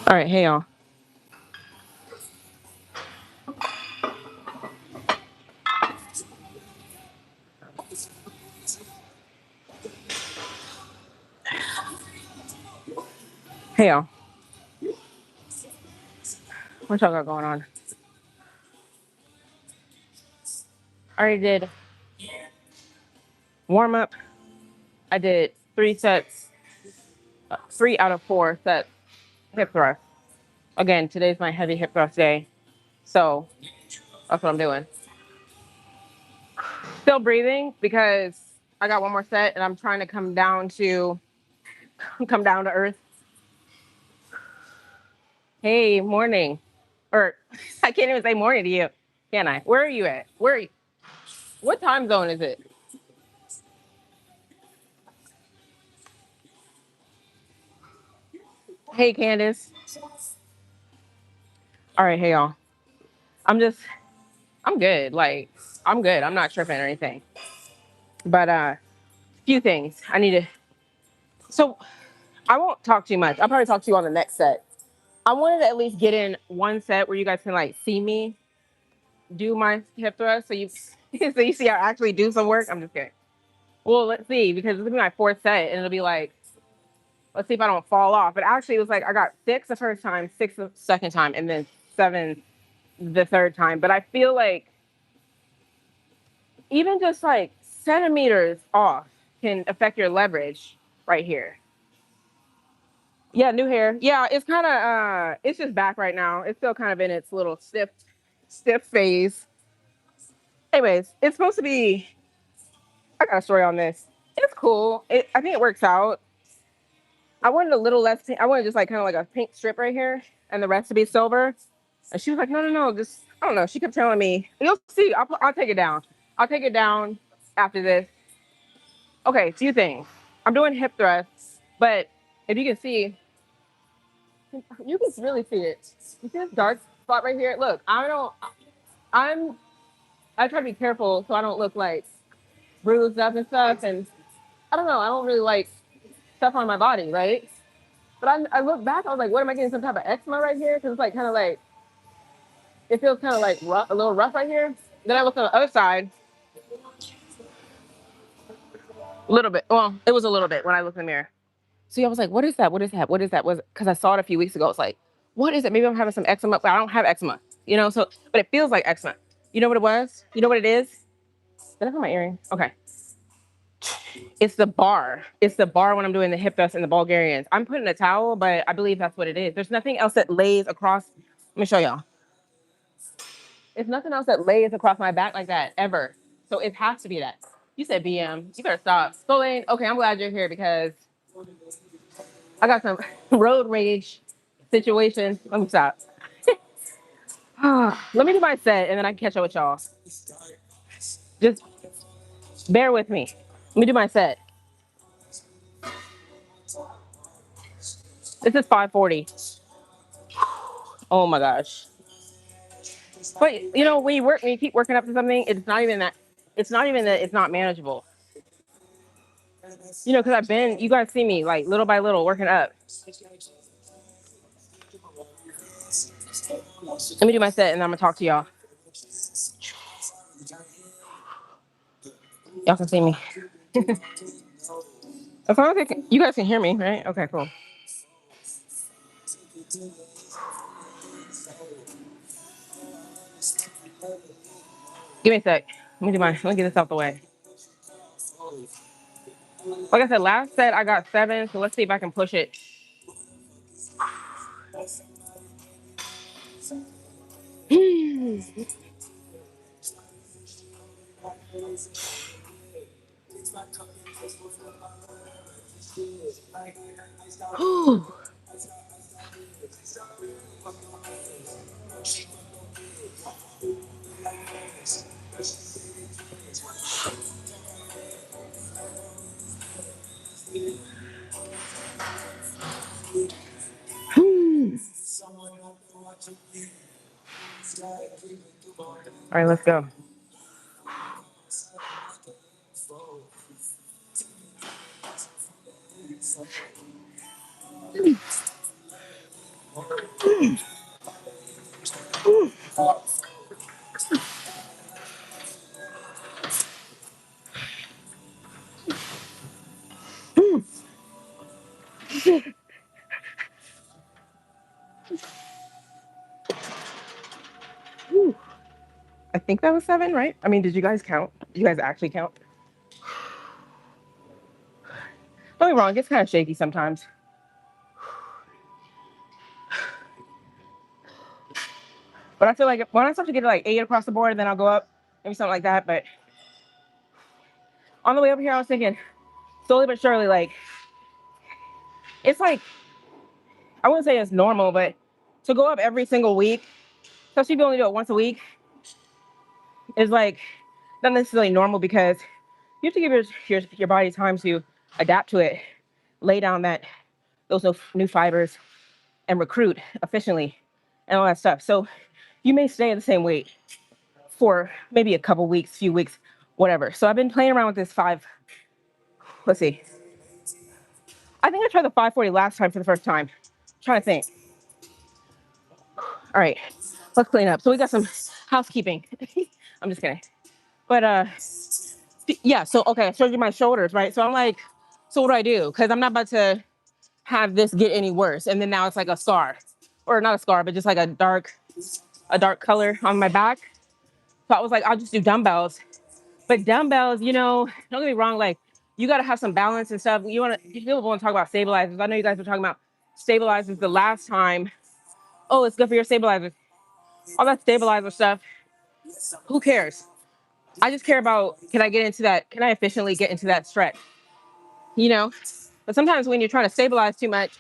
All right, hey y'all. Hey y'all. What y'all got going on? I already did warm up. I did 3 sets, 3 out of 4 sets hip thrust. Again, today's my heavy hip thrust day, so that's what I'm doing. Still breathing because I got one more set and I'm trying to come down to earth. Hey, morning, or I can't even say morning to you, can I? Where are you at? Where are you? What time zone is it? Hey, Candace. All right, hey y'all. I'm just I'm good. Like, I'm good. I'm not tripping or anything. But few things I need to. So I won't talk too much. I'll probably talk to you on the next set. I wanted to at least get in one set where you guys can like see me do my hip thrust, so you so you see I actually do some work. I'm just kidding. Well, let's see, because this will be my fourth set, and it'll be like, let's see if I don't fall off. But actually, it was like I got 6 the first time, 6 the second time, and then 7 the third time. But I feel like even just like centimeters off can affect your leverage right here. Yeah, new hair. Yeah, it's kind of it's just back right now. It's still kind of in its little stiff phase. Anyways, it's supposed to be. I got a story on this. It's cool. I think it works out. I wanted a little less pink. I wanted just like kind of like a pink strip right here and the rest to be silver. And she was like, no, no, no, just I don't know. She kept telling me, you'll see. I'll take it down. I'll take it down after this. Okay, few things. I'm doing hip thrusts, but if you can see, you can really see it. You see this dark spot right here? Look, I don't. I'm. I try to be careful so I don't look like bruised up and stuff. And I don't know. I don't really like stuff on my body, right? But I look back. I was like, what am I getting? Some type of eczema right here? Because it's like kind of like it feels kind of like rough, a little rough right here. Then I looked on the other side, a little bit. Well, it was a little bit when I looked in the mirror. See, I was like, what is that? What is that? What is that? Was because I saw it a few weeks ago. It's like, what is it? Maybe I'm having some eczema, but I don't have eczema, So, but it feels like eczema. You know what it was? You know what it is? Did I put my earring? Okay. It's the bar. It's the bar when I'm doing the hip thrust and the Bulgarians. I'm putting a towel, but I believe that's what it is. There's nothing else that lays across. Let me show y'all. It's nothing else that lays across my back like that ever. So it has to be that. You said BM. You better stop. So Lane, okay, I'm glad you're here because I got some road rage situations. Let me stop. Let me do my set and then I can catch up with y'all. Just bear with me. Let me do my set. This is 540. Oh my gosh. But when you keep working up to something, it's not even that. It's not even that it's not manageable. Because you guys see me like little by little working up. Let me do my set and I'm gonna talk to y'all. Y'all can see me. As long as you guys can hear me, right? Okay, cool. Give me a sec. Let me get this out the way. Like I said, last set I got 7, so let's see if I can push it. All right, let's go. I think that was 7, right? I mean, did you guys count? Did you guys actually count? Don't get me wrong, it gets kind of shaky sometimes. But I feel like when I start to get to like 8 across the board, then I'll go up, maybe something like that. But on the way over here, I was thinking, slowly but surely, like, it's like, I wouldn't say it's normal, but to go up every single week, especially if you only do it once a week, is like not necessarily normal because you have to give your body time to adapt to it, lay down those new fibers, and recruit efficiently, and all that stuff. So you may stay at the same weight for maybe a couple weeks, few weeks, whatever. So I've been playing around with this 5. Let's see. I think I tried the 540 last time for the first time. I'm trying to think. All right, let's clean up. So we got some housekeeping. I'm just kidding. But yeah, so okay, I showed you my shoulders, right? So I'm like, so what do I do? Because I'm not about to have this get any worse. And then now it's like a scar. Or not a scar, but just like a dark color on my back. So I was like, I'll just do dumbbells. But dumbbells, don't get me wrong, like you gotta have some balance and stuff. People want to talk about stabilizers. I know you guys were talking about stabilizers the last time. Oh, it's good for your stabilizers. All that stabilizer stuff. Who cares? I just care about, can I efficiently get into that stretch? You know? But sometimes when you're trying to stabilize too much,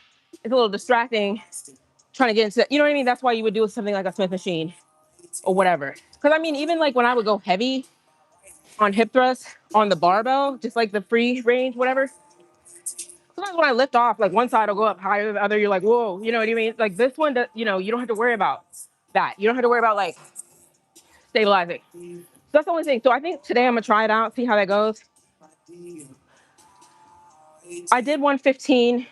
it's a little distracting trying to get into that. You know what I mean? That's why you would do something like a Smith machine or whatever. Because I mean, even like when I would go heavy on hip thrusts on the barbell, just like the free range, whatever. Sometimes when I lift off, like one side will go up higher than the other. You're like, whoa, you know what I mean? Like this one, you don't have to worry about that. You don't have to worry about like stabilizing. So that's the only thing. So I think today I'm gonna try it out, see how that goes. I did 115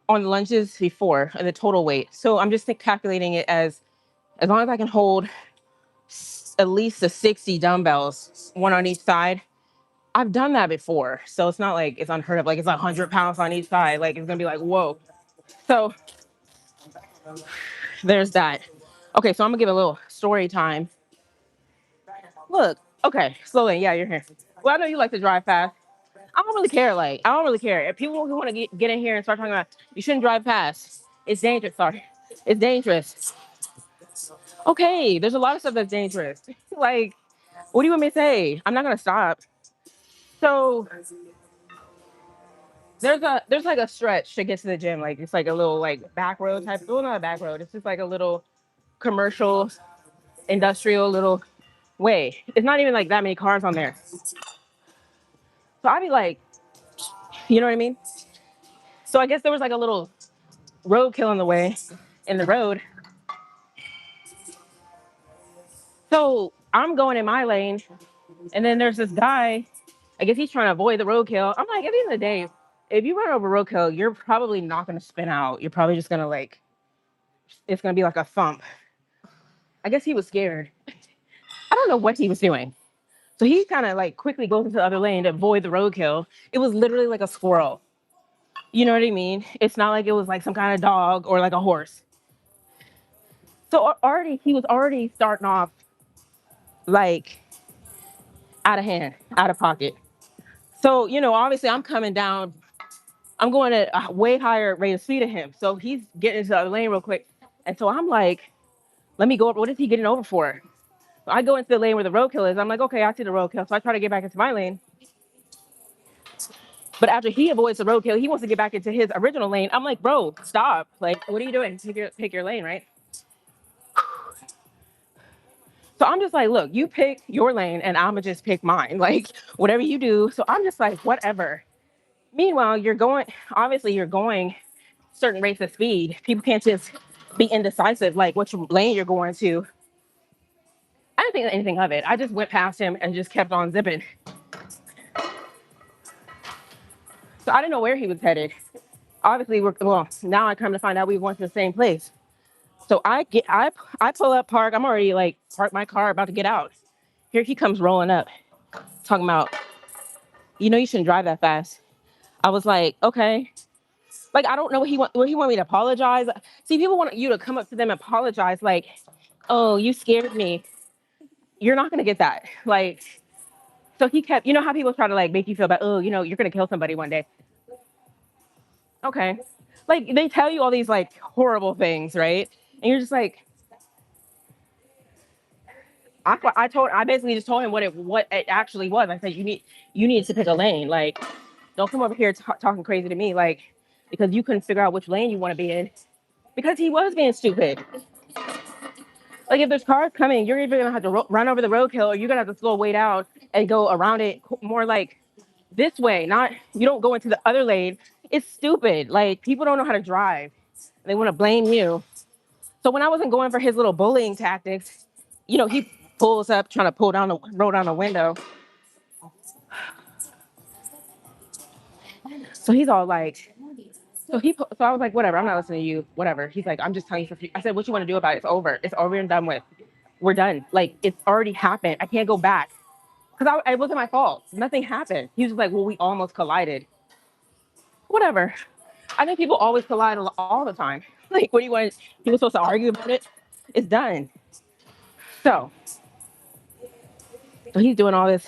on the lunges before and the total weight. So I'm just calculating it as long as I can hold at least the 60 dumbbells, one on each side. I've done that before. So it's not like it's unheard of. Like it's 100 pounds on each side. Like it's going to be like, whoa. So there's that. Okay, so I'm going to give a little story time. Look, okay, slowly. Yeah, you're here. Well, I know you like to drive fast. I don't really care. Like, I don't really care. If people who want to get in here and start talking about you shouldn't drive fast, it's dangerous. Sorry. It's dangerous. Okay, there's a lot of stuff that's dangerous. Like, what do you want me to say? I'm not going to stop. So there's like a stretch to get to the gym. Like it's like a little like back road type. Well, not a back road. It's just like a little commercial, industrial little way. It's not even like that many cars on there. So I'd be like, you know what I mean? So I guess there was like a little roadkill in the way, in the road. So I'm going in my lane, and then there's this guy. I guess he's trying to avoid the roadkill. I'm like, at the end of the day, if you run over roadkill, you're probably not going to spin out. You're probably just going to like, it's going to be like a thump. I guess he was scared. I don't know what he was doing. So he kind of like quickly goes into the other lane to avoid the roadkill. It was literally like a squirrel. You know what I mean? It's not like it was like some kind of dog or like a horse. So already he was already starting off like out of hand, out of pocket. So, obviously I'm coming down. I'm going at a way higher rate of speed than him. So he's getting into the other lane real quick. And so I'm like, let me go over. What is he getting over for? So I go into the lane where the roadkill is. I'm like, okay, I see the roadkill. So I try to get back into my lane. But after he avoids the roadkill, he wants to get back into his original lane. I'm like, bro, stop. Like, what are you doing? Pick your lane, right? So I'm just like, look, you pick your lane and I'm going to just pick mine. Like, whatever you do. So I'm just like, whatever. Meanwhile, obviously you're going certain rates of speed. People can't just be indecisive, like which lane you're going to. I didn't think anything of it. I just went past him and just kept on zipping. So I didn't know where he was headed. Obviously, now I come to find out we went to the same place. So I pull up, park. I'm already like parked my car, about to get out. Here he comes rolling up, talking about, you shouldn't drive that fast. I was like, okay. Like, I don't know what he want me to apologize. See, people want you to come up to them and apologize, like, oh, you scared me. You're not gonna get that. Like, so he kept, how people try to like make you feel bad, oh, you're gonna kill somebody one day. Okay. Like they tell you all these like horrible things, right? And you're just like, I basically just told him what it actually was. I said you need to pick a lane. Like, don't come over here talking crazy to me, like, because you couldn't figure out which lane you want to be in. Because he was being stupid. Like, if there's cars coming, you're either gonna have to run over the roadkill, or you're gonna have to slow way down and go around it more like this way. Not, you don't go into the other lane. It's stupid. Like, people don't know how to drive. They want to blame you. So when I wasn't going for his little bullying tactics, he pulls up trying to roll down the window. So he's all like, so I was like, whatever, I'm not listening to you, whatever. He's like, I'm just telling you. I said, what you want to do about it? It's over. It's over and done with. We're done. Like, it's already happened. I can't go back. Because it wasn't my fault. Nothing happened. He was just like, well, we almost collided. Whatever. I think people always collide all the time. Like, what do you want? People supposed to argue about it? It's done. So, so he's doing all this.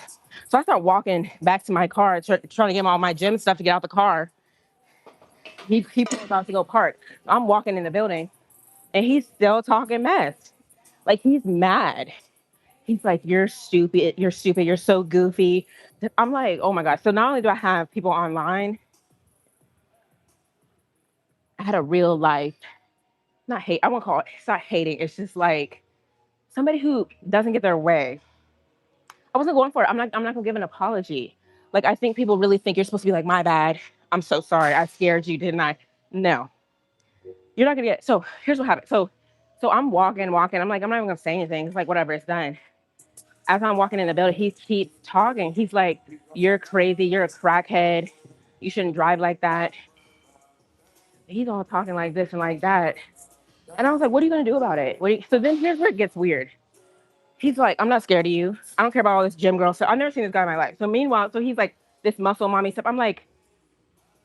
So I start walking back to my car, trying to get all my gym stuff to get out the car. He about to go park. I'm walking in the building, and he's still talking mess. Like, he's mad. He's like, you're stupid. You're stupid. You're so goofy. I'm like, oh my God. So not only do I have people online, I had a real life, not hate. I won't call it, it's not hating. It's just like somebody who doesn't get their way. I wasn't going for it. I'm not gonna give an apology. Like, I think people really think you're supposed to be like, my bad. I'm so sorry. I scared you, didn't I? No, you're not gonna get. So here's what happened. So I'm walking. I'm like, I'm not even gonna say anything. It's like, whatever, it's done. As I'm walking in the building, he keeps talking. He's like, you're crazy. You're a crackhead. You shouldn't drive like that. He's all talking like this and like that. And I was like, what are you going to do about it? So then here's where it gets weird. He's like, I'm not scared of you. I don't care about all this gym girl stuff. I've never seen this guy in my life. So meanwhile, so he's like, this muscle mommy stuff. I'm like,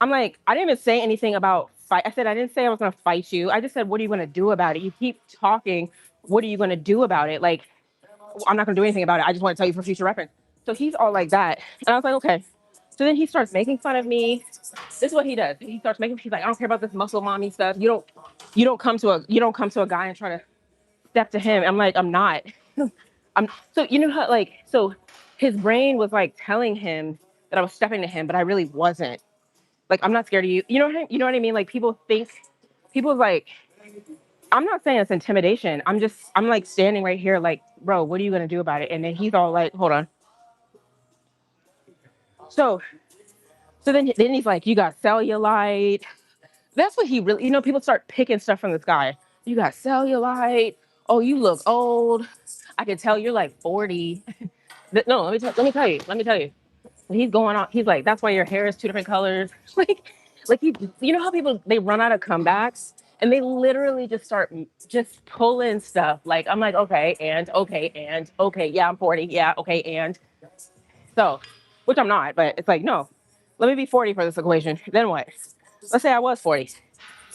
I didn't even say anything about fight. I said, I didn't say I was going to fight you. I just said, what are you going to do about it? You keep talking. What are you going to do about it? Like, I'm not going to do anything about it. I just want to tell you for future reference. So he's all like that. And I was like, okay. So then he starts making fun of me. This is what he does. He starts making. He's like, I don't care about this muscle mommy stuff. You don't come to a guy and try to step to him. I'm like, I'm not. So how, like, so his brain was like telling him that I was stepping to him, but I really wasn't. Like, I'm not scared of you. You know what I mean? Like, people's like, I'm not saying it's intimidation. I'm like standing right here, like, bro, what are you gonna do about it? And then he's all like, hold on. So then he's like, you got cellulite. That's what he really, people start picking stuff from this guy. You got cellulite. Oh, you look old. I can tell you're like 40. No, let me tell you. He's going on. He's like, that's why your hair is two different colors. like how people, they run out of comebacks and they literally just start just pulling stuff. Like, I'm like, okay, yeah, I'm 40, yeah, okay, and so, which I'm not, but it's like, no, let me be 40 for this equation. Then what? Let's say I was 40.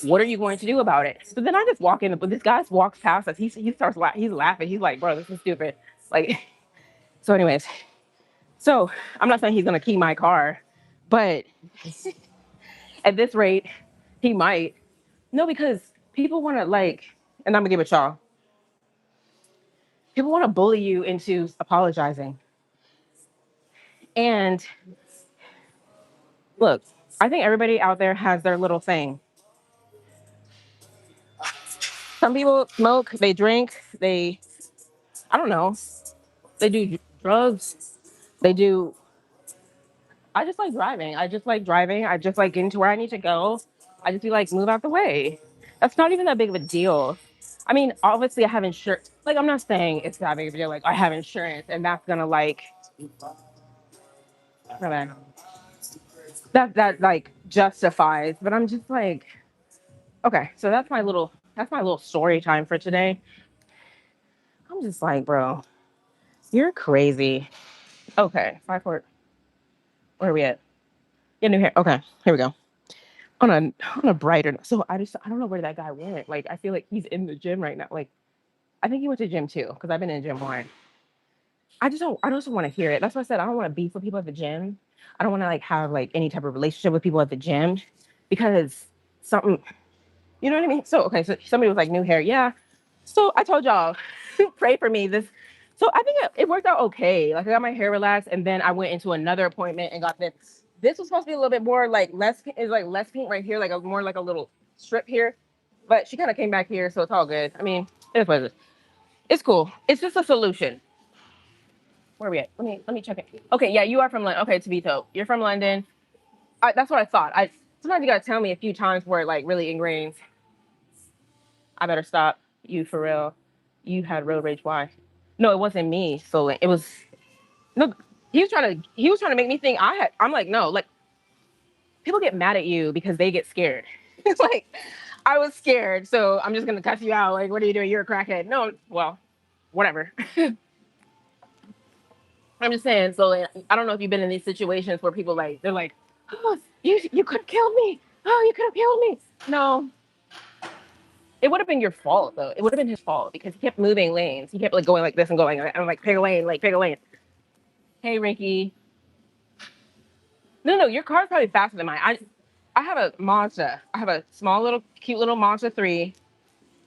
What are you going to do about it? So then I just walk in, but this guy walks past us. He starts he's laughing. He's like, bro, this is stupid. Like, so anyways, so I'm not saying he's gonna key my car, but at this rate, he might. No, because people want to like, and I'm gonna give it y'all. People want to bully you into apologizing. And look, I think everybody out there has their little thing. Some people smoke, they drink, I don't know, they do drugs, they do. I just like driving. I just like driving. I just like getting to where I need to go. I just be like, move out the way. That's not even that big of a deal. I mean, obviously, I have insurance. Like, I'm not saying it's that big of a deal. Like, I have insurance, and that's gonna like, that like justifies. But I'm just like, okay. So that's my little That's my little story time for today. I'm just like, bro, you're crazy. Okay, 5 4. Where are we at? Yeah, new hair. Okay, here we go. On a brighter. So I don't know where that guy went. Like I feel like he's in the gym right now. Like I think he went to gym too because I've been in the gym more. I just want to hear it. That's why I said I don't want to beef with people at the gym. I don't want to like have like any type of relationship with people at the gym because something, you know what I mean? So okay, so somebody was like new hair. Yeah. So I told y'all, pray for me. This. So I think it worked out okay. Like I got my hair relaxed, and then I went into another appointment and got this. This was supposed to be a little bit more like less. Is like less pink right here, like a more like a little strip here. But she kind of came back here, so it's all good. I mean, it's what it is. It's cool. It's just a solution. Where are we at? Let me check it. Okay, yeah, you are from London. Okay, Tabito, you're from London. That's what I thought. I sometimes you gotta tell me a few times where it like really ingrains. I better stop. You for real. You had road rage. Why? No, it wasn't me. So it was no. He was trying to make me think I had. I'm like no. Like people get mad at you because they get scared. It's like I was scared, so I'm just gonna cuss you out. Like what are you doing? You're a crackhead. No, well, whatever. I'm just saying. So like, I don't know if you've been in these situations where people like they're like, oh, you could have killed me. Oh, you could have killed me. No, it would have been your fault though. It would have been his fault because he kept moving lanes. He kept like going like this and going. I'm like pick a lane, like pick a lane. Hey Ricky. No, your car's probably faster than mine. I have a Mazda. I have a small little cute little Mazda 3.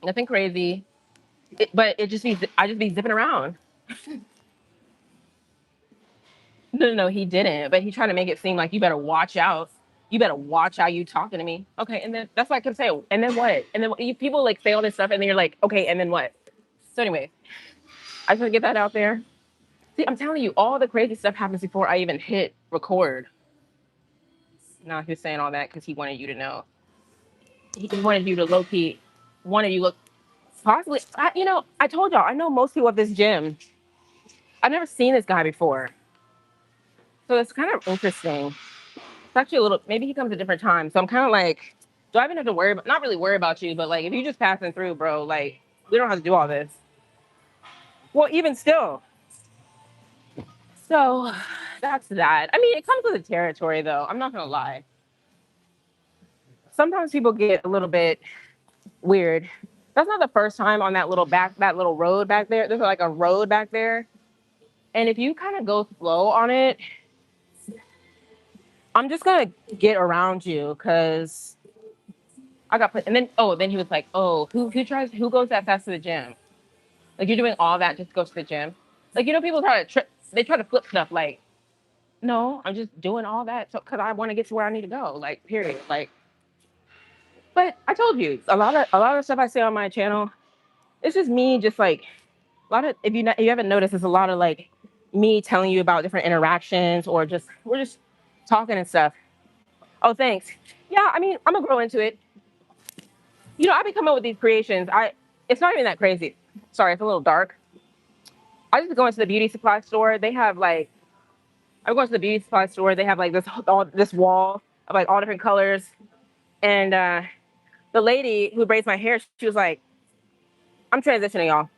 Nothing crazy. But it just be I just be zipping around. No, he didn't. But he tried to make it seem like you better watch out. You better watch how you talking to me. Okay, and then that's what I can say. And then what? And then people like say all this stuff, and then you're like, okay, and then what? So anyway, I just want to get that out there. See, I'm telling you, all the crazy stuff happens before I even hit record. No, he was saying all that because he wanted you to know. He wanted you to low key, wanted you look possibly. I told y'all I know most people at this gym. I've never seen this guy before, so it's kind of interesting. It's actually a little. Maybe he comes at different times, so I'm kind of like, do I even have to worry? Not really worry about you, but like if you're just passing through, bro, like we don't have to do all this. Well, even still. So that's that. I mean, it comes with the territory, though. I'm not gonna lie. Sometimes people get a little bit weird. That's not the first time on that little road back there. There's like a road back there, and if you kind of go slow on it, I'm just gonna get around you because I got put. And then then he was like, oh, who goes that fast to the gym? Like you're doing all that just to go to the gym? Like people they try to flip stuff. Like no, I'm just doing all that because I want to get to where I need to go. Like period. Like, but I told you a lot of stuff I say on my channel. It's just me, just like a lot of if you haven't noticed, it's a lot of like me telling you about different interactions or just we're just talking and stuff. Oh, thanks. Yeah, I mean, I'm gonna grow into it. I be coming up with these creations. It's not even that crazy. Sorry, it's a little dark. I just go into the beauty supply store. They have like I'm going to the beauty supply store. They have like this wall of like all different colors. And the lady who braids my hair, she was like, I'm transitioning, y'all.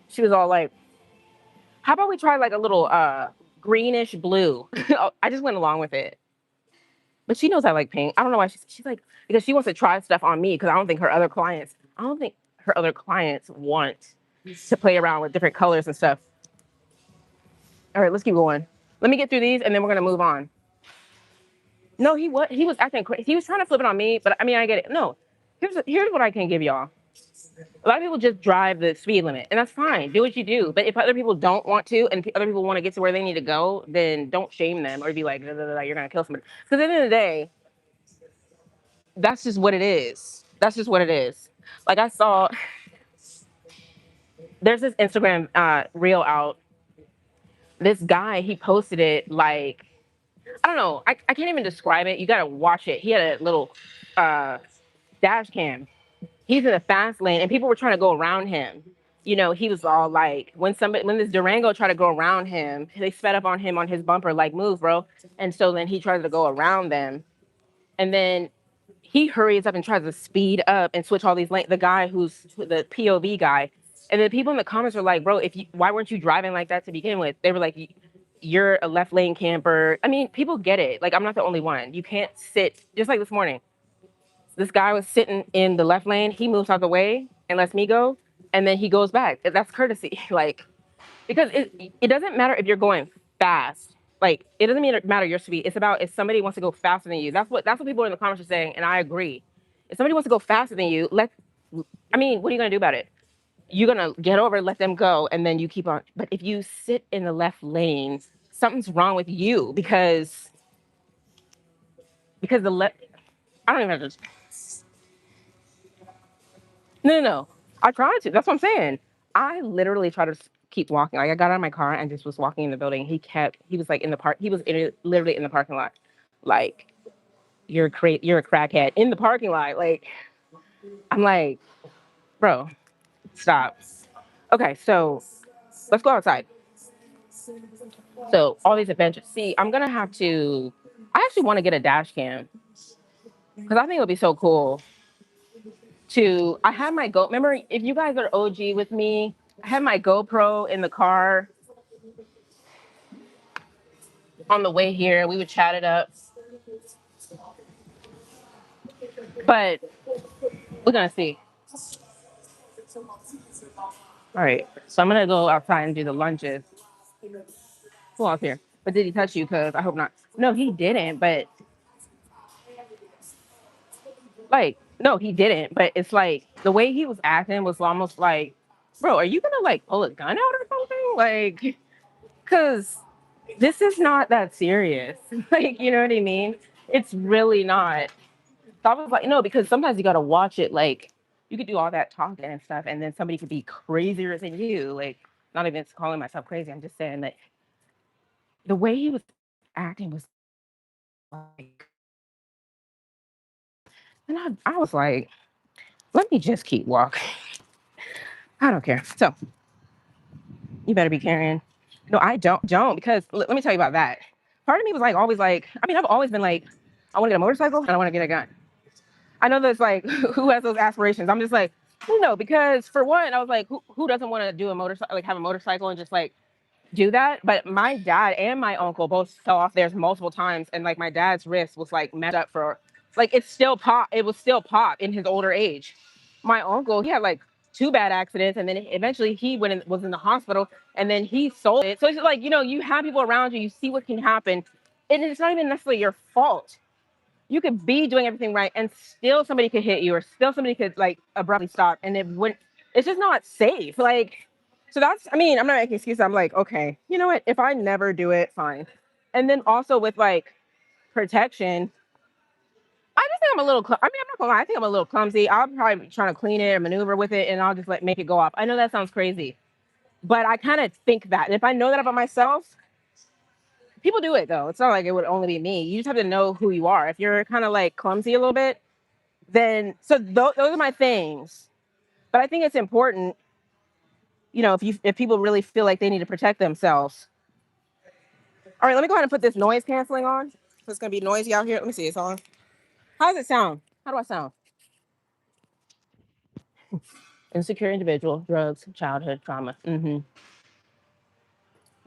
She was all like, how about we try like a little greenish blue? I just went along with it. But she knows I like pink. I don't know why she's like because she wants to try stuff on me because I don't think her other clients want to play around with different colors and stuff. All right, let's keep going. Let me get through these and then we're gonna move on. No, he was acting crazy. He was trying to flip it on me, but I mean I get it. No, here's what I can give y'all. A lot of people just drive the speed limit, and that's fine. Do what you do. But if other people don't want to, and if other people want to get to where they need to go, then don't shame them or be like, "Da, da, da, da, you're gonna kill somebody." Because at the end of the day, that's just what it is. That's just what it is. Like I saw, there's this Instagram reel out. This guy, he posted it like I don't know. I can't even describe it. You gotta watch it. He had a little dash cam. He's in a fast lane, and people were trying to go around him. He was all like, when this Durango tried to go around him, they sped up on him on his bumper, like, move, bro. And so then he tried to go around them, and then he hurries up and tries to speed up and switch all these lanes. The guy who's the POV guy, and then people in the comments are like, "Bro, why weren't you driving like that to begin with?" They were like, "You're a left lane camper." I mean, people get it. Like, I'm not the only one. You can't sit just like this morning. This guy was sitting in the left lane. He moves out the way and lets me go, and then he goes back. That's courtesy. Like, because it doesn't matter if you're going fast. Like, it doesn't matter your speed. It's about if somebody wants to go faster than you. That's what people in the comments are saying, and I agree. If somebody wants to go faster than you, I mean, what are you gonna do about it? You're gonna get over, let them go, and then you keep on. But if you sit in the left lane, something's wrong with you because the left. I don't even have to. No. I tried to. That's what I'm saying. I literally tried to keep walking. Like, I got out of my car and just was walking in the building. He was like in the park. He was literally in the parking lot. Like, you're a crackhead in the parking lot. Like, I'm like, bro, stop. Okay, so let's go outside. So all these adventures. See, I'm gonna have to. I actually want to get a dash cam because I think it would be so cool to. I had my Go. Remember, if you guys are OG with me, I had my GoPro in the car on the way here. We would chat it up, but we're gonna see. All right, so I'm gonna go outside and do the lunges. Who else here? But did he touch you? Because I hope not. No, he didn't. But like, no, he didn't. But it's like the way he was acting was almost like, bro, are you gonna like pull a gun out or something? Like, because this is not that serious. Like, you know what I mean? It's really not. So I was like, no, because sometimes you gotta watch it. Like, you could do all that talking and stuff, and then somebody could be crazier than you. Like, not even calling myself crazy. I'm just saying that the way he was acting was like, and I was like, let me just keep walking. I don't care. So you better be carrying. No, I don't because let me tell you about that. Part of me was like always like, I mean, I've always been like, I want to get a motorcycle and I want to get a gun. I know there's like who has those aspirations. I'm just like, no, because for one, I was like, who doesn't want to do a motorcycle, like have a motorcycle and just like do that. But my dad and my uncle both fell off theirs multiple times, and like my dad's wrist was like messed up for like it was still pop in his older age. My uncle, he had like two bad accidents, and then eventually he was in the hospital, and then he sold it. So it's like, you have people around you, you see what can happen, and it's not even necessarily your fault. You could be doing everything right and still somebody could hit you, or still somebody could like abruptly stop, and it's just not safe. Like, so that's, I mean, I'm not making excuses. I'm like, okay, you know what, if I never do it, fine. And then also with like protection, I just think I'm a little I mean, I'm not gonna lie, I think I'm a little clumsy. I'll probably be trying to clean it or maneuver with it, and I'll just make it go off. I know that sounds crazy, but I kind of think that, and if I know that about myself, people do it though. It's not like it would only be me. You just have to know who you are. If you're kind of like clumsy a little bit, then so those are my things. But I think it's important, if people really feel like they need to protect themselves. All right, let me go ahead and put this noise canceling on. So it's gonna be noisy out here. Let me see, it's on. How does it sound? How do I sound? Insecure individual, drugs, childhood trauma. No,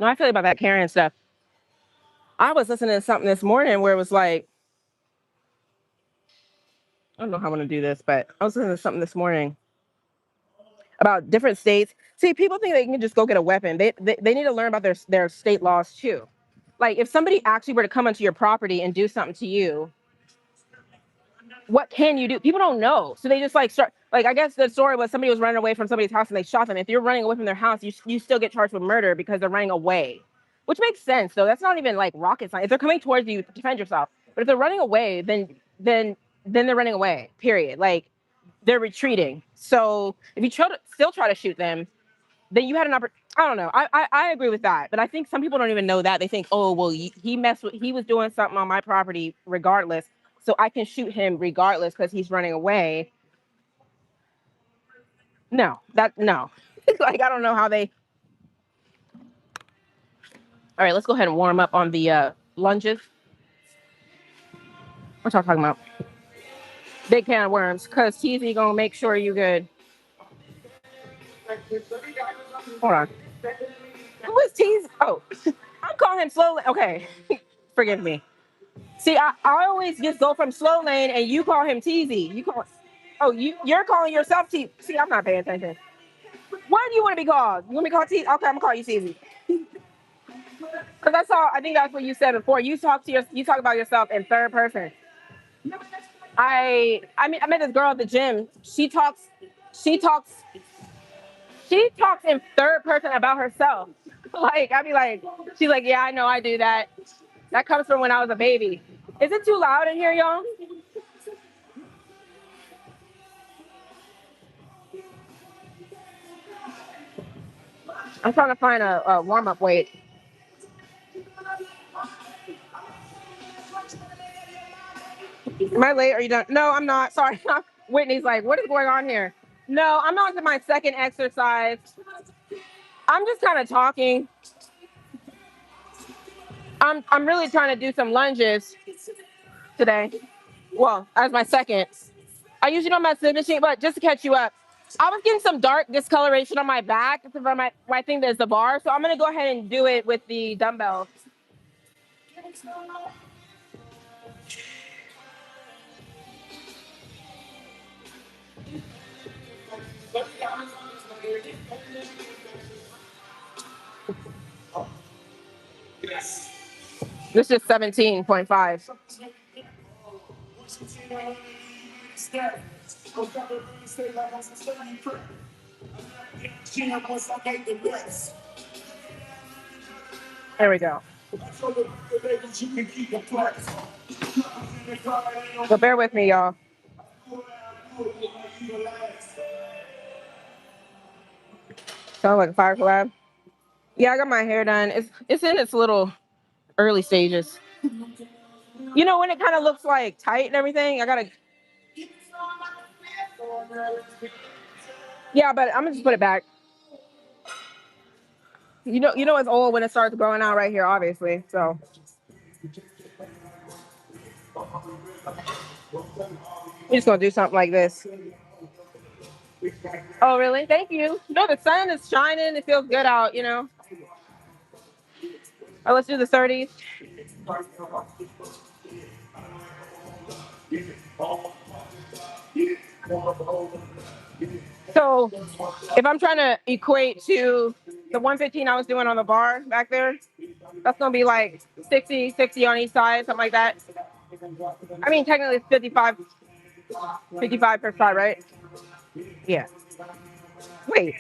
I feel about that Karen stuff. I was listening to something this morning where it was like, I don't know how I'm gonna do this, but I was listening to something this morning about different states. See, people think they can just go get a weapon. They need to learn about their state laws too. Like, if somebody actually were to come onto your property and do something to you, what can you do? People don't know, so they just like start. Like, I guess the story was somebody was running away from somebody's house and they shot them. If you're running away from their house, you still get charged with murder because they're running away, which makes sense though. That's not even like rocket science. If they're coming towards you, defend yourself. But if they're running away, then they're running away. Period. Like, they're retreating. So if you still try to shoot them, then you had an opportunity. I don't know. I agree with that, but I think some people don't even know that. They think, oh well, he was doing something on my property regardless, so I can shoot him regardless because he's running away. No. Like, I don't know how they. All right, let's go ahead and warm up on the lunges. What y'all talking about? big can of worms because TZ gonna make sure you good. Hold on. Who is TZ? Oh, I'm calling him slow. Okay, forgive me. See, I always just go from slow lane and you call him TZ. You call. Oh, you're calling yourself T. See, I'm not paying attention. What do you want to be called? You want me to call T? Okay, I'm gonna call you TZ. Because I saw. I think that's what you said before. You talk about yourself in third person. I met this girl at the gym. She talks she talks in third person about herself. Like I'd be like, she's like, yeah, I know I do that. That comes from when I was a baby. Is it too loud in here, y'all? I'm trying to find a warm up weight. Am I late? Are you done? No, I'm not. Sorry. Whitney's like, what is going on here? No, I'm on to my second exercise. I'm just kind of talking. I'm really trying to do some lunges today. Well, as my second. I usually don't mess with the machine, but just to catch you up, I was getting some dark discoloration on my back from my thing that's the bar. So I'm gonna go ahead and do it with the dumbbells. This is 17.5. There we go. So bear with me, y'all. Sound like a fire collab. Yeah, I got my hair done. It's in its little early stages. You know when it kind of looks like tight and everything. I gotta. Yeah, but I'm gonna just put it back. You know it's old when it starts growing out right here, obviously. So we're just gonna do something like this. Oh, really? Thank you. No, the sun is shining. It feels good out. All right, let's do the 30s. So if I'm trying to equate to the 115 I was doing on the bar back there, that's gonna be like 60 on each side, something like that. I mean, technically it's 55 per side, right? Yeah. Wait,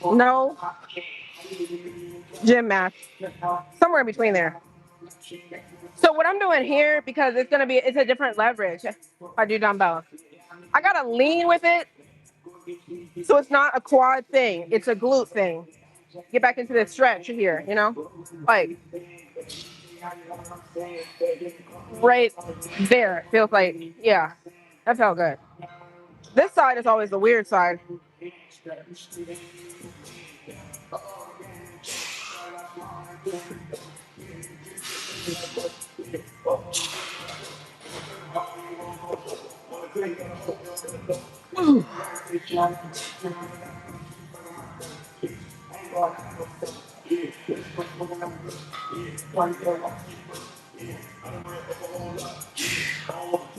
no, gym math, somewhere in between there. So what I'm doing here, because it's a different leverage. I do dumbbell. I gotta lean with it, so it's not a quad thing. It's a glute thing. Get back into the stretch here. Like right there. It feels like, yeah, that felt good. This side is always the weird side.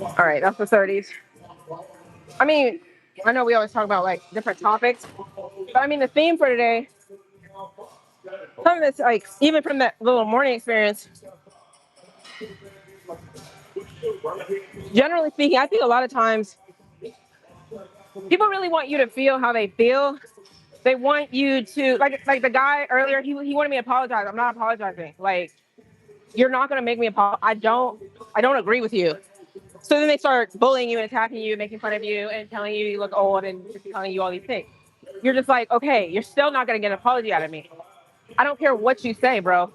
All right, that's the 30s. I mean, I know we always talk about like different topics, but I mean the theme for today, some of it's like even from that little morning experience. Generally speaking, I think a lot of times people really want you to feel how they feel. They want you to like the guy earlier. He wanted me to apologize. I'm not apologizing. Like you're not gonna make me apologize. I don't agree with you. So then they start bullying you and attacking you, making fun of you, and telling you you look old and just telling you all these things. You're just like, okay, you're still not gonna get an apology out of me. I don't care what you say, bro.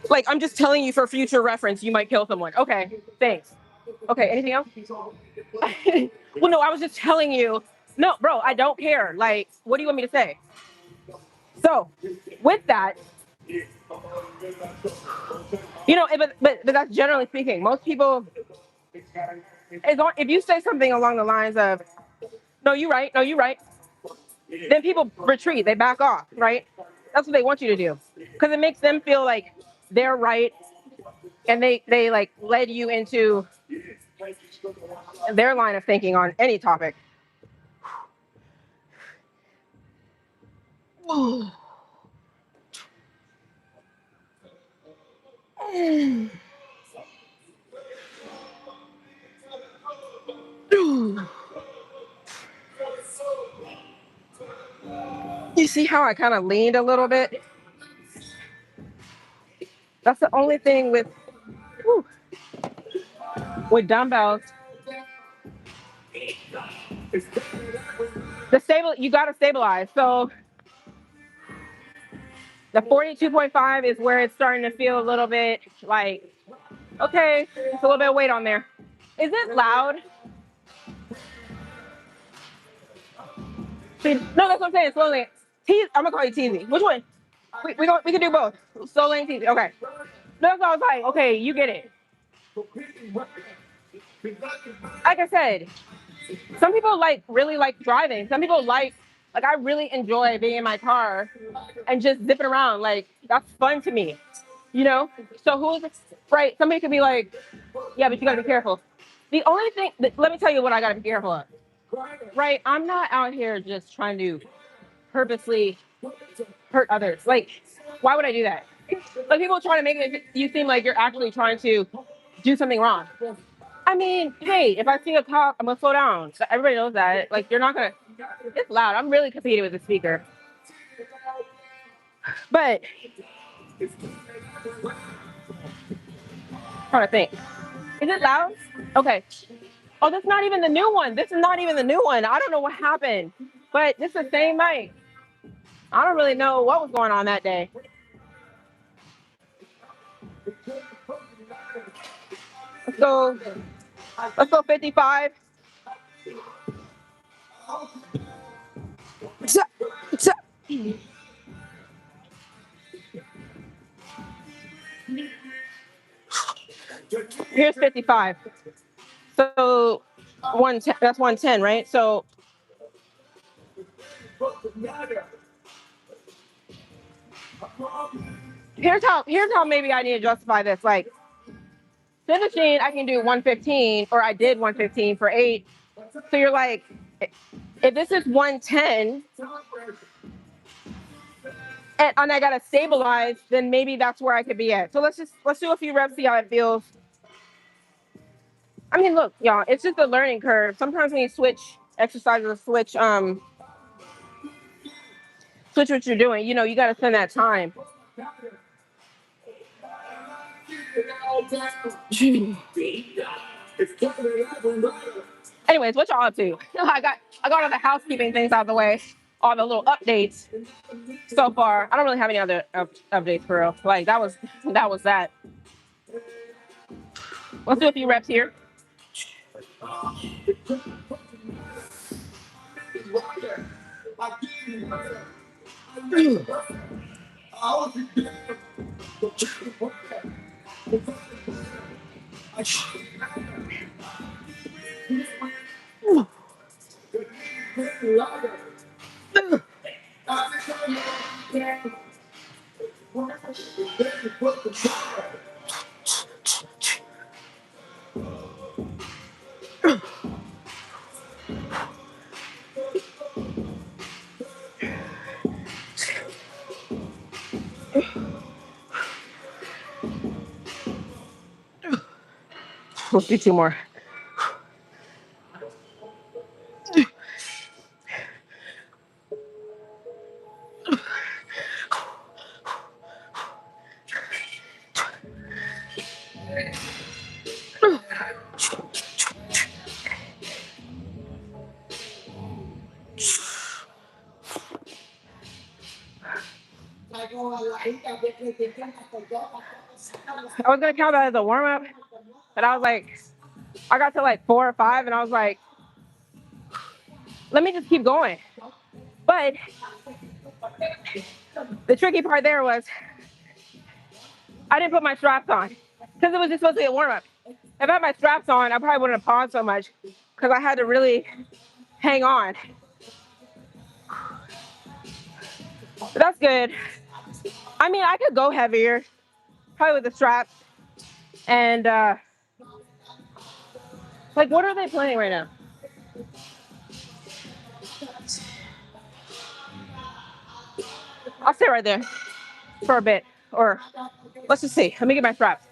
Like I'm just telling you for future reference, you might kill someone. Okay, thanks. Okay, anything else? Well, no, I was just telling you. No, bro, I don't care. Like, what do you want me to say? So, with that, but that's generally speaking. Most people. If you say something along the lines of, no, you're right, no, you're right, then people retreat, they back off, right? That's what they want you to do. Because it makes them feel like they're right and they like led you into their line of thinking on any topic. You see how I kind of leaned a little bit? That's the only thing whew, with dumbbells. You got to stabilize. So the 42.5 is where it's starting to feel a little bit like, okay, it's a little bit of weight on there. Is it loud? No, that's what I'm saying. Slowly. I'm gonna call you Teasy. Which one? We can do both. Slowly and Teasy. Okay. That's what I was like. Okay, you get it. Like I said, some people really like driving. Some people like I really enjoy being in my car and just zipping around. Like that's fun to me, you know. So who's right? Somebody could be like, yeah, but you gotta be careful. The only thing, let me tell you what I gotta be careful of. Right? I'm not out here just trying to purposely hurt others. Like, why would I do that? Like people trying to make you seem like you're actually trying to do something wrong. I mean, hey, if I see a cop, I'm gonna slow down. So everybody knows that. Like, you're not gonna. It's loud. I'm really competing with the speaker. But I'm trying to think. Is it loud? Okay. Oh, that's not even the new one. This is not even the new one. I don't know what happened, but it's the same mic. I don't really know what was going on that day. Let's go. Let's go 55. Here's 55. So 110. That's 110, right? So here's how maybe I need to justify this. Like finishing, I can do 115, or I did 115 for 8. So you're like, if this is 110 and I gotta stabilize, then maybe that's where I could be at. So let's do a few reps, see how it feels. I mean, look, y'all, it's just a learning curve. Sometimes when you switch exercises, switch what you're doing, you gotta spend that time. Anyways, what y'all up to? I got all the housekeeping things out of the way, all the little updates so far. I don't really have any other updates for real. Like that was that. Let's do a few reps here. Let's do 2 more. I was gonna count that as a warm up, but I was like, I got to like 4 or 5, and I was like, let me just keep going. But the tricky part there was I didn't put my straps on because it was just supposed to be a warm up. If I had my straps on, I probably wouldn't have paused so much because I had to really hang on. But that's good. I mean, I could go heavier, probably with the straps. And like, what are they playing right now? I'll stay right there for a bit. Or let's just see. Let me get my straps.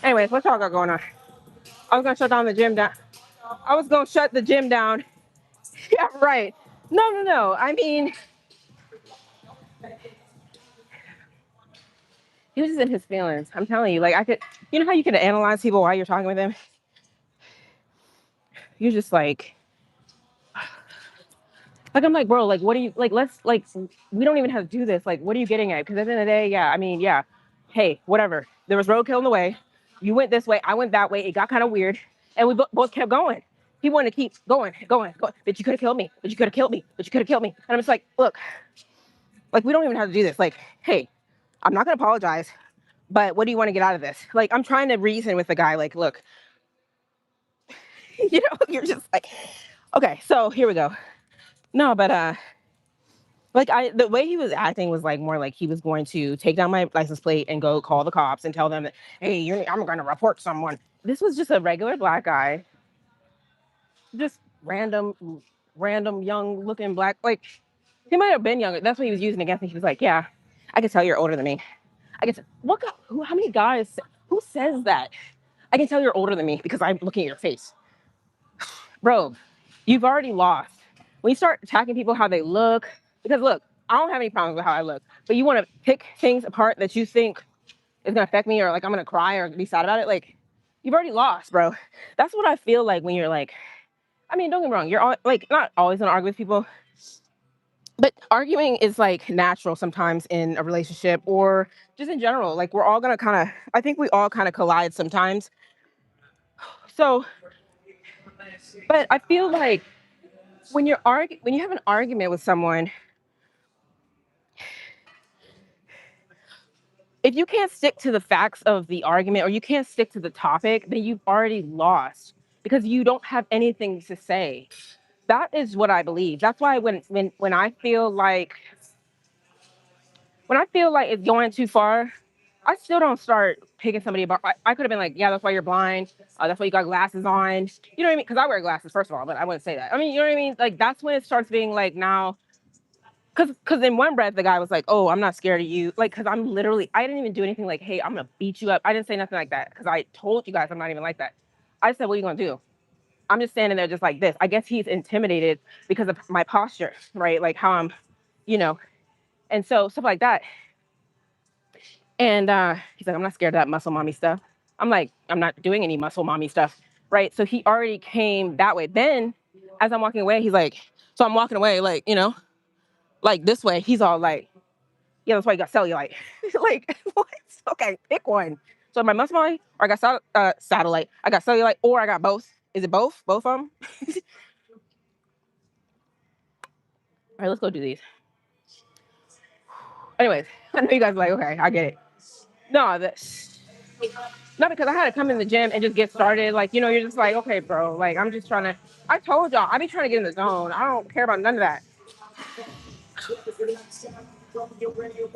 Anyways, what's all got going on? I was gonna shut down the gym down. I was gonna shut the gym down. Yeah, right. No. I mean, he was just in his feelings. I'm telling you, like I could, you know how you can analyze people while you're talking with them? You're just like I'm like, bro, like what do you like? Let's like, we don't even have to do this. Like, what are you getting at? Because at the end of the day, yeah, I mean, yeah, hey, whatever. There was roadkill in the way. You went this way, I went that way. It got kind of weird, and we both kept going. He wanted to keep going. But you could have killed me. But you could have killed me. But you could have killed me. And I'm just like, look, like we don't even have to do this. Like, hey, I'm not gonna apologize. But what do you want to get out of this? Like, I'm trying to reason with the guy. Like, look, you're just like, okay, so here we go. No, but like the way he was acting was like more like he was going to take down my license plate and go call the cops and tell them that, hey, I'm going to report someone. This was just a regular black guy, just random young looking black. Like he might have been younger. That's what he was using against me. He was like, yeah, I can tell you're older than me. I can. What? How many guys? Who says that? I can tell you're older than me because I'm looking at your face, bro. You've already lost. When you start attacking people how they look, because look, I don't have any problems with how I look, but you want to pick things apart that you think is gonna affect me or like I'm gonna cry or be sad about it, like you've already lost, bro. That's what I feel like when you're like, I mean, don't get me wrong, you're all, like not always gonna argue with people, but arguing is like natural sometimes in a relationship or just in general. Like we're all gonna kind of, I think we all kind of collide sometimes. So, but I feel like when you have an argument with someone, if you can't stick to the facts of the argument or you can't stick to the topic, then you've already lost because you don't have anything to say. That is what I believe. That's why when I feel like it's going too far, I still don't start picking somebody about. I could have been like, yeah, that's why you're blind. That's why you got glasses on. You know what I mean? Because I wear glasses, first of all, but I wouldn't say that. I mean, you know what I mean? Like that's when it starts being like now. Because in one breath, the guy was like, oh, I'm not scared of you. Like, because I didn't even do anything like, hey, I'm going to beat you up. I didn't say nothing like that because I told you guys I'm not even like that. I said, what are you going to do? I'm just standing there just like this. I guess he's intimidated because of my posture, right? Like how I'm, you know, and so stuff like that. And he's like, I'm not scared of that muscle mommy stuff. I'm like, I'm not doing any muscle mommy stuff, right? So he already came that way. Then as I'm walking away, he's like, so I'm walking away, like, like this way. He's all like, yeah, that's why you got cellulite. Like, what? Okay, pick one. So my muscle mommy, or I got satellite. I got cellulite, or I got both. Is it both? Both of them? All right, let's go do these. Anyways, I know you guys are like, okay, I get it. No, not because I had to come in the gym and just get started. Like, you're just like, okay, bro. Like, I'm just trying to. I told y'all, I be trying to get in the zone. I don't care about none of that. So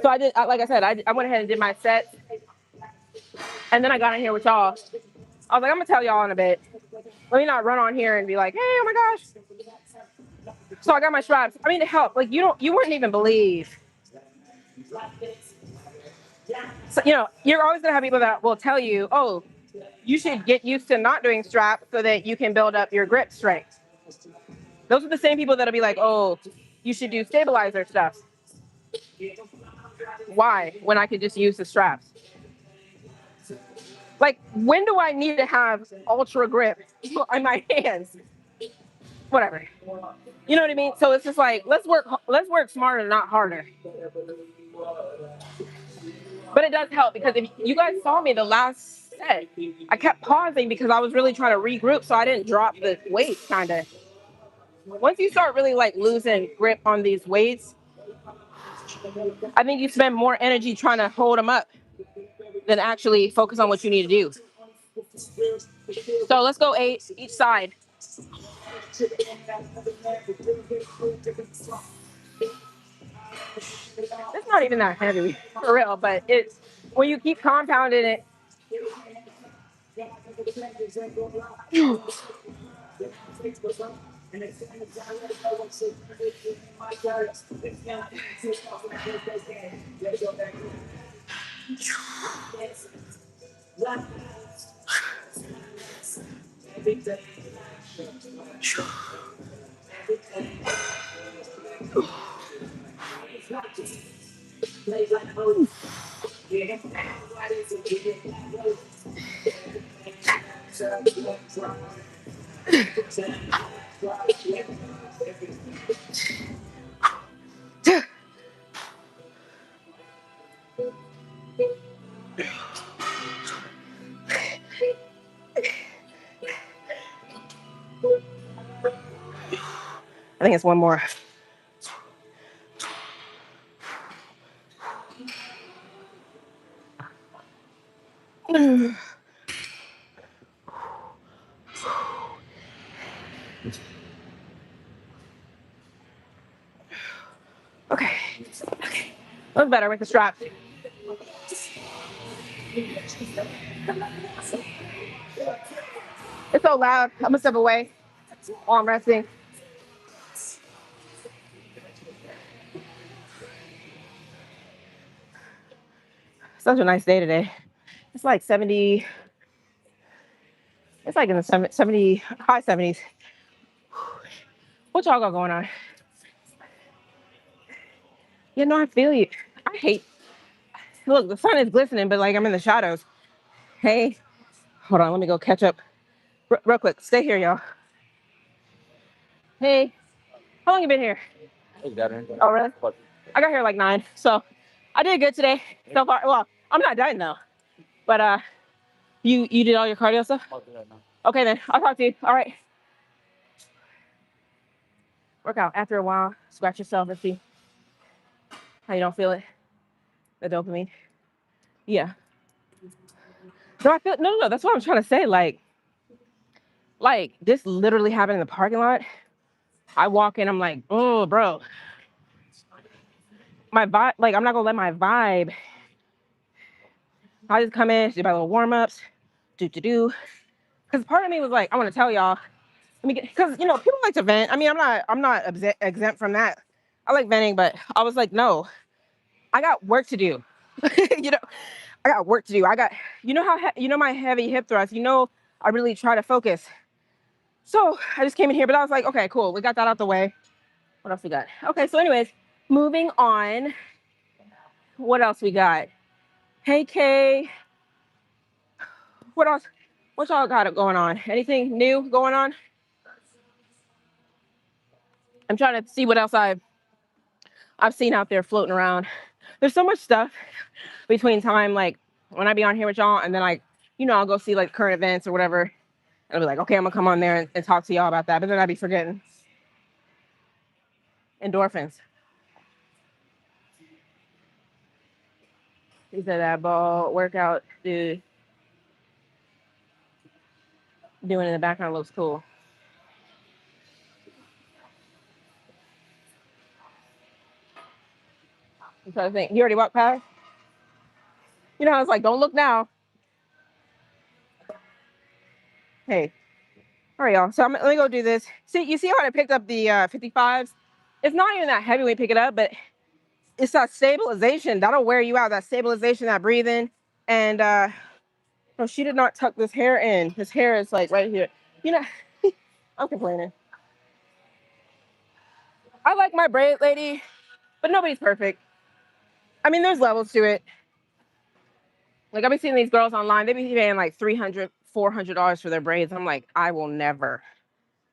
I did, like I said, I went ahead and did my set, and then I got in here with y'all. I was like, I'm gonna tell y'all in a bit. Let me not run on here and be like, hey, oh my gosh. So I got my straps. I mean, to help. Like you wouldn't even believe. So you're always gonna have people that will tell you, oh, you should get used to not doing straps so that you can build up your grip strength. Those are the same people that'll be like, oh, you should do stabilizer stuff. Why? When I could just use the straps. Like, when do I need to have ultra grip on my hands? Whatever. You know what I mean? So it's just like let's work smarter, not harder. But it does help because if you guys saw me the last set, I kept pausing because I was really trying to regroup so I didn't drop the weight. Kind of. Once you start really like losing grip on these weights, I think you spend more energy trying to hold them up than actually focus on what you need to do. So let's go 8 each side. It's not even that heavy for real, but it's when you keep compounding it. I think it's one more. Okay. That's better with the strap. It's so loud. I'm gonna step away while I'm resting. Such a nice day today. It's like 70. It's like in the 70, high 70s. What y'all got going on? You know, I feel you. I hate. Look, the sun is glistening, but like I'm in the shadows. Hey, hold on. Let me go catch up real quick. Stay here, y'all. Hey, how long you been here? Oh, really? I got here like 9, so I did good today so far. Well, I'm not done though. But you did all your cardio stuff? Okay, then I'll talk to you. All right. Work out after a while. Scratch yourself and see how you don't feel it. The dopamine. Yeah. No, I feel no. That's what I'm trying to say. Like this literally happened in the parking lot. I walk in. I'm like, oh, bro. My vibe. Like I'm not gonna let my vibe. I just come in, do my little warm ups, do. Because part of me was like, I want to tell y'all. Let me get because people like to vent. I mean, I'm not exempt from that. I like venting, but I was like, no, I got work to do. you know, I got work to do. I got my heavy hip thrust. I really try to focus. So I just came in here, but I was like, okay, cool. We got that out the way. What else we got? Okay, so anyways, moving on. What else we got? Hey Kay. What else? What y'all got going on? Anything new going on? I'm trying to see what else I've seen out there floating around. There's so much stuff between time, like when I be on here with y'all, and then I'll go see like current events or whatever. And I'll be like, okay, I'm gonna come on there and talk to y'all about that. But then I'd be forgetting. Endorphins. He said that ball workout dude doing in the background looks cool. I'm trying to think. You already walked past? I was like, don't look now. Hey. All right, y'all. So let me go do this. See, you see how I picked up the 55s? It's not even that heavy when you pick it up, but it's that stabilization. That'll wear you out. That stabilization, that breathing. And no, she did not tuck this hair in. His hair is like right here. You know, I'm complaining. I like my braid lady, but nobody's perfect. I mean, there's levels to it. Like I've been seeing these girls online, they be paying like $300, $400 for their braids. I'm like, I'll never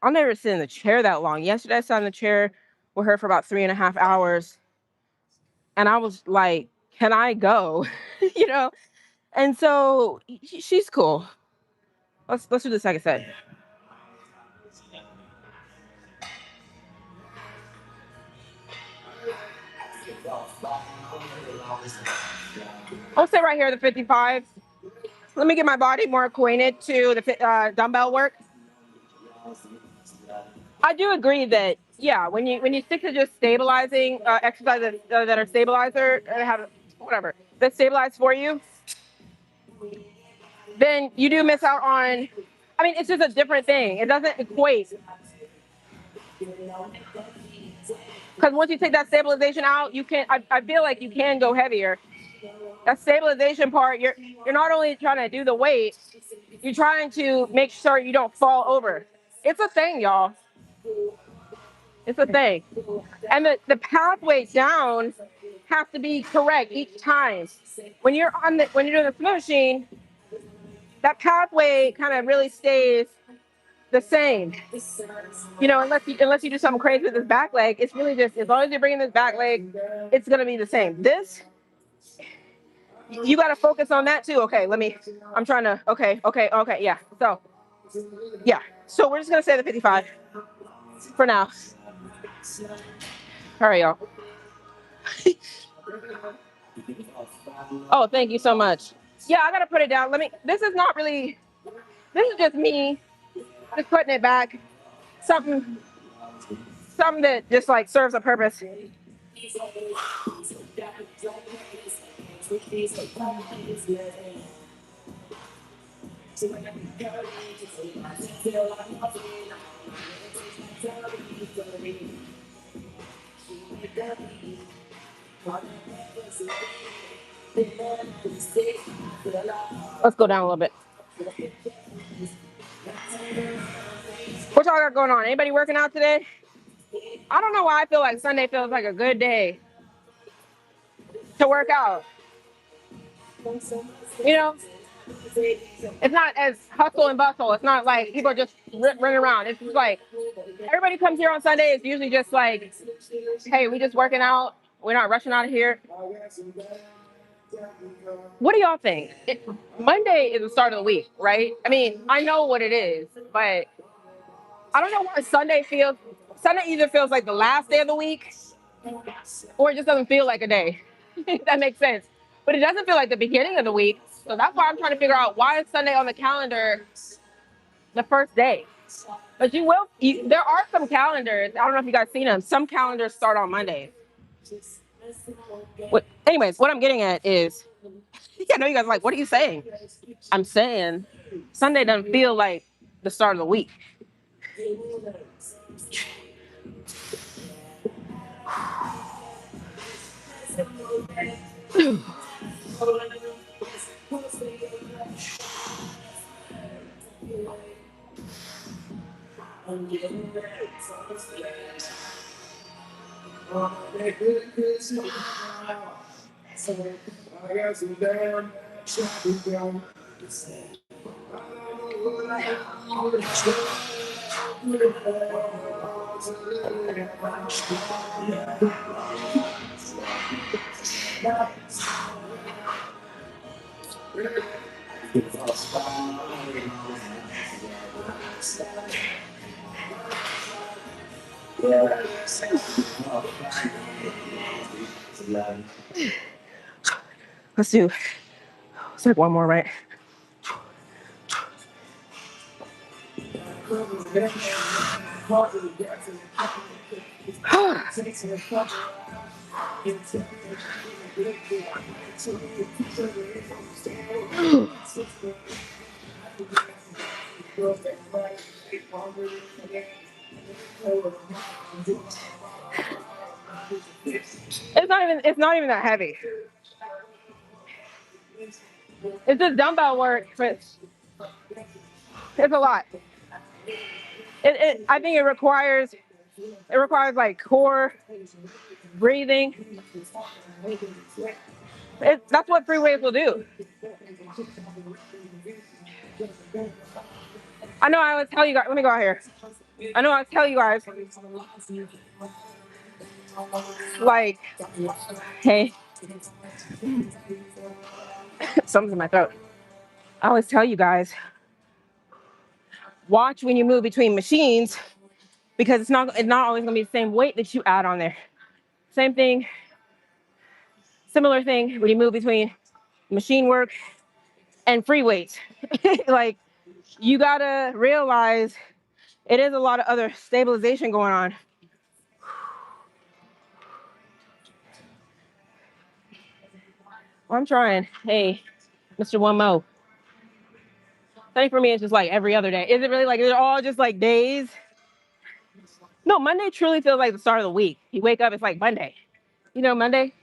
sit in the chair that long. Yesterday I sat in the chair with her for about 3.5 hours. And I was like, can I go? you know? And so she's cool. Let's do the second set. I'll sit right here, the 55. Let me get my body more acquainted to the dumbbell work. I do agree that yeah, when you stick to just stabilizing exercises that are stabilizer and have whatever that stabilize for you, then you do miss out on. I mean, it's just a different thing. It doesn't equate because once you take that stabilization out, you can. I feel like you can go heavier. That stabilization part, you're not only trying to do the weight, you're trying to make sure you don't fall over. It's a thing, y'all. It's a thing. And the pathway down has to be correct each time. When you're doing the Smith machine, that pathway kind of really stays the same. You know, unless you do something crazy with this back leg, it's really just as long as you're bringing this back leg, it's gonna be the same. This you got to focus on that too. Okay, I'm trying to. Okay, yeah. So yeah. So we're just gonna say the 55 for now. All right, y'all. Oh, thank you so much. Yeah, I gotta put it down. This is not really. This is just me, just putting it back. Something, something that just like serves a purpose. Let's go down a little bit. What y'all got going on? Anybody working out today? I don't know why I feel like Sunday feels like a good day to work out. You know, it's not as hustle and bustle. It's not like people are just running around. It's just like everybody comes here on Sunday. It's usually just like, hey, we just working out. We're not rushing out of here. What do y'all think? Monday is the start of the week, right? I mean, I know what it is, but I don't know why Sunday either feels like the last day of the week or it just doesn't feel like a day. If that makes sense. But it doesn't feel like the beginning of the week. So that's why I'm trying to figure out why is Sunday on the calendar the first day. But there are some calendars. I don't know if you guys seen them. Some calendars start on Monday. Anyways, what I'm getting at is, I know you guys are like, what are you saying? I'm saying Sunday doesn't feel like the start of the week. Let's take one more, right? It's not even that heavy. It's just dumbbell work, but it's a lot. I think it requires like core breathing. That's what free weights will do. I know I was telling you guys. Let me go out here. I know I was telling you guys, like, hey, something's in my throat. I always tell you guys, watch when you move between machines because it's not always gonna be the same weight that you add on there. Same thing, similar thing when you move between machine work and free weights. Like, you gotta realize it is a lot of other stabilization going on. Well, I'm trying. Hey, Mr. One Mo. Sunday for me is just like every other day. Is it really like they're all just like days? No, Monday truly feels like the start of the week. You wake up, it's like Monday. You know, Monday.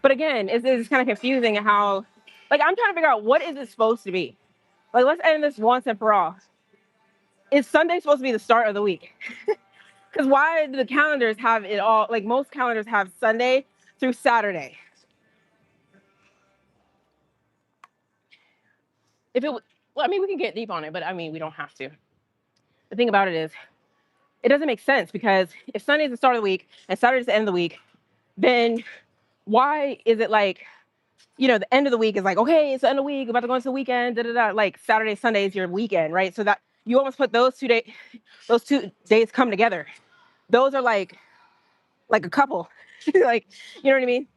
But again, it's kind of confusing how, like, I'm trying to figure out what is it supposed to be. Like, let's end this once and for all. Is Sunday supposed to be the start of the week? Because why do the calendars have it all? Like, most calendars have Sunday through Saturday. If it, well, I mean, we can get deep on it, but I mean, we don't have to. The thing about it is, it doesn't make sense because if Sunday is the start of the week and Saturday is the end of the week, then why is it like, you know, the end of the week is like, okay, it's the end of the week, about to go into the weekend, da da da. Like Saturday, Sunday is your weekend, right? So that you almost put those 2 days come together. Those are like a couple, like, you know what I mean?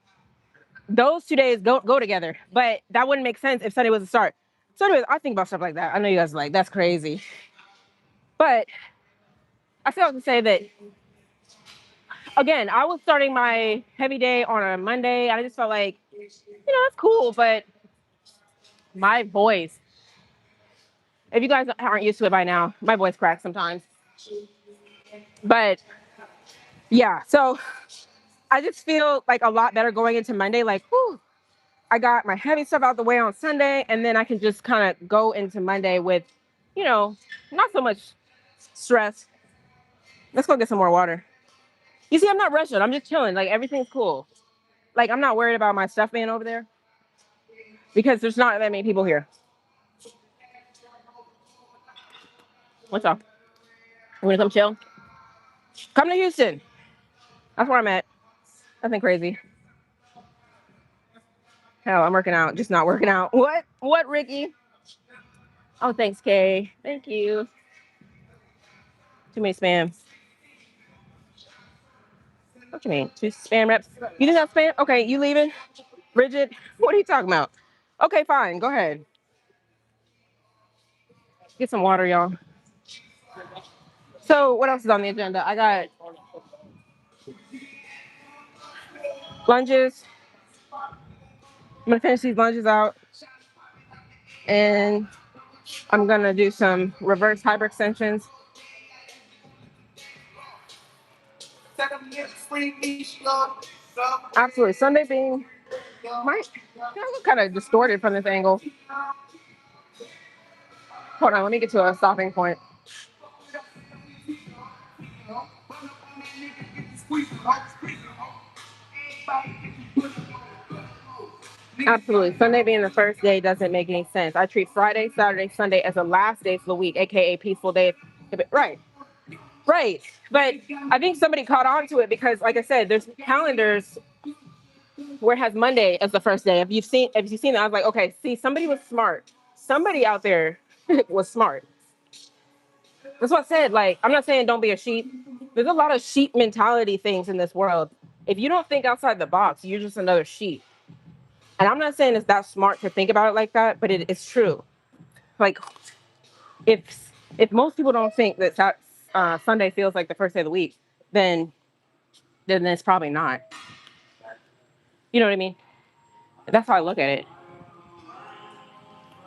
Those 2 days go together, but that wouldn't make sense if Sunday was the start. So, anyways, I think about stuff like that. I know you guys are like, that's crazy, but I still have to say that again, I was starting my heavy day on a Monday. I just felt like, that's cool, but my voice, if you guys aren't used to it by now, my voice cracks sometimes. But yeah, so I just feel like a lot better going into Monday. Like, whew, I got my heavy stuff out the way on Sunday, and then I can just kind of go into Monday with, not so much stress. Let's go get some more water. You see, I'm not rushing. I'm just chilling. Like, everything's cool. Like, I'm not worried about my stuff being over there because there's not that many people here. What's up? You want to come chill? Come to Houston. That's where I'm at. Nothing crazy. Hell, I'm working out, just not working out. What? What, Ricky? Oh, thanks, Kay. Thank you. Too many spam. What you mean? 2 spam reps? You think that's spam? Okay, you leaving? Bridget? What are you talking about? Okay, fine. Go ahead. Get some water, y'all. So, what else is on the agenda? I got lunges. I'm gonna finish these lunges out, and I'm gonna do some reverse hyperextensions. Absolutely. Sunday being might look kind of distorted from this angle. Hold on, let me get to a stopping point. Absolutely. Sunday being the first day doesn't make any sense. I treat Friday, Saturday, Sunday as the last days of the week, aka peaceful days. Right. Right. But I think somebody caught on to it because, like I said, there's calendars where it has Monday as the first day. If you've seen that, I was like, okay, see, somebody was smart. Somebody out there was smart. That's what I said. Like, I'm not saying don't be a sheep. There's a lot of sheep mentality things in this world. If you don't think outside the box, you're just another sheep. And I'm not saying it's that smart to think about it like that, but it's true. Like, if most people don't think that Sunday feels like the first day of the week, then it's probably not. You know what I mean? That's how I look at it.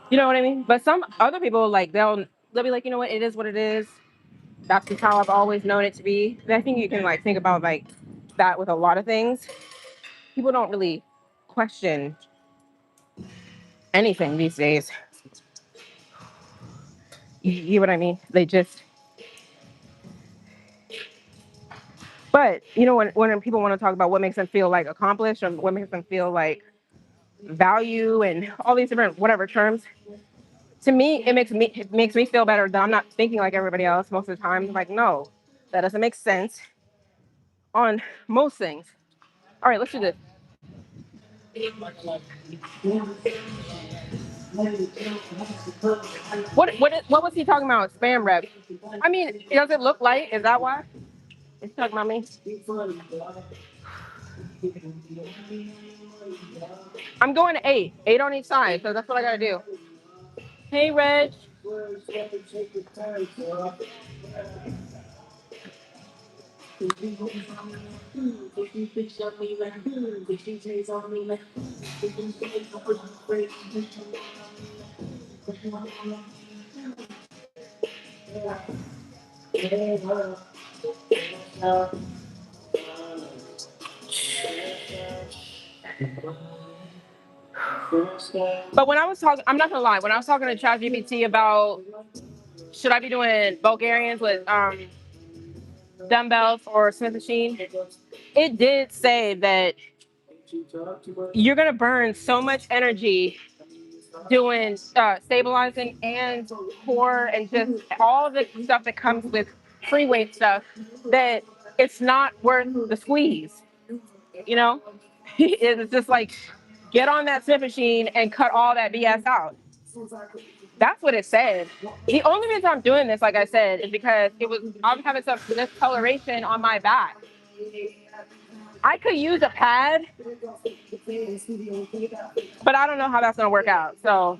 You know what I mean? But some other people, like, they'll be like, you know what? It is what it is. That's just how I've always known it to be. And I think you can like think about like that with a lot of things. People don't really question anything these days. You know what I mean? They just. But when people want to talk about what makes them feel like accomplished or what makes them feel like value and all these different whatever terms, to me it makes me feel better that I'm not thinking like everybody else most of the time. Like, no, that doesn't make sense on most things. All right, let's do this. What was he talking about? Spam rep. I mean, does it look light? Is that why? It's talking about me. I'm going to 8. 8 on each side, so that's what I gotta do. Hey, Reg. But when I was talking, I'm not gonna lie. When I was talking to ChatGPT about should I be doing Bulgarians with dumbbells or Smith machine, it did say that you're gonna burn so much energy doing stabilizing and core and just all the stuff that comes with free weight stuff that it's not worth the squeeze. You know, it's just like get on that Smith machine and cut all that BS out. That's what it said. The only reason I'm doing this, like I said, is because I'm having some discoloration on my back. I could use a pad, but I don't know how that's gonna work out. So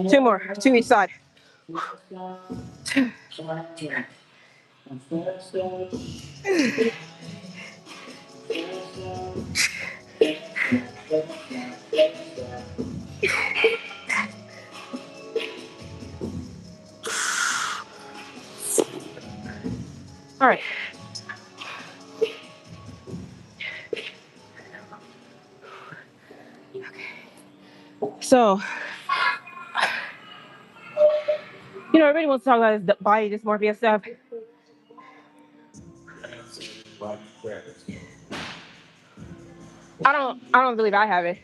two more, two each side. All right. So, everybody wants to talk about this body dysmorphia stuff. I don't believe I have it.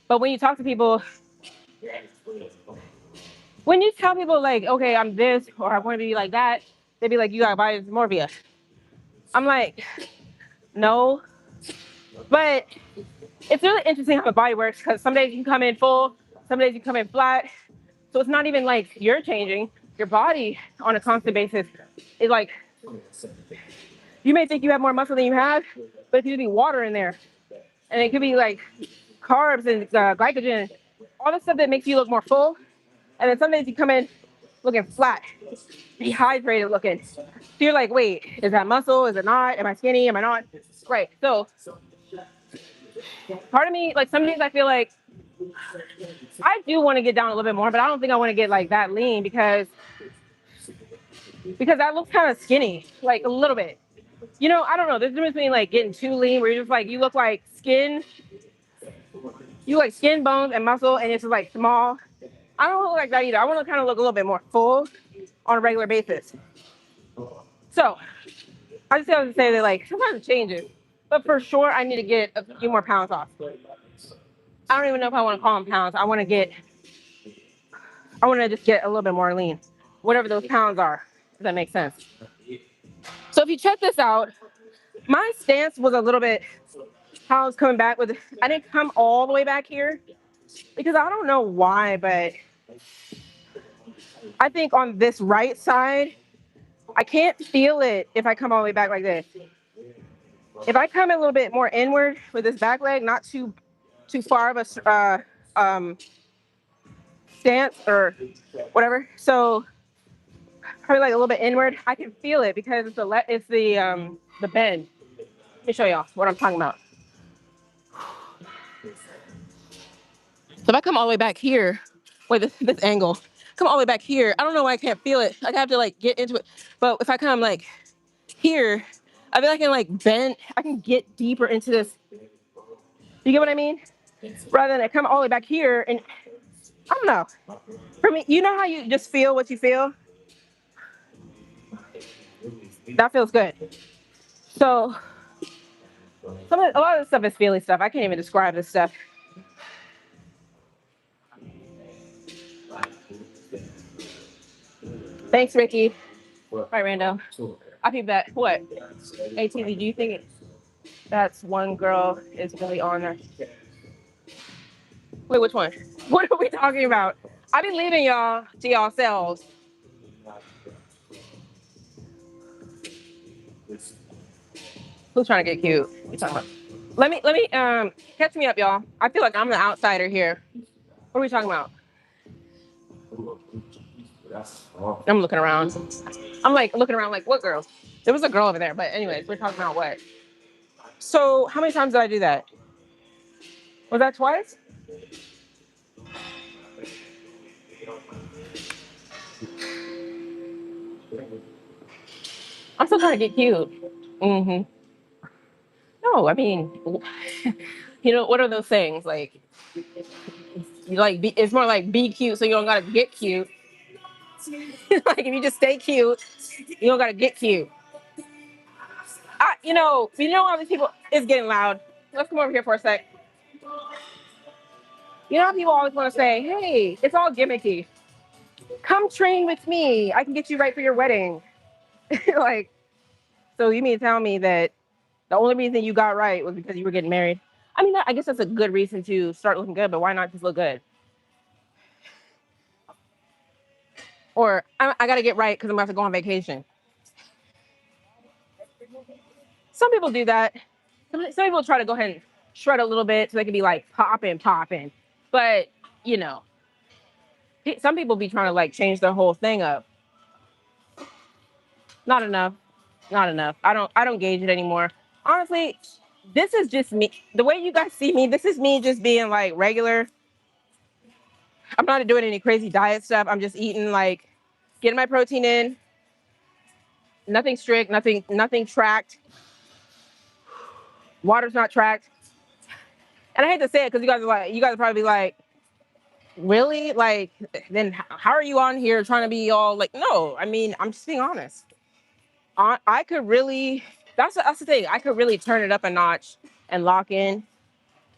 But when you talk to people, when you tell people like, okay, I'm this or I want to be like that, they be like, you got body dysmorphia. I'm like, no. But it's really interesting how the body works because some days you can come in full, some days you come in flat. So it's not even like you're changing. Your body on a constant basis is like, you may think you have more muscle than you have, but it could be water in there. And it could be like carbs and glycogen, all the stuff that makes you look more full. And then some days you come in looking flat, dehydrated looking. So you're like, wait, is that muscle? Is it not? Am I skinny? Am I not? Right. So part of me, like some days I feel like I do want to get down a little bit more, but I don't think I want to get like that lean because that looks kind of skinny, like a little bit. I don't know. There's a difference between like getting too lean where you're just like, you look like skin, bones, and muscle, and it's just like small. I don't look like that either. I want to kind of look a little bit more full on a regular basis. So I just have to say that like sometimes it changes, but for sure I need to get a few more pounds off. I don't even know if I want to call them pounds. I want to just get a little bit more lean, whatever those pounds are, if that makes sense. So if you check this out, my stance was a little bit how I was coming back with. I didn't come all the way back here because I don't know why, but I think on this right side, I can't feel it if I come all the way back like this. If I come a little bit more inward with this back leg, not too far of a stance or whatever. So probably like a little bit inward. I can feel it because it's the bend. Let me show y'all what I'm talking about. So if I come all the way back here, wait, this angle. come all the way back here, I don't know why I can't feel it. Like I have to like get into it. But if I come like here, I feel like I can like bend. I can get deeper into this. You get what I mean? Rather than I come all the way back here and I don't know. For me, you know how you just feel what you feel? That feels good. So a lot of this stuff is feely stuff. I can't even describe this stuff. Thanks, Ricky. Right, Rando. I peep that. What? ATV, do you think that's one girl is really on there? Wait, which one? What are we talking about? I've been leaving y'all to yourselves. Who's trying to get cute? What you talking about? Let me catch me up, y'all. I feel like I'm the outsider here. What are we talking about? I'm looking around. I'm like looking around like what girls? There was a girl over there, but anyways, we're talking about what? So how many times did I do that? Was that twice? I'm still trying to get cute. Mm-hmm. No, I mean, you know, what are those things? Like, you like, it's more like be cute so you don't gotta get cute. Like, if you just stay cute, you don't gotta get cute. You know, all these people, it's getting loud. Let's come over here for a sec. You know how people always want to say, hey, it's all gimmicky. Come train with me. I can get you right for your wedding. Like, so you mean to tell me that the only reason you got right was because you were getting married? I mean, I guess that's a good reason to start looking good, but why not just look good? Or I got to get right because I'm about to go on vacation. Some people do that. Some people try to go ahead and shred a little bit so they can be like popping. But, you know, some people be trying to like change their whole thing up. Not enough. Not enough. I don't gauge it anymore. Honestly, this is just me. The way you guys see me, this is me just being like regular. I'm not doing any crazy diet stuff. I'm just eating like getting my protein in. Nothing strict, nothing tracked. Water's not tracked. And I hate to say it because you guys are probably like, really? Like, then how are you on here trying to be all like, no, I mean, I'm just being honest. I could really, that's the thing. I could really turn it up a notch and lock in,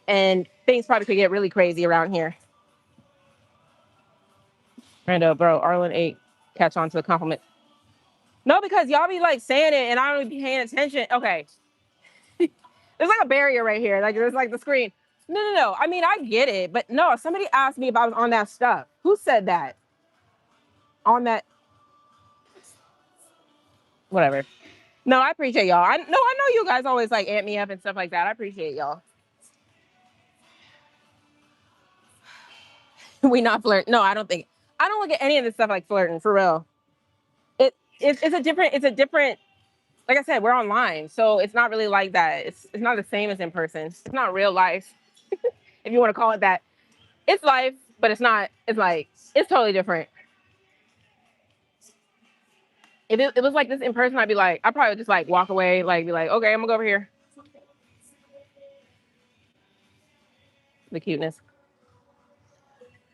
and things probably could get really crazy around here. Rando, bro, Arlyn 8, catch on to the compliment. No, because y'all be like saying it and I don't be paying attention. Okay. There's like a barrier right here. Like there's like the screen. No. I mean, I get it, but no, somebody asked me if I was on that stuff. Who said that? On that, whatever. No, I appreciate y'all. I know you guys always like amp me up and stuff like that. I appreciate y'all. We not flirt. No, I don't think. I don't look at any of this stuff like flirting for real. It's a different. Like I said, we're online, so it's not really like that. It's not the same as in person. It's not real life, if you want to call it that. It's life, but it's not. It's like it's totally different. If it was like this in person, I'd probably just like walk away, like be like, okay, I'm gonna go over here. The cuteness.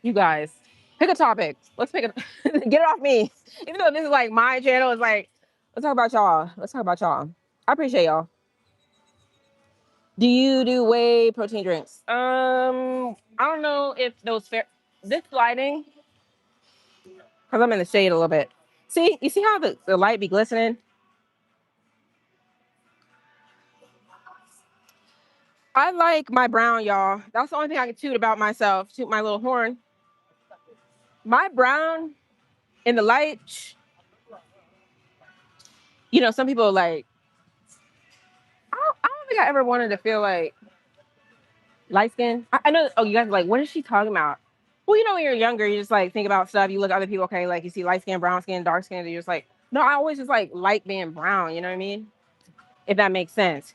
You guys, pick a topic. Let's pick a get it off me. Even though this is like my channel, it's like let's talk about y'all. Let's talk about y'all. I appreciate y'all. Do you do whey protein drinks? I don't know if those fair. This lighting, because I'm in the shade a little bit. See, you see how the light be glistening? I like my brown, y'all. That's the only thing I can toot about myself. Toot my little horn. My brown in the light. You know, some people like. I don't think I ever wanted to feel like light skin. I know. Oh, you guys are like, what is she talking about? Well, you know, when you're younger, you just like think about stuff. You look at other people. Okay, like you see light skin, brown skin, dark skin. And you're just like, no, I always just like being brown. You know what I mean? If that makes sense.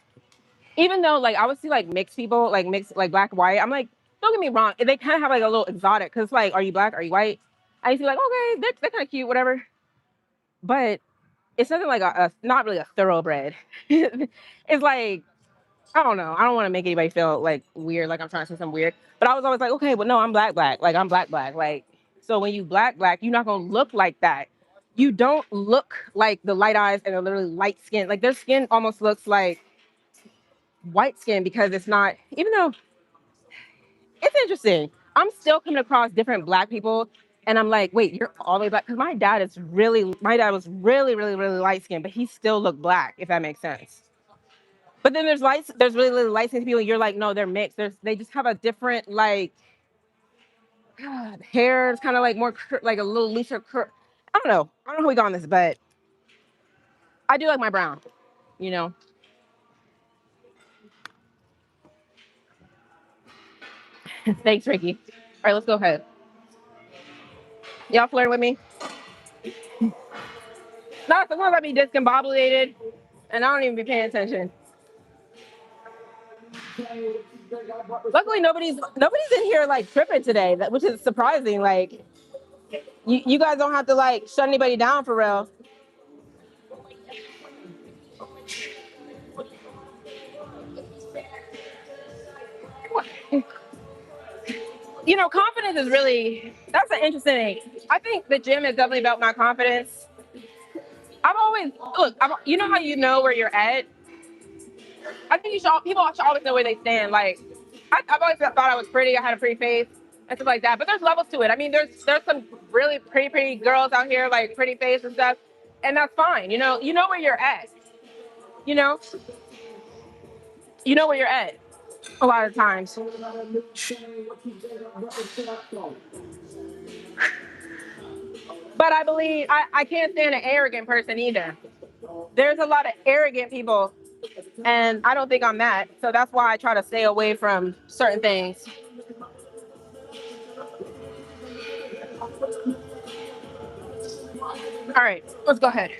Even though like I would see like mixed people, like mixed like black white. I'm like, don't get me wrong, they kind of have like a little exotic because like, are you black? Are you white? I used to be like, okay, they're kind of cute, whatever. But it's nothing like not really a thoroughbred. It's like, I don't know. I don't want to make anybody feel like weird, like I'm trying to say something weird. But I was always like, okay, but no, I'm black, black. Like I'm black, black. Like, so when you black, black, you're not gonna look like that. You don't look like the light eyes and the literally light skin. Like their skin almost looks like white skin because it's not, even though it's interesting. I'm still coming across different black people and I'm like, wait, you're all the way black. Because my dad was really, really, really light skinned, but he still looked black, if that makes sense. But then there's really, really light skinned people, and you're like, no, they're mixed. They just have a different, like, hair is kind of like more, like a little looser curl. I don't know. I don't know how we got on this, but I do like my brown, you know? Thanks, Ricky. All right, let's go ahead. Y'all flirting with me? No, sometimes I be discombobulated and I don't even be paying attention. Luckily, nobody's in here like tripping today, which is surprising. Like, you guys don't have to like shut anybody down for real. You know, confidence is really, that's an interesting thing. I think the gym is definitely about my confidence. I've always look. You know how you know where you're at. I think people should always know where they stand. Like, I've always thought I was pretty. I had a pretty face and stuff like that. But there's levels to it. I mean, there's some really pretty girls out here, like pretty face and stuff, and that's fine. You know where you're at. You know, you know where you're at a lot of times. But I believe I can't stand an arrogant person either. There's a lot of arrogant people, and I don't think I'm that. So that's why I try to stay away from certain things. All right, let's go ahead.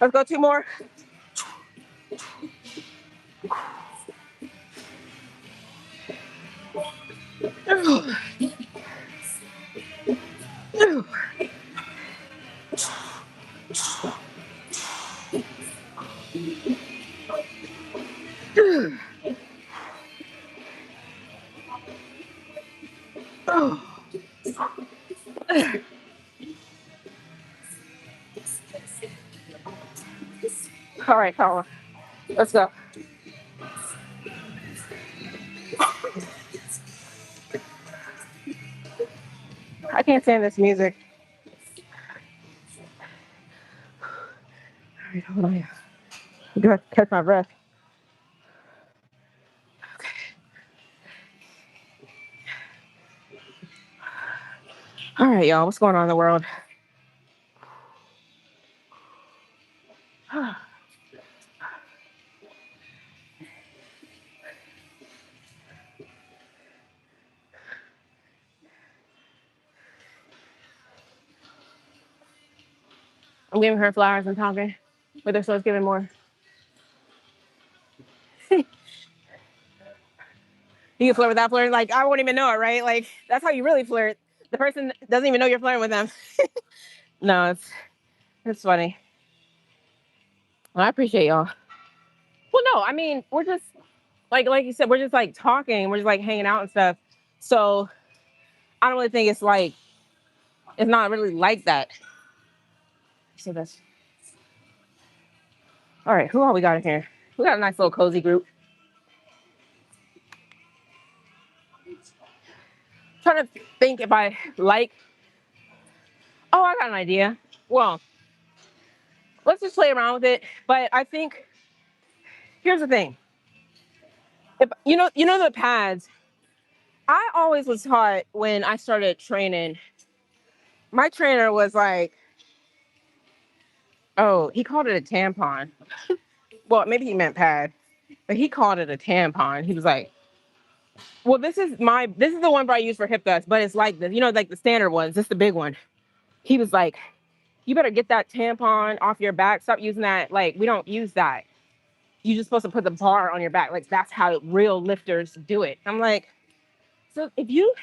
Let's go two more. All right, Colin. Let's go. I can't stand this music. All right, hold on. I gotta catch my breath. All right, y'all. What's going on in the world? I'm giving her flowers and talking with her, so it's giving more. You can flirt without flirting. Like, I won't even know it, right? Like, that's how you really flirt. The person doesn't even know you're flirting with them. No, it's funny. Well, I appreciate y'all. Well, no, I mean, we're just like you said, we're just like talking, we're just like hanging out and stuff. So I don't really think it's not really like that. So that's all right. Who all we got in here? We got a nice little cozy group. Trying to think if I like. Oh, I got an idea. Well, let's just play around with it. But I think here's the thing. If you know the pads. I always was taught when I started training. My trainer was like, "Oh, he called it a tampon." Well, maybe he meant pad, but he called it a tampon. He was like, "Well, this is the one I use for hip thrusts, but it's like this, like the standard ones. This is the big one." He was like, "You better get that tampon off your back. Stop using that. Like, we don't use that. You're just supposed to put the bar on your back. Like, that's how real lifters do it." I'm like, so if you,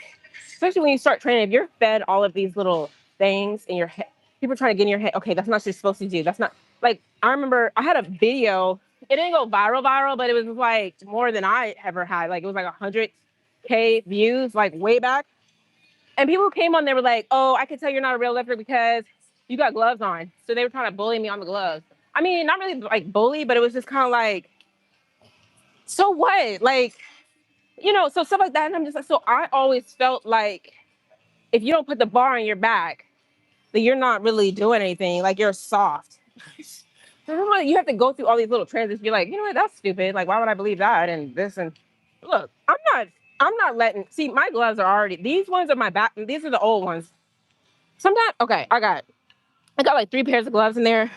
especially when you start training, if you're fed all of these little things in your head, people are trying to get in your head, okay, that's not what you're supposed to do. That's not, like, I remember I had a video. It didn't go viral, but it was like more than I ever had. Like, it was like 100K views, like way back. And people came on, they were like, "Oh, I can tell you're not a real lifter because you got gloves on." So they were trying to bully me on the gloves. I mean, not really like bully, but it was just kind of like, so what? Like, so stuff like that. And I'm just like, so I always felt like if you don't put the bar on your back, that you're not really doing anything. Like, you're soft. You have to go through all these little transitions. You're like, you know what? That's stupid. Like, why would I believe that? And this and look, I'm not letting. See, my gloves are already. These ones are my back. These are the old ones. Sometimes, okay, I got like 3 pairs of gloves in there.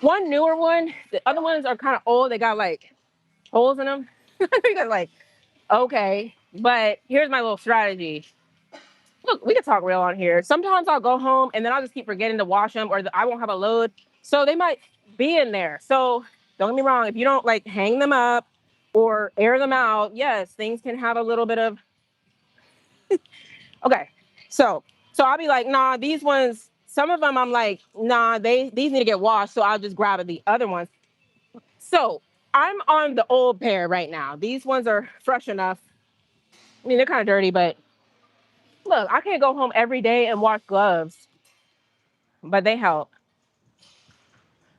One newer one. The other ones are kind of old. They got like holes in them. You got like, okay, but here's my little strategy. Look, we can talk real on here. Sometimes I'll go home and then I'll just keep forgetting to wash them, or I won't have a load. So they might be in there. So don't get me wrong. If you don't like hang them up or air them out, yes, things can have a little bit of. Okay, so I'll be like, nah, these ones. Some of them I'm like, nah, these need to get washed. So I'll just grab the other ones. So I'm on the old pair right now. These ones are fresh enough. I mean, they're kind of dirty, but look, I can't go home every day and wash gloves, but they help.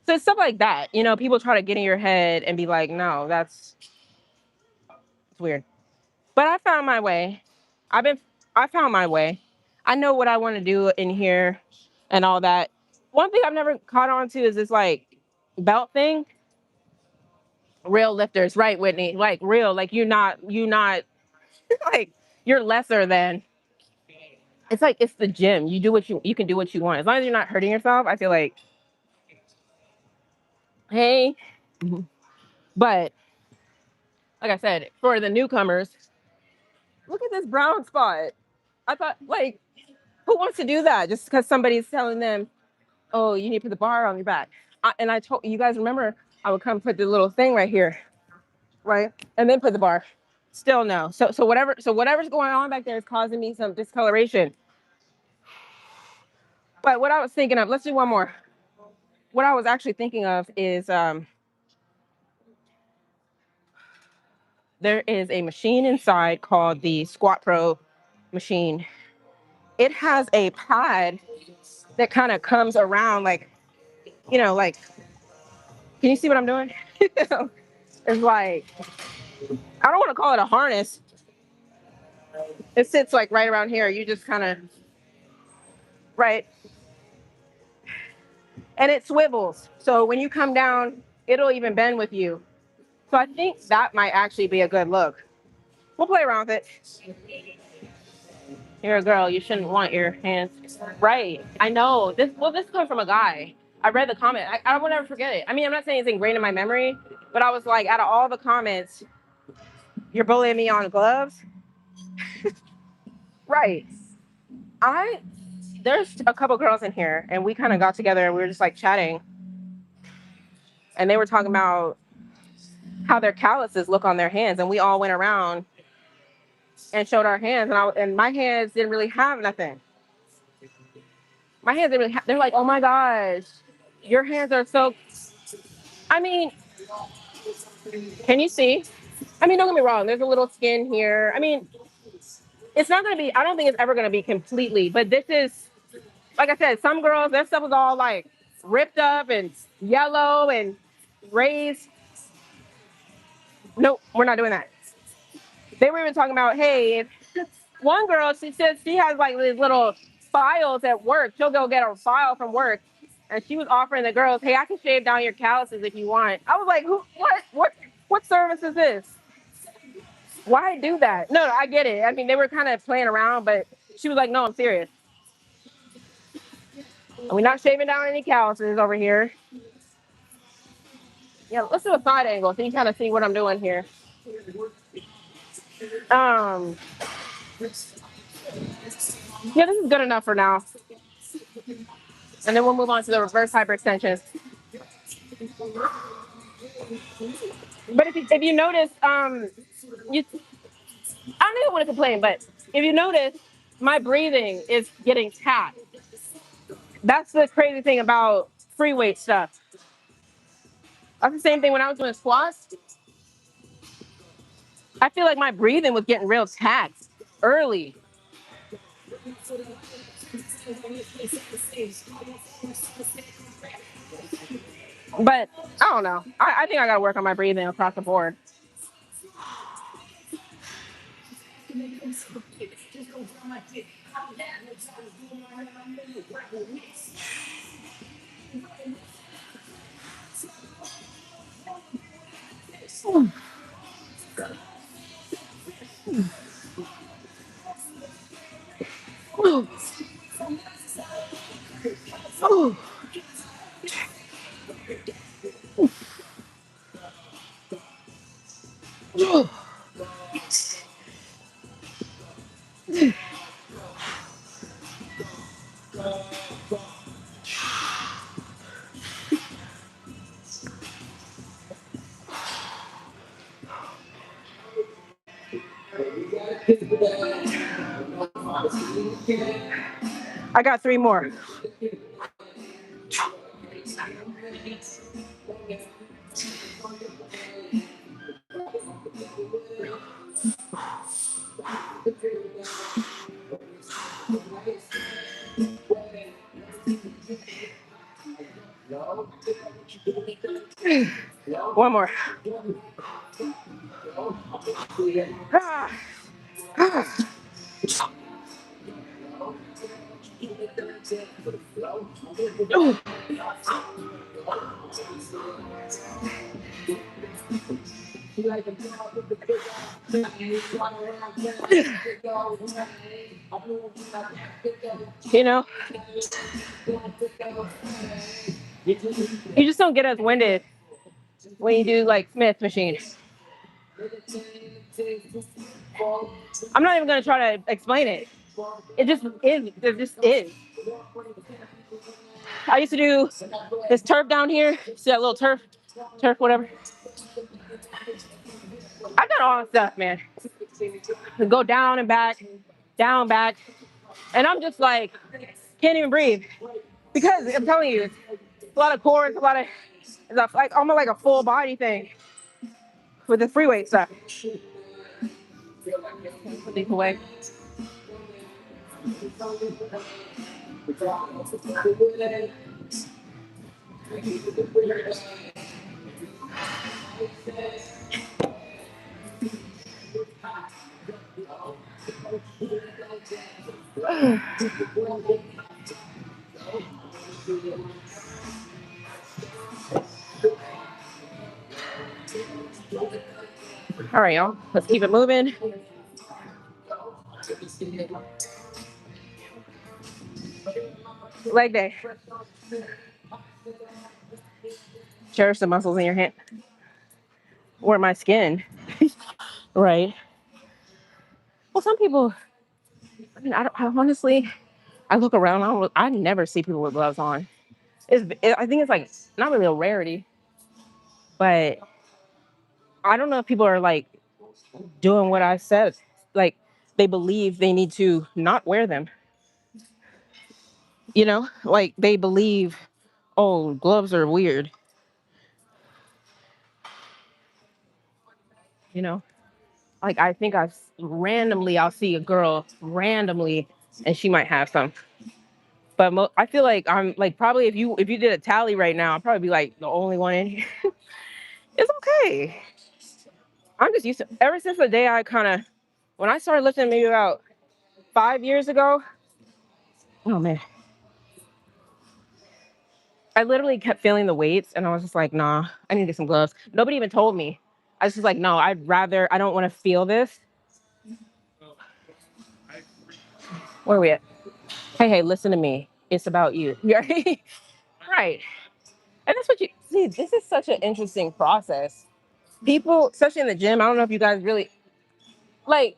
So it's stuff like that. People try to get in your head and be like, no, it's weird. But I found my way. I've been, I found my way. I know what I want to do in here and all that. One thing I've never caught on to is this like belt thing. Real lifters, right, Whitney? Like real, like you're not like you're lesser than. It's like it's the gym. You do what you can do what you want as long as you're not hurting yourself. I feel like, hey, but like I said, for the newcomers, look at this brown spot. I thought, like, who wants to do that just because somebody's telling them, "Oh, you need to put the bar on your back." And I told you guys, remember, I would come put the little thing right here, right, and then put the bar. Still no. So whatever's going on back there is causing me some discoloration. But what I was thinking of, let's do one more. What I was actually thinking of is there is a machine inside called the Squat Pro machine. It has a pad that kind of comes around like, can you see what I'm doing? It's like, I don't want to call it a harness. It sits like right around here. You just kind of, right. And it swivels. So when you come down, it'll even bend with you. So I think that might actually be a good look. We'll play around with it. You're a girl. You shouldn't want your hands. Right. I know. This comes from a guy. I read the comment. I will never forget it. I mean, I'm not saying it's ingrained in my memory, but I was like, out of all the comments, you're bullying me on gloves. Right. I There's a couple girls in here and we kind of got together and we were just like chatting and they were talking about how their calluses look on their hands and we all went around and showed our hands and my hands didn't really have nothing. My hands didn't really they're like, "Oh my gosh, your hands are so." I mean, can you see? I mean, don't get me wrong, there's a little skin here. I mean, it's not going to be, I don't think it's ever going to be completely, but this is, like I said, some girls, their stuff was all like ripped up and yellow and raised. Nope, we're not doing that. They were even talking about, hey, One girl, she says she has like these little files at work. She'll go get a file from work, and she was offering the girls, "Hey, I can shave down your calluses if you want." I was like, "Who? What service is this? Why do that?" No, I get it. I mean, they were kind of playing around, but she was like, "No, I'm serious. We're not shaving down any calluses over here." Yeah, let's do a side angle so you kind of see what I'm doing here. Um, yeah, this is good enough for now, and then we'll move on to the reverse hyperextension. But if you notice, you I don't even want to complain, but if you notice, my breathing is getting tapped. That's the crazy thing about free weight stuff. That's the same thing when I was doing squats. I feel like my breathing was getting real taxed early. But I don't know. I think I got to work on my breathing across the board. I got 3 more. One more. Ah, ah. You know, you just don't get as winded when you do like Smith machines. I'm not even gonna try to explain it. It just is. It just is. I used to do this turf down here. See that little turf, whatever. I've done all the stuff, man. Go down and back, down, back, and I'm just like can't even breathe because I'm telling you, it's a lot of core, it's like almost like a full body thing with the free weight stuff. Put these away. All right, y'all. Let's keep it moving. Leg day. Cherish the muscles in your hand or my skin. Right. Well, some people. I mean, I honestly, I look around. I never see people with gloves on. I think it's like not really a rarity, but I don't know if people are like doing what I said. Like they believe they need to not wear them. You know, like they believe, oh, gloves are weird. You know, like I think I'll see a girl randomly, and she might have some. But I feel like I'm like probably if you did a tally right now, I'd probably be like the only one in here. It's okay. I'm just used to ever since the day I kind of when I started lifting maybe about 5 years ago. Oh man, I literally kept feeling the weights, and I was just like, nah, I need to get some gloves. Nobody even told me. I was just like, no, I don't want to feel this. Where are we at? Hey, hey, listen to me. It's about you. Right? Right. And that's what you see. This is such an interesting process. People, especially in the gym, I don't know if you guys really like,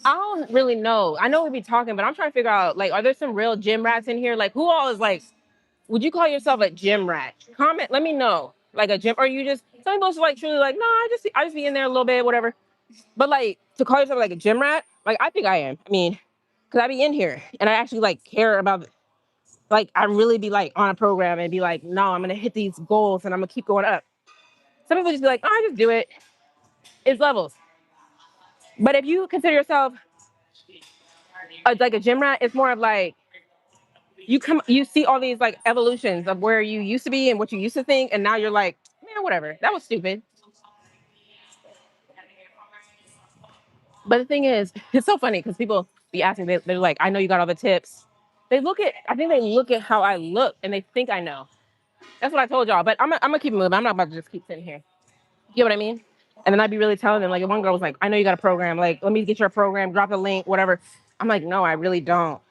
I don't really know. I know we be talking, but I'm trying to figure out like, are there some real gym rats in here? Like, who all is like, would you call yourself a gym rat? Comment, let me know. Like a gym, or you just some people just like truly like, no, I just be in there a little bit, whatever. But like to call yourself like a gym rat, like I think I am. I mean, because I be in here and I actually like care about like I really be like on a program and be like, no, I'm gonna hit these goals and I'm gonna keep going up. Some people just be like, oh, I just do it. It's levels. But if you consider yourself like a gym rat, it's more of like you see all these like evolutions of where you used to be and what you used to think, and now you're like, man, whatever. That was stupid. But the thing is, it's so funny because people be asking, they're like, I know you got all the tips. I think they look at how I look and they think I know. That's what I told y'all. But I'm gonna keep moving. I'm not about to just keep sitting here. You know what I mean? And then I'd be really telling them, like, one girl was like, I know you got a program. Like, let me get your program, drop the link, whatever. I'm like, no, I really don't.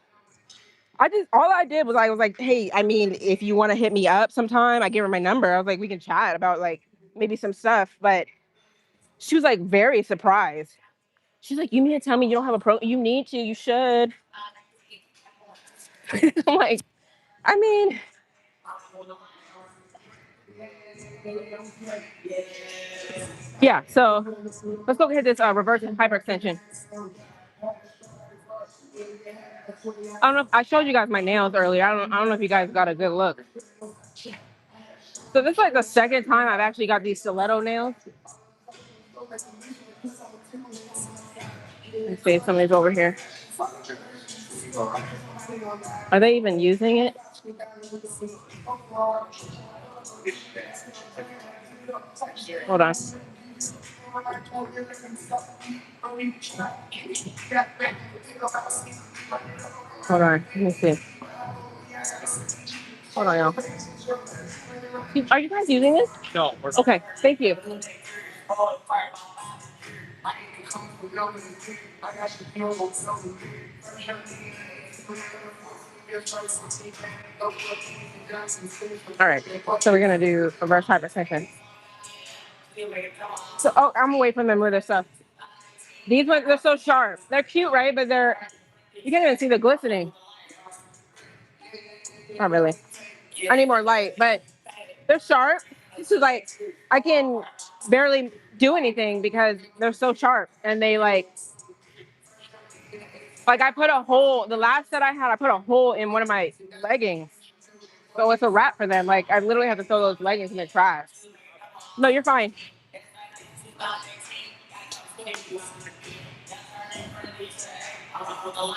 All I did was I was like, hey, I mean, if you want to hit me up sometime, I gave her my number. I was like, we can chat about like maybe some stuff. But she was like very surprised. She's like, you mean to tell me you don't have a pro? You need to, you should. I'm like, I mean, yeah. So let's go hit this reverse hyperextension. I don't know if I showed you guys my nails earlier. I don't know if you guys got a good look. So this is like the second time I've actually got these stiletto nails. Let's see if somebody's over here. Are they even using it? Hold on. Hold on. Let me see. Hold on, y'all. Are you guys using this? No. Okay. Thank you. All right. So we're gonna do reverse hyperextension. So I'm away from them with their stuff. These ones they're so sharp. They're cute, right? But you can't even see the glistening. Not really. I need more light, but they're sharp. This is like I can barely do anything because they're so sharp and they like I put a hole. The last set I had, I put a hole in one of my leggings, so it's a wrap for them. Like I literally have to throw those leggings in the trash. No, you're fine.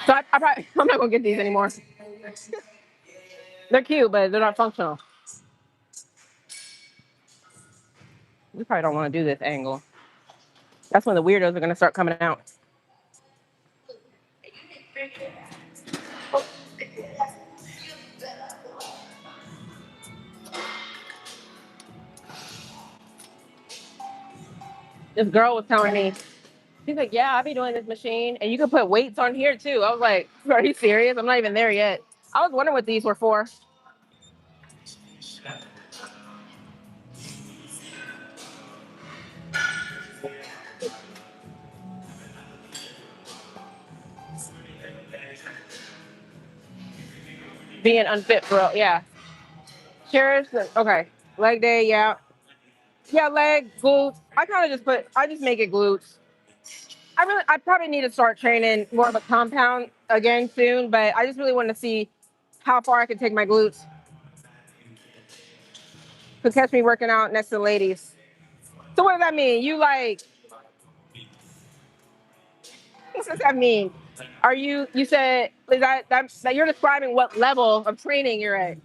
So I probably I'm not gonna get these anymore. They're cute, but they're not functional. You probably don't want to do this angle. That's when the weirdos are gonna start coming out. This girl was telling me, she's like, yeah, I'll be doing this machine, and you can put weights on here too. I was like, are you serious? I'm not even there yet. I was wondering what these were for. Being unfit for real, yeah. Cherish the okay. Leg day, yeah. Yeah, leg, glutes. I just make it glutes. I probably need to start training more of a compound again soon, but I just really want to see how far I can take my glutes. To catch me working out next to the ladies. So what does that mean? You like what does that mean? You said is that you're describing what level of training you're at?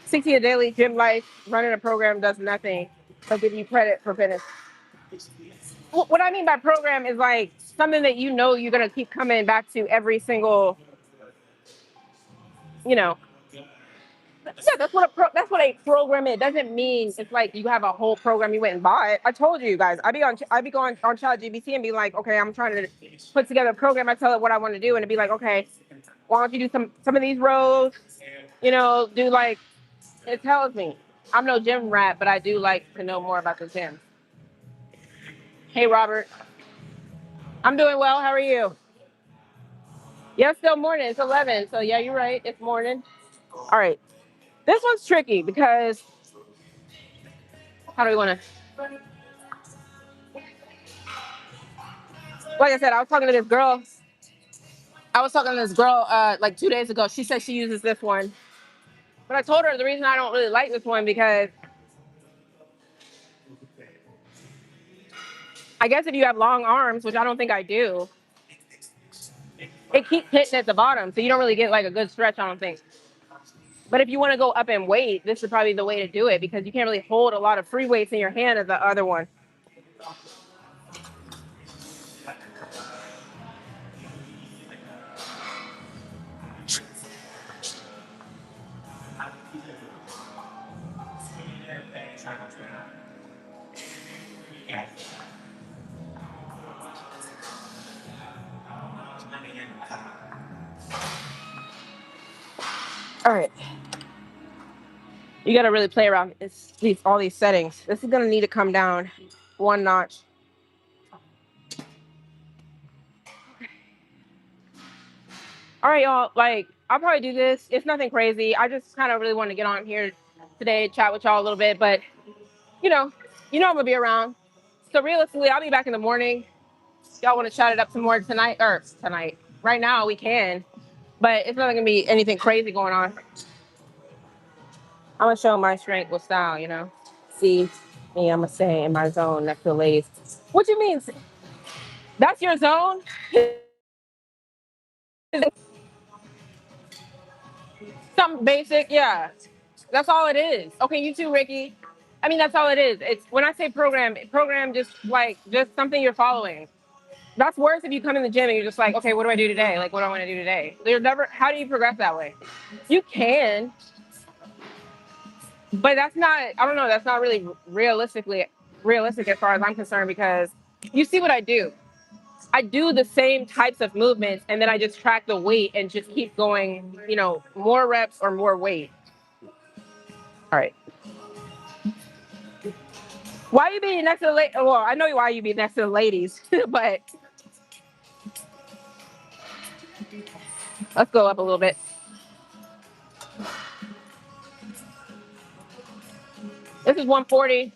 60 a daily gym life, running a program does nothing but give you credit for fitness. What I mean by program is like something that you know you're gonna keep coming back to every single, you know. Yeah, that's what a program is. It doesn't mean it's like you have a whole program you went and bought. I told you guys. I be going on ChatGPT and be like, okay, I'm trying to put together a program. I tell it what I want to do, and it'd be like, okay, why don't you do some of these rows? You know, do like it tells me. I'm no gym rat, but I do like to know more about the gym. Hey, Robert. I'm doing well. How are you? Yeah, it's still morning. It's 11. So yeah, you're right. It's morning. All right. This one's tricky because how do we want to? Like I said, I was talking to this girl. I was talking to this girl like 2 days ago. She said she uses this one, but I told her the reason I don't really like this one because I guess if you have long arms, which I don't think I do, it keeps hitting at the bottom, so you don't really get like a good stretch. I don't think. But if you want to go up in weight, this is probably the way to do it because you can't really hold a lot of free weights in your hand as the other one. All right. You got to really play around all these settings. This is going to need to come down one notch. All right, y'all. Like, I'll probably do this. It's nothing crazy. I just kind of really want to get on here today, chat with y'all a little bit. But you know, I'm gonna be around. So realistically, I'll be back in the morning. Y'all want to chat it up some more tonight or tonight? Right now we can, but it's not gonna be anything crazy going on. I'm gonna show my strength with style. See me. I'm gonna say in my zone next to the ladies. What you mean? That's your zone? Something basic, yeah. That's all it is. Okay, you too, Ricky. I mean, that's all it is. It's when I say program just like just something you're following. That's worse if you come in the gym and you're just like, okay, what do I do today? Like, what do I want to do today? You're never. How do you progress that way? You can, but that's not. I don't know. That's not really realistic as far as I'm concerned because you see what I do. I do the same types of movements and then I just track the weight and just keep going. More reps or more weight. All right. Why you be next to the Well, I know why you be next to the ladies, but let's go up a little bit. This is 140.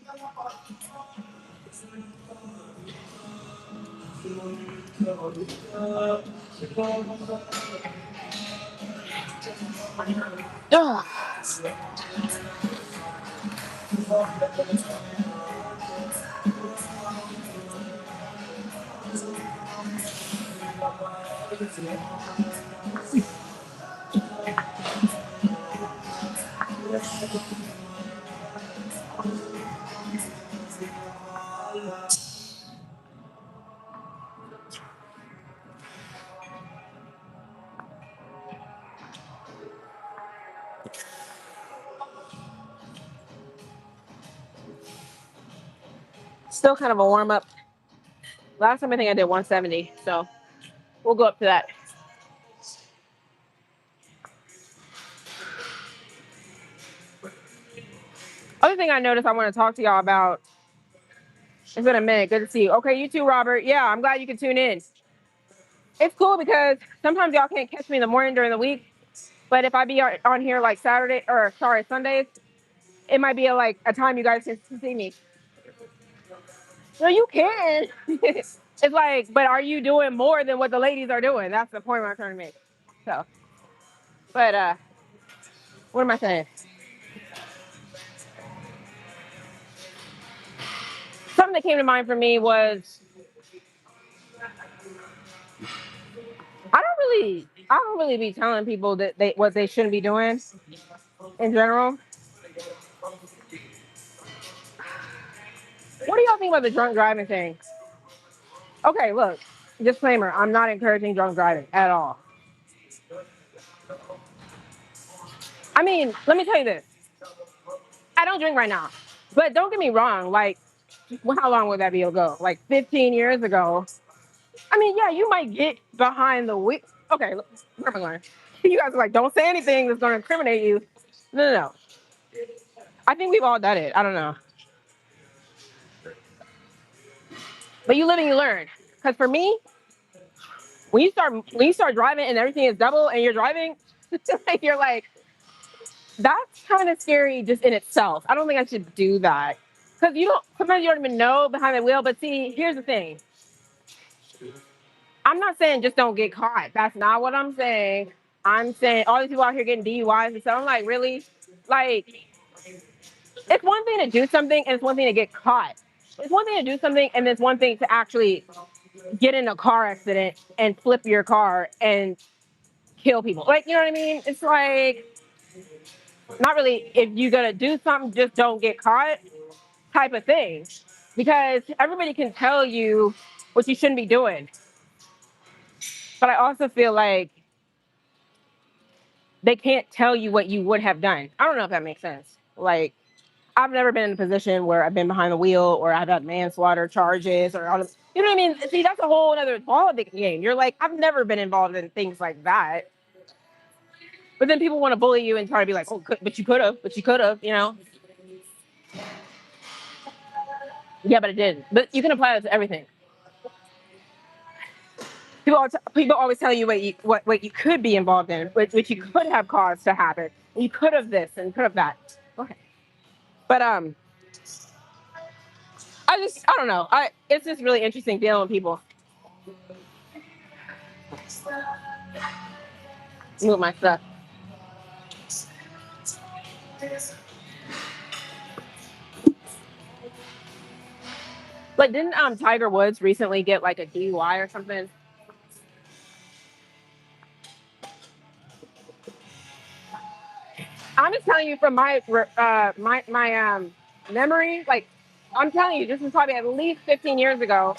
Ugh. Still kind of a warm up. Last time I think I did 170, so we'll go up to that. Other thing I noticed I want to talk to y'all about. It's been a minute. Good to see you. Okay, you too, Robert. Yeah, I'm glad you could tune in. It's cool because sometimes y'all can't catch me in the morning during the week, but if I be on here like Sundays, it might be like a time you guys can see me. No, you can. It's like, but are you doing more than what the ladies are doing? That's the point I'm trying to make. So, but what am I saying? Something that came to mind for me was I don't really be telling people that what they shouldn't be doing in general. What do y'all think about the drunk driving thing? Okay, look, disclaimer, I'm not encouraging drunk driving at all. I mean, let me tell you this. I don't drink right now. But don't get me wrong, like, how long would that be ago? Like 15 years ago. I mean, yeah, you might get behind the wheel. Okay, where am I going? You guys are like, don't say anything that's going to incriminate you. No, no, no. I think we've all done it. I don't know. But you live and you learn. Because for me, when you start driving and everything is double and you're driving, like you're like, that's kind of scary just in itself. I don't think I should do that. Because sometimes you don't even know behind the wheel. But see, here's the thing. I'm not saying just don't get caught. That's not what I'm saying. I'm saying all these people out here getting DUIs and stuff. I'm like, really? Like, it's one thing to do something and it's one thing to get caught. It's one thing to do something and it's one thing to actually get in a car accident and flip your car and kill people. Like, you know what I mean? It's like, not really, if you're going to do something, just don't get caught type of thing. Because everybody can tell you what you shouldn't be doing. But I also feel like they can't tell you what you would have done. I don't know if that makes sense. Like, I've never been in a position where I've been behind the wheel or I've had manslaughter charges or all of, you know what I mean? See, that's a whole other ball of the game. You're like, I've never been involved in things like that. But then people want to bully you and try to be like, oh, but you could have, you know? Yeah, but it didn't. But you can apply that to everything. People always tell you what you could be involved in, which you could have caused to happen. You could have this and could have that. Okay. But I don't know. It's just really interesting dealing with people. Move my stuff. Like, didn't Tiger Woods recently get like a DUI or something? I'm just telling you from my memory. Like, I'm telling you, this was probably at least 15 years ago.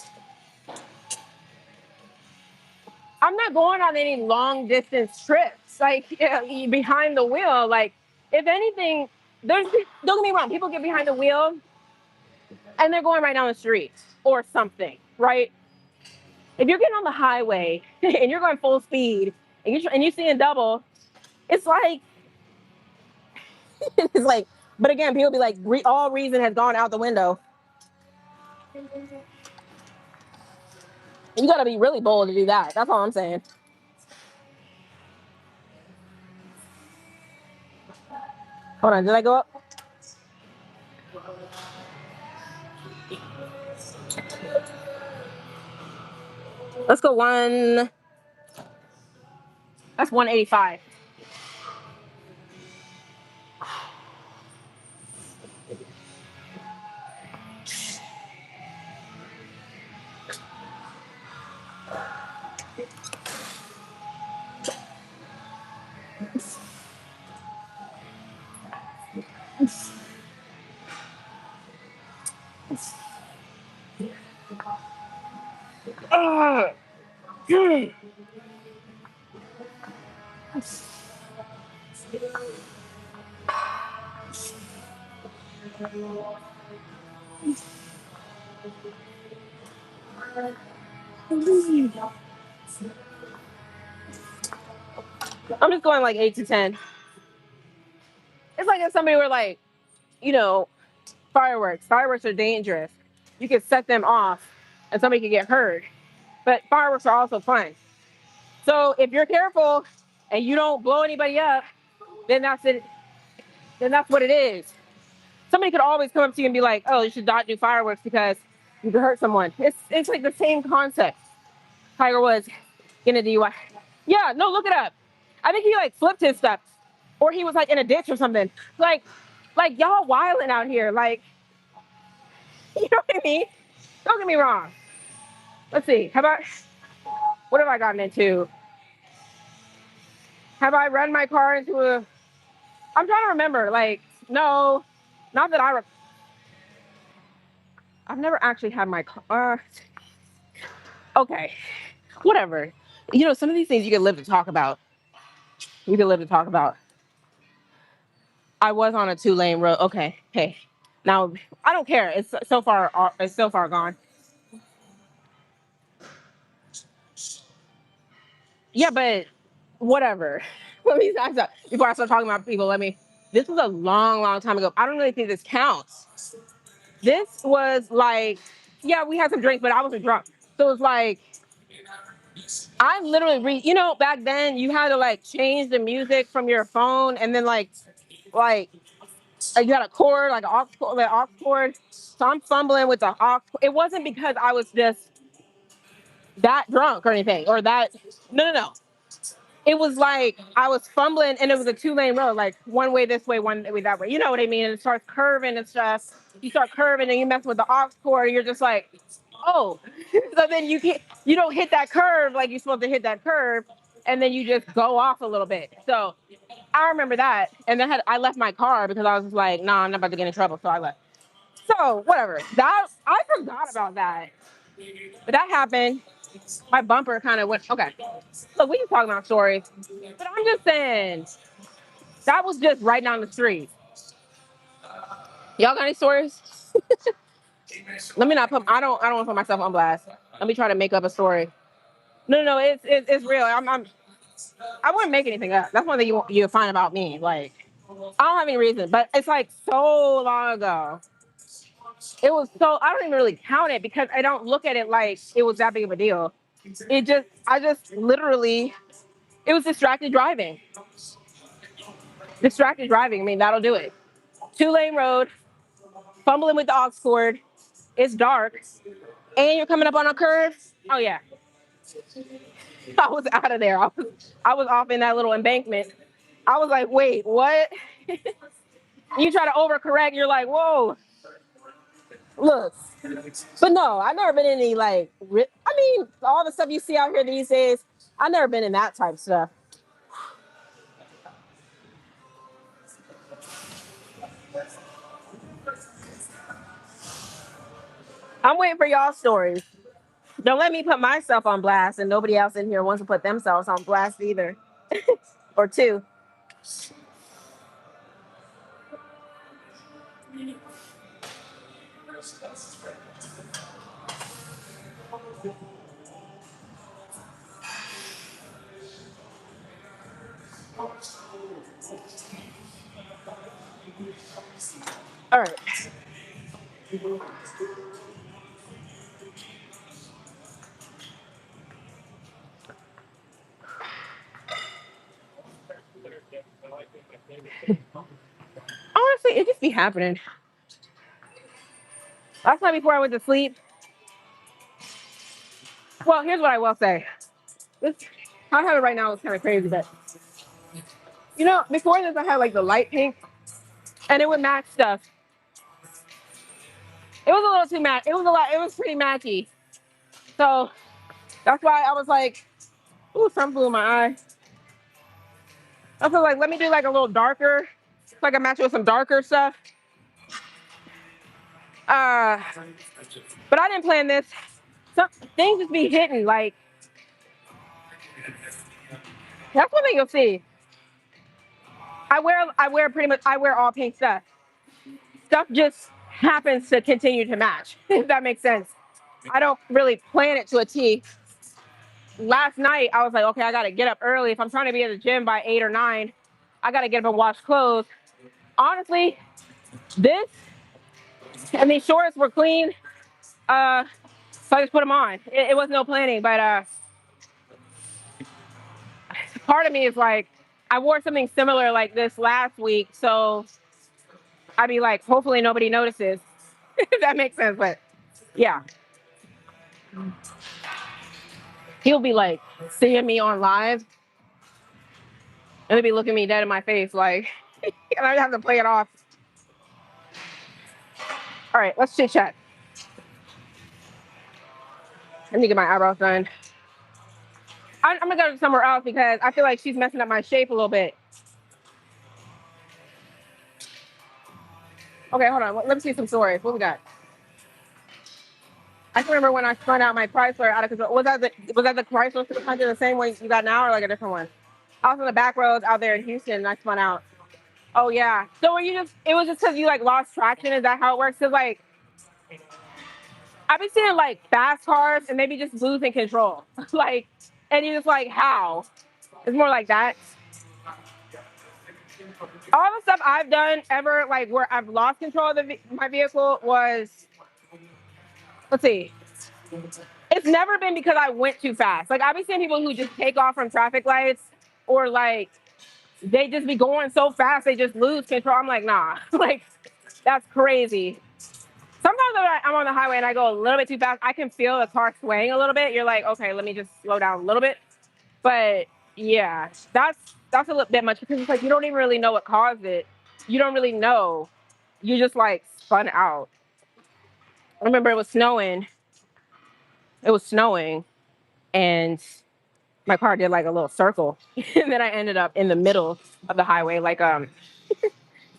I'm not going on any long distance trips. Like, behind the wheel. Like, if anything, don't get me wrong. People get behind the wheel and they're going right down the street or something, right? If you're getting on the highway and you're going full speed and you're seeing double, it's like it's like. But again, people be like, all reason has gone out the window. You got to be really bold to do that. That's all I'm saying. Hold on, did I go up? Let's go one. That's 185. I'm just going like 8 to 10. It's like if somebody were like, you know, fireworks. Fireworks are dangerous. You could set them off and somebody could get hurt. But fireworks are also fun. So if you're careful and you don't blow anybody up, then that's it. Then that's what it is. Somebody could always come up to you and be like, "Oh, you should not do fireworks because you could hurt someone." It's like the same concept. Tiger Woods in a DUI. Yeah, no, look it up. I think he like flipped his stuff, or he was like in a ditch or something. Like y'all wilding out here. Like, you know what I mean? Don't get me wrong. Let's see. How about what have I gotten into? Have I run my car into a? I'm trying to remember. Like, no, not that I've never actually had my car. Okay. Whatever. You know, some of these things you can live to talk about. You can live to talk about. I was on a 2-lane road. Okay. Hey. Now I don't care. It's so far. It's so far gone. Yeah, but whatever. Let me before I start talking about people. Let me. This was a long, long time ago. I don't really think this counts. This was like, yeah, we had some drinks, but I wasn't drunk. So it was like, I literally you know, back then you had to like change the music from your phone, and then like you got a cord, like an aux cord. So I'm fumbling with the aux. It wasn't because I was just that drunk or anything, or that. No, no, no. It was like I was fumbling, and it was a 2-lane road, like one way this way, one way that way. You know what I mean? And it starts curving and stuff. You start curving, and you mess with the aux cord, and you're just like, oh. So then you don't hit that curve like you're supposed to hit that curve, and then you just go off a little bit. So I remember that, and then I left my car because I was just like, nah, I'm not about to get in trouble, so I left. So whatever. That I forgot about that, but that happened. My bumper kind of went. Okay, look, we can talk about stories, but I'm just saying that was just right down the street. Y'all got any stories? Let me not put. I don't want to put myself on blast. Let me try to make up a story. No, no, no. It's real. I wouldn't make anything up. That's one thing you find about me. Like I don't have any reason, but it's like so long ago. It was so I don't even really count it because I don't look at it like it was that big of a deal. I just literally it was distracted driving. Distracted driving. I mean that'll do it. 2-lane road, fumbling with the aux cord. It's dark, and you're coming up on a curve. Oh yeah, I was out of there. I was off in that little embankment. I was like, wait, what? You try to overcorrect. You're like, whoa, look. But no, I've never been in any I mean, all the stuff you see out here these days. I've never been in that type of stuff. I'm waiting for y'all stories. Don't let me put myself on blast, and nobody else in here wants to put themselves on blast either, or two. All right. Honestly, it just be happening. Last night before I went to sleep. Well, here's what I will say. This I have it right now. It's kind of crazy, but you know, before this, I had like the light pink, and it would match stuff. It was a little too match. It was a lot. It was pretty matchy. So that's why I was like, "Ooh, some flew in my eye." I was like, "Let me do like a little darker, like a match with some darker stuff." Uh, but I didn't plan this. Some things just be hitting. Like that's one thing you'll see. I wear all pink stuff. Stuff just happens to continue to match. If that makes sense. I don't really plan it to a T. Last night I was like, okay, I gotta get up early. If I'm trying to be at the gym by 8 or 9, I gotta get up and wash clothes. Honestly, this and these shorts were clean. Uh, so I just put them on. It was no planning, but part of me is like, I wore something similar like this last week, so I'd be like, hopefully nobody notices. If that makes sense, but yeah, he'll be like seeing me on live, and he'll be looking me dead in my face, like, and I have to play it off. All right, let's chit chat. I need to get my eyebrows done. I'm gonna go somewhere else because I feel like she's messing up my shape a little bit. Okay, hold on. Let me see some stories. What we got? I can remember when I spun out my Chrysler out of control. Was that the Chrysler 600, the same one you got now, or like a different one? I was on the back roads out there in Houston, and I spun out. Oh yeah. So were you just? It was just because you like lost traction. Is that how it works? Because like I've been seeing like fast cars and maybe just losing control, like, and you just like how? It's more like that. All the stuff I've done ever, like where I've lost control of my vehicle, was, let's see, it's never been because I went too fast. Like I've been seeing people who just take off from traffic lights, or like they just be going so fast they just lose control. I'm like, nah, like that's crazy. Sometimes when I'm on the highway and I go a little bit too fast, I can feel the car swaying a little bit. You're like, okay, let me just slow down a little bit. But yeah, that's a little bit much, because it's like you don't even really know what caused it. You don't really know. You just like spun out. I remember it was snowing. It was snowing, and my car did like a little circle, and then I ended up in the middle of the highway, like like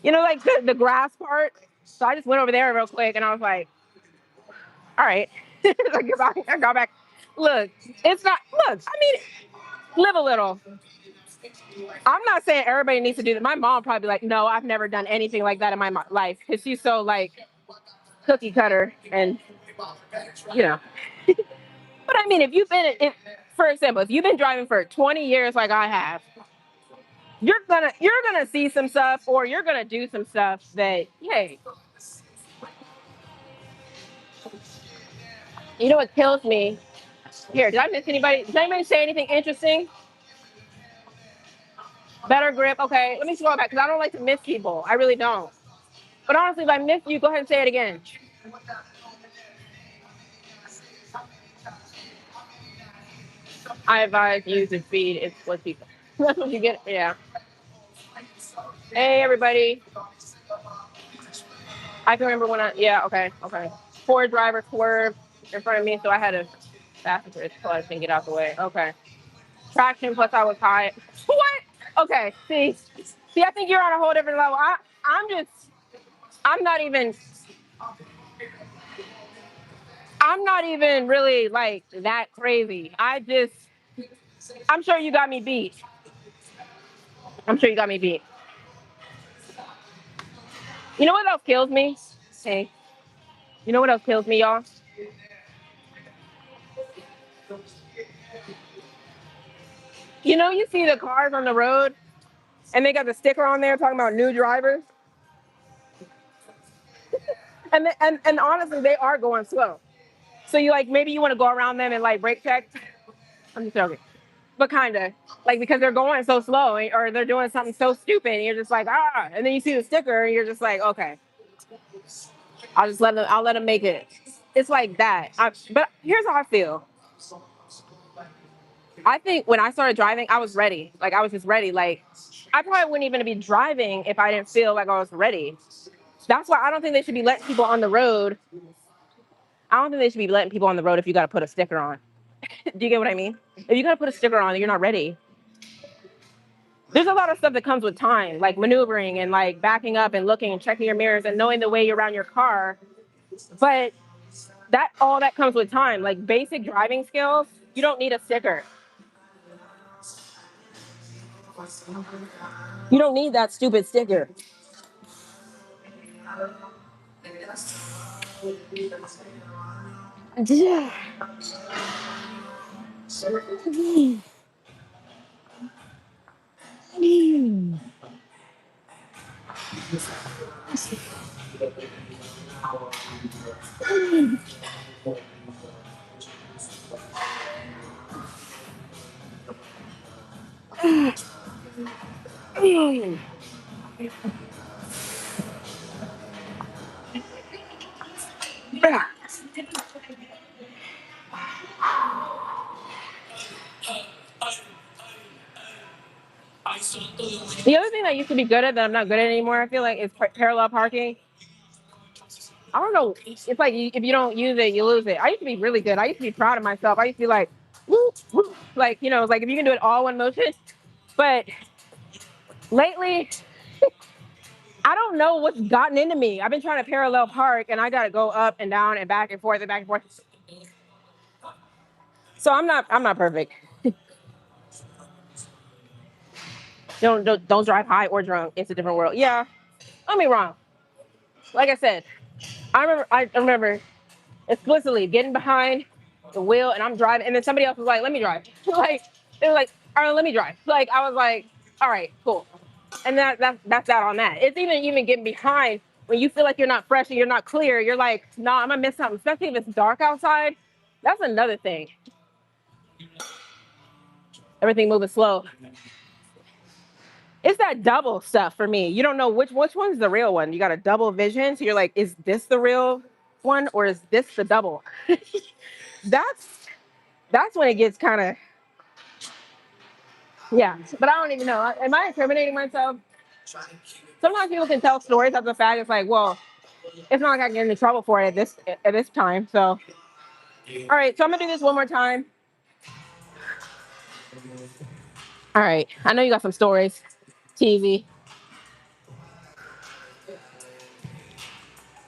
the grass part. So I just went over there real quick, and I was like, all right. I got back. Look, it's not. Look, I mean, live a little. I'm not saying everybody needs to do that. My mom probably be like, no, I've never done anything like that in my life, because she's so like cookie cutter, and you know. But I mean, for example, if you've been driving for 20 years like I have, you're gonna see some stuff, or you're gonna do some stuff that, hey, you know what kills me? Here, did I miss anybody? Did anybody say anything interesting? Better grip. Okay, let me scroll back, because I don't like to miss people. I really don't. But honestly, if I miss you, go ahead and say it again. I advise you to feed it's what people. That's what you get. Yeah. Hey, everybody. I can remember when yeah, okay, okay. Ford driver swerved in front of me, so I had to fasten his clutch and get out the way. Okay. Traction plus I was high. What? Okay. See, I think you're on a whole different level. I'm not even, I'm not even really like that crazy. I'm sure you got me beat. I'm sure you got me beat. You know what else kills me? Hey, you know what else kills me, y'all? You see the cars on the road, and they got the sticker on there talking about new drivers, and honestly, they are going slow. So you like maybe you want to go around them and like brake check. I'm just joking, but kind of like, because they're going so slow, or they're doing something so stupid, and you're just like, ah, and then you see the sticker, and you're just like, okay, I'll let them make it. It's like that. But here's how I feel. I think when I started driving, I was ready. Like I was just ready. Like I probably wouldn't even be driving if I didn't feel like I was ready. That's why I don't think they should be letting people on the road. I don't think they should be letting people on the road if you got to put a sticker on. Do you get what I mean? If you got to put a sticker on, you're not ready. There's a lot of stuff that comes with time, like maneuvering and like backing up and looking and checking your mirrors and knowing the way around your car. But that comes with time. Like basic driving skills, you don't need a sticker. You don't need that stupid sticker. Yeah. The other thing that I used to be good at that I'm not good at anymore, I feel like, is parallel parking. I don't know. It's like if you don't use it, you lose it. I used to be really good. I used to be proud of myself. I used to be like, woo, woo. Like, it's like if you can do it all one motion. But lately, I don't know what's gotten into me. I've been trying to parallel park, and I got to go up and down and back and forth and back and forth. So I'm not perfect. Don't drive high or drunk. It's a different world. Yeah, don't be wrong. Like I said, I remember explicitly getting behind the wheel and I'm driving, and then somebody else was like, "Let me drive." Like they were like, "All right, let me drive." Like I was like, "All right, cool." And that's that on that. It's even getting behind when you feel like you're not fresh and you're not clear. You're like, "No, I'm gonna miss something." Especially if it's dark outside. That's another thing. Everything moving slow. It's that double stuff for me. You don't know which one's the real one. You got a double vision, so you're like, is this the real one or is this the double? that's that's when it gets kind of, yeah. But I don't even know. Am I incriminating myself? Sometimes people can tell stories after the fact. It's like, well, it's not like I can get into trouble for it at this time. So, all right. So I'm gonna do this one more time. All right. I know you got some stories. TV.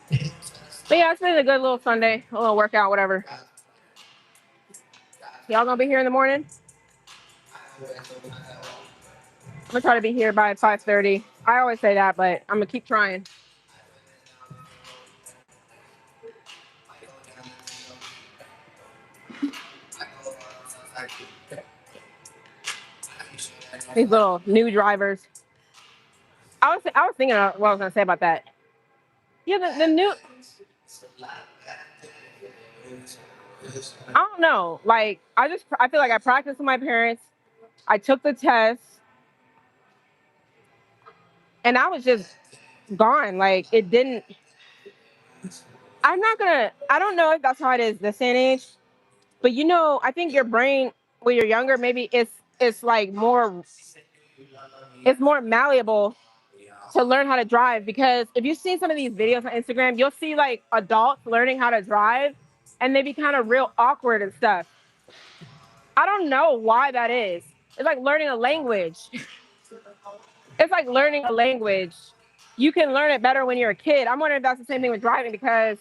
But yeah, it's been a good little Sunday, a little workout, whatever. Y'all gonna be here in the morning? I'm gonna try to be here by 5:30. I always say that, but I'm gonna keep trying. These little new drivers. I was thinking of what I was gonna say about that. Yeah, the new. I don't know. Like I feel like I practiced with my parents. I took the test, and I was just gone. Like it didn't. I'm not gonna. I don't know if that's how it is this day and age, but I think your brain when you're younger, maybe it's like more malleable to learn how to drive, because if you've seen some of these videos on Instagram, you'll see like adults learning how to drive and they be kind of real awkward and stuff. I don't know why that is. It's like learning a language. It's like learning a language. You can learn it better when you're a kid. I'm wondering if that's the same thing with driving, because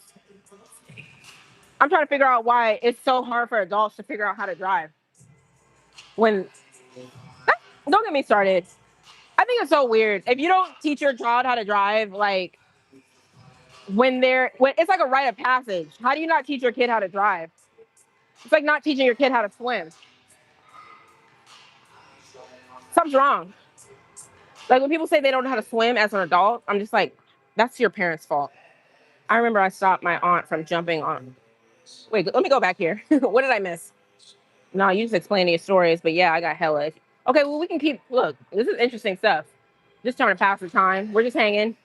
I'm trying to figure out why it's so hard for adults to figure out how to drive. When Don't get me started. I think it's so weird. If you don't teach your child how to drive, like when it's like a rite of passage. How do you not teach your kid how to drive? It's like not teaching your kid how to swim. Something's wrong. Like when people say they don't know how to swim as an adult, I'm just like, that's your parents' fault. I remember I stopped my aunt from jumping on. Wait, let me go back here. What did I miss? No, you just explained your stories, but yeah, I got hella. Okay, well we can keep. Look, this is interesting stuff. Just trying to pass the time. We're just hanging.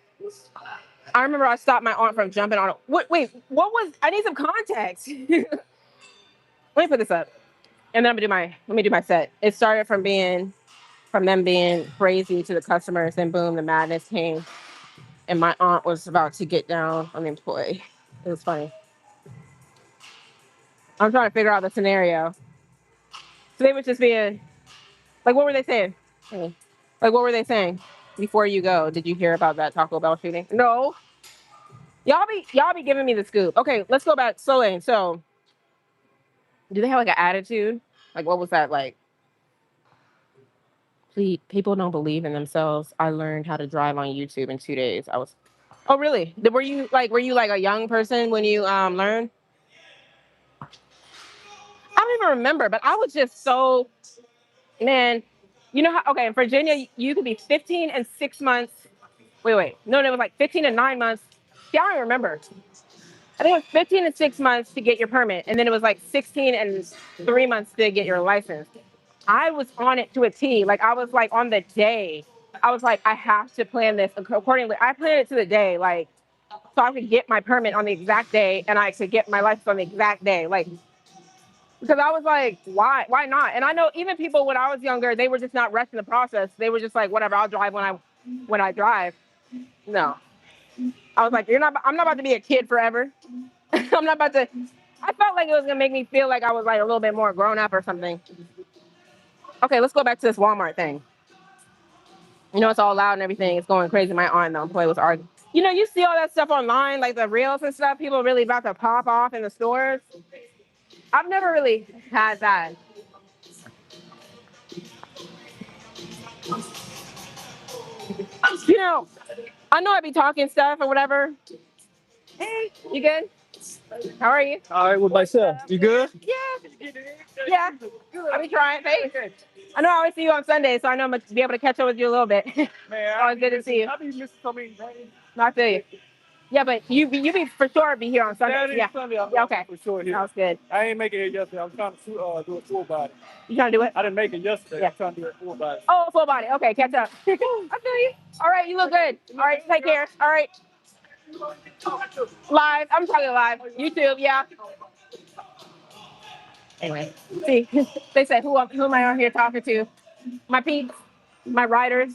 I remember I stopped my aunt from jumping on. What? Wait, what was? I need some context. Let me put this up, and then let me do my set. It started from them being crazy to the customers, then boom, the madness came, and my aunt was about to get down on the employee. It was funny. I'm trying to figure out the scenario. So they were just being like, what were they saying? Hey. Like, what were they saying? Before you go, did you hear about that Taco Bell shooting? No. Y'all be giving me the scoop. Okay, let's go back. So Lane, so do they have like an attitude? Like what was that like? Please, people don't believe in themselves. I learned how to drive on YouTube in 2 days. Oh really? Were you like a young person when you learned? I don't even remember, but I was just so, man. You know how, okay, in Virginia you could be 15 and 6 months. Wait. No, it was like 15 and 9 months. See, I don't even remember. I think it was 15 and 6 months to get your permit, and then it was like 16 and 3 months to get your license. I was on it to a T. Like I was like on the day. I was like, I have to plan this accordingly. I planned it to the day, like so I could get my permit on the exact day and I could get my license on the exact day. Like because I was like, why not? And I know even people when I was younger, they were just not rushing the process. They were just like, whatever, I'll drive when I drive. No. I was like, I'm not about to be a kid forever. I'm not about to. I felt like it was gonna make me feel like I was like a little bit more grown up or something. Okay, let's go back to this Walmart thing. It's all loud and everything. It's going crazy. My aunt, the employee, was arguing. You see all that stuff online, like the reels and stuff. People really about to pop off in the stores. I've never really had that. You know, I know I be talking stuff or whatever. Hey, you good? How are you? All right, with myself. You good? Yeah. Yeah. I be trying. Hey. I know I always see you on Sunday, so I know I'm gonna be able to catch up with you a little bit. Man, Always good to see you. I be missing so many days. No, I feel you. Yeah, but you be for sure be here on Sunday. Saturday Yeah. and Sunday, I'm Yeah, okay. for sure here. Sounds good. I ain't make it here yesterday. I'm trying to do a full body. You trying to do it? I didn't make it yesterday. Yeah. I'm trying to do a full body. Oh, full body. Okay, catch up. I feel you. All right, you look good. All right, take care. All right. Live. I'm talking live. YouTube, yeah. Anyway, see, they said, who am I on here talking to? My peeps, my riders.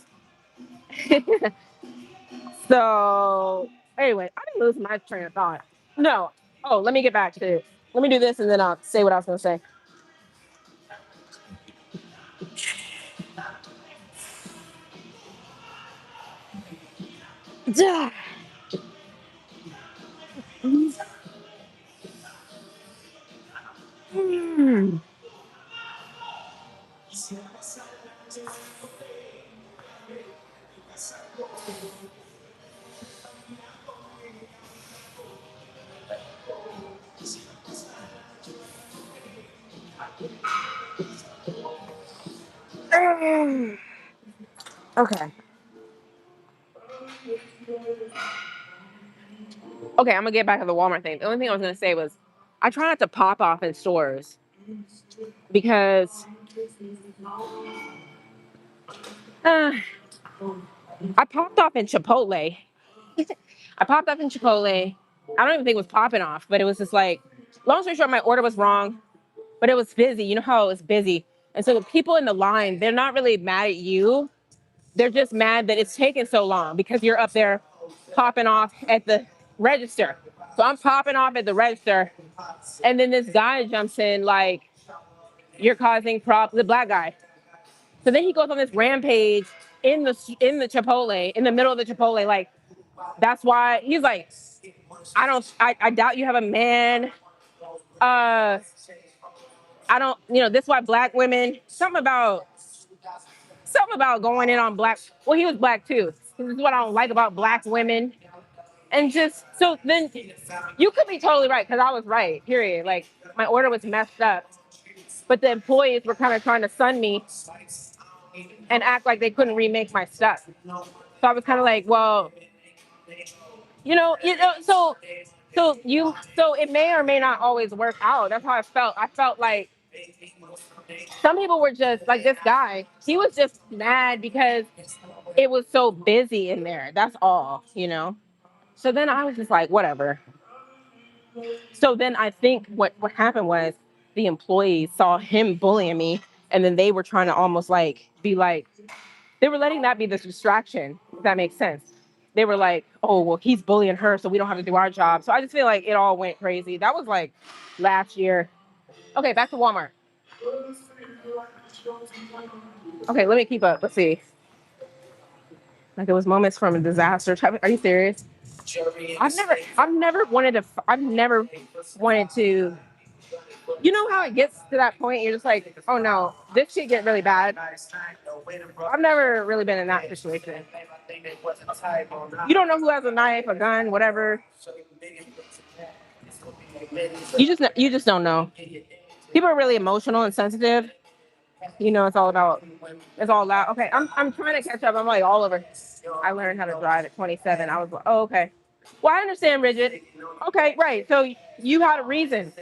So, anyway, I didn't lose my train of thought. No. Oh, let me get back to it. Let me do this and then I'll say what I was going to say. Hmm. Okay. Okay, I'm gonna get back to the Walmart thing. The only thing I was gonna say was, I try not to pop off in stores because uh, I popped off in Chipotle. I popped off in Chipotle. I don't even think it was popping off, but it was just like, long story short, my order was wrong, but it was busy. You know how it was busy, and so the people in the line, they're not really mad at you. They're just mad that it's taking so long because you're up there popping off at the register. So I'm popping off at the register, and then this guy jumps in like, "You're causing the black guy." So then he goes on this rampage in the Chipotle, in the middle of the Chipotle. Like, that's why he's like, I doubt you have a man. Uh, I don't, this is why black women, something about going in on black. Well, he was black too. This is what I don't like about black women. And just, so then you could be totally right, because I was right, period. Like, my order was messed up, but the employees were kind of trying to sun me and act like they couldn't remake my stuff. So I was kind of like, well, so it may or may not always work out. That's how I felt. I felt like some people were just like this guy. He was just mad because it was so busy in there. That's all. So then I was just like, whatever. So then I think what happened was the employees saw him bullying me, and then they were trying to almost like be like, they were letting that be this distraction, if that makes sense. They were like, oh, well, he's bullying her, so we don't have to do our job. So I just feel like it all went crazy. That was like last year. Okay, back to Walmart. Okay, let me keep up. Let's see. Like, it was moments from a disaster. Are you serious? I've never wanted to. You know how it gets to that point? You're just like, oh no, this shit get really bad. I've never really been in that situation. You don't know who has a knife, a gun, whatever. You just don't know. People are really emotional and sensitive. It's all loud. Okay, I'm trying to catch up. I'm like all over. I learned how to drive at 27. I was like, oh, okay. Well, I understand, Bridget. Okay, right. So you had a reason.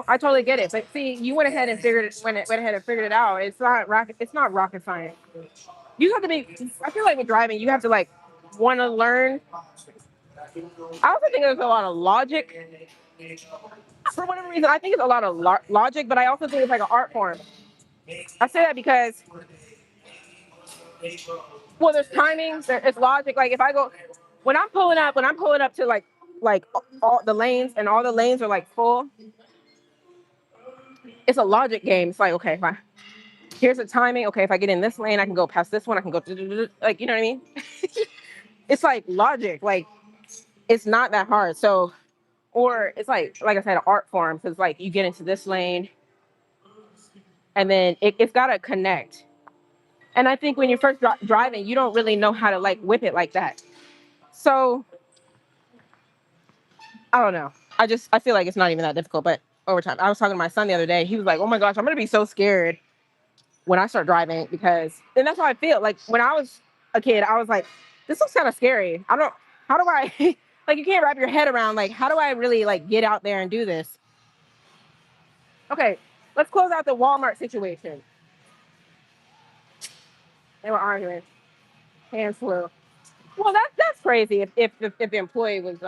I totally get it. But see, you went ahead and figured it out. It's not rocket science. You have to be. I feel like with driving, you have to like want to learn. I also think there's a lot of logic. For whatever reason, I think it's a lot of logic, but I also think it's like an art form. I say that because, well, there's timing, it's logic. Like, if I go, when I'm pulling up to like all the lanes, and all the lanes are like full, it's a logic game. It's like, okay, fine. Here's the timing. Okay, if I get in this lane, I can go past this one. I can go like, you know what I mean? It's like logic. Like, it's not that hard. So, or it's like I said, an art form, because like you get into this lane and then it's got to connect. And I think when you're first driving, you don't really know how to like whip it like that. So I don't know. I feel like it's not even that difficult. But over time, I was talking to my son the other day. He was like, "Oh my gosh, I'm gonna be so scared when I start driving," because, and that's how I feel. Like when I was a kid, I was like, "This looks kind of scary. I don't. How do I like? You can't wrap your head around like how do I really like get out there and do this?" Okay, let's close out the Walmart situation. They were arguing. Hands flew. Well, that's crazy. If the employee was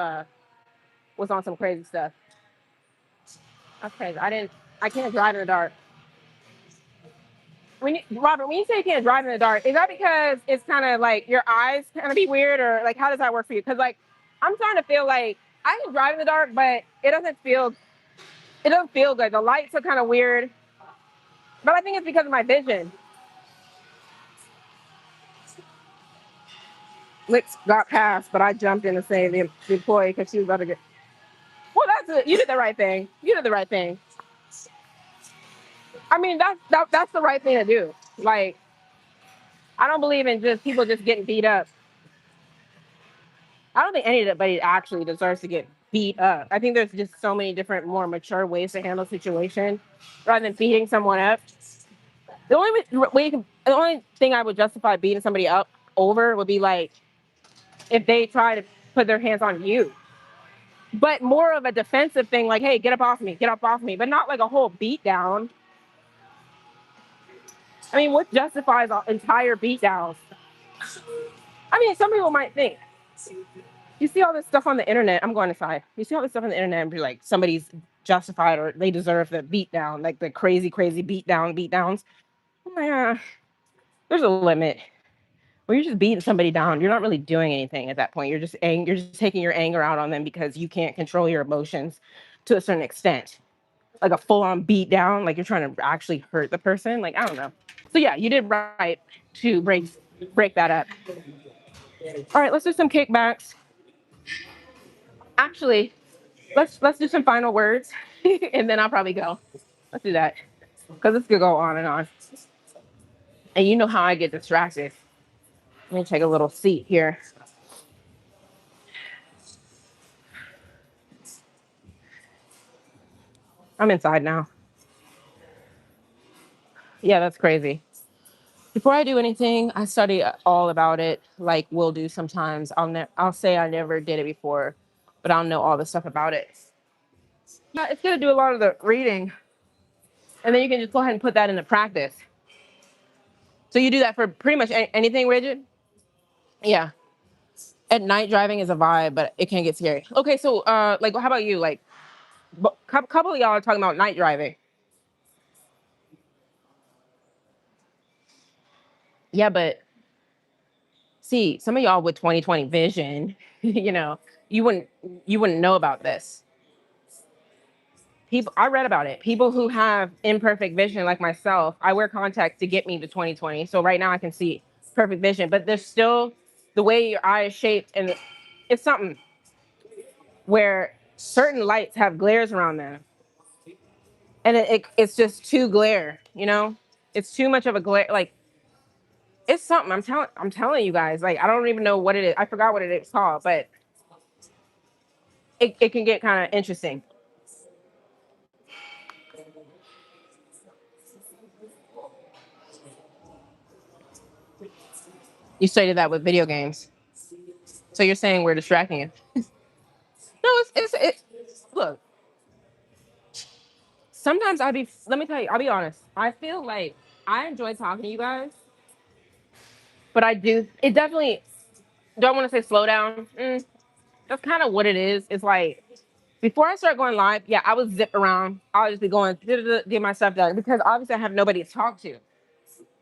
on some crazy stuff. That's crazy. I can't drive in the dark. Robert, when you say you can't drive in the dark, is that because it's kind of like your eyes kind of be weird, or like how does that work for you? Because like I'm starting to feel like I can drive in the dark, but it doesn't feel good. The lights are kind of weird, but I think it's because of my vision. Licks got passed, but I jumped in to save the employee because she was about to get. Well, that's it. You did the right thing. You did the right thing. I mean, that's the right thing to do. Like, I don't believe in just people just getting beat up. I don't think anybody actually deserves to get beat up. I think there's just so many different, more mature ways to handle a situation rather than beating someone up. The only thing I would justify beating somebody up over would be like if they try to put their hands on you, but more of a defensive thing, like, "Hey, get up off me," but not like a whole beat down. I mean, what justifies an entire beat downs? I mean, some people might think you see all this stuff on the internet. I'm going aside. You see all this stuff on the internet and be like, somebody's justified or they deserve the beat down, like the crazy, crazy beat downs. I'm like, there's a limit. When you're just beating somebody down, you're not really doing anything at that point. You're just taking your anger out on them because you can't control your emotions to a certain extent. Like a full on beat down, like you're trying to actually hurt the person. Like, I don't know. So yeah, you did right to break that up. All right, let's do some kickbacks. Actually, let's do some final words, and then I'll probably go. Let's do that because this could go on and on. And you know how I get distracted. Let me take a little seat here. I'm inside now. Yeah, that's crazy. Before I do anything, I study all about it, like we'll do sometimes. I'll say I never did it before, but I'll know all the stuff about it. Yeah, it's gonna do a lot of the reading, and then you can just go ahead and put that into practice. So you do that for pretty much anything rigid. Yeah. At night driving is a vibe, but it can get scary. Okay, so like, how about you? Like, couple of y'all are talking about night driving. Yeah, but see, some of y'all with 20/20 vision, you know, you wouldn't you wouldn't know about this. People, I read about it. People who have imperfect vision, like myself, I wear contacts to get me to 20/20. So right now I can see perfect vision, but there's still the way your eye is shaped, and it's something where certain lights have glares around them, and it's just too glare. It's too much of a glare. Like, it's something. I'm telling you guys. Like, I don't even know what it is. I forgot what it is called, but it can get kind of interesting. You stated that with video games, so you're saying we're distracting you. No, look. Sometimes let me tell you, I'll be honest. I feel like I enjoy talking to you guys, but it definitely, don't want to say slow down. That's kind of what it is. It's like, before I start going live, yeah, I would zip around. I'll just be going, get my stuff done because obviously I have nobody to talk to.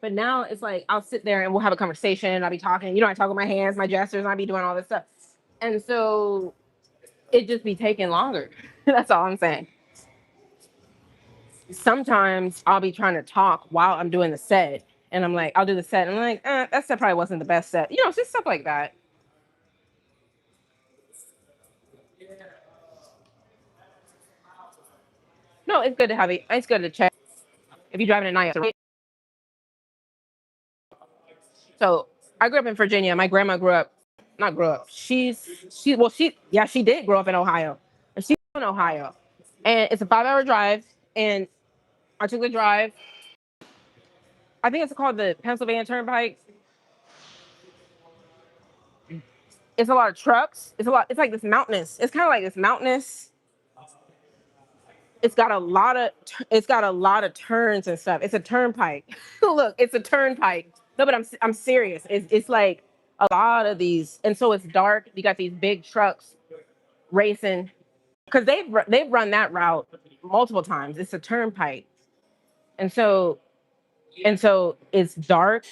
But now it's like, I'll sit there and we'll have a conversation. I'll be talking, I talk with my hands, my gestures, and I'll be doing all this stuff. And so it just be taking longer. That's all I'm saying. Sometimes I'll be trying to talk while I'm doing the set. And I'm like, I'll do the set. And I'm like, that set probably wasn't the best set. It's just stuff like that. know, it's good to have it. It's good to check if you're driving at night. So I grew up in Virginia. My grandma grew up, not grew up. She did grow up in Ohio. And she's in Ohio, and it's a 5 hour drive. And I took the drive. I think it's called the Pennsylvania Turnpike. It's a lot of trucks. It's a lot. It's like this mountainous. It's kind of like this mountainous. It's got a lot of. It's got a lot of turns and stuff. It's a turnpike. Look, it's a turnpike. No, but I'm serious. It's like a lot of these, and so it's dark. You got these big trucks racing because they've run that route multiple times. It's a turnpike, and so it's dark,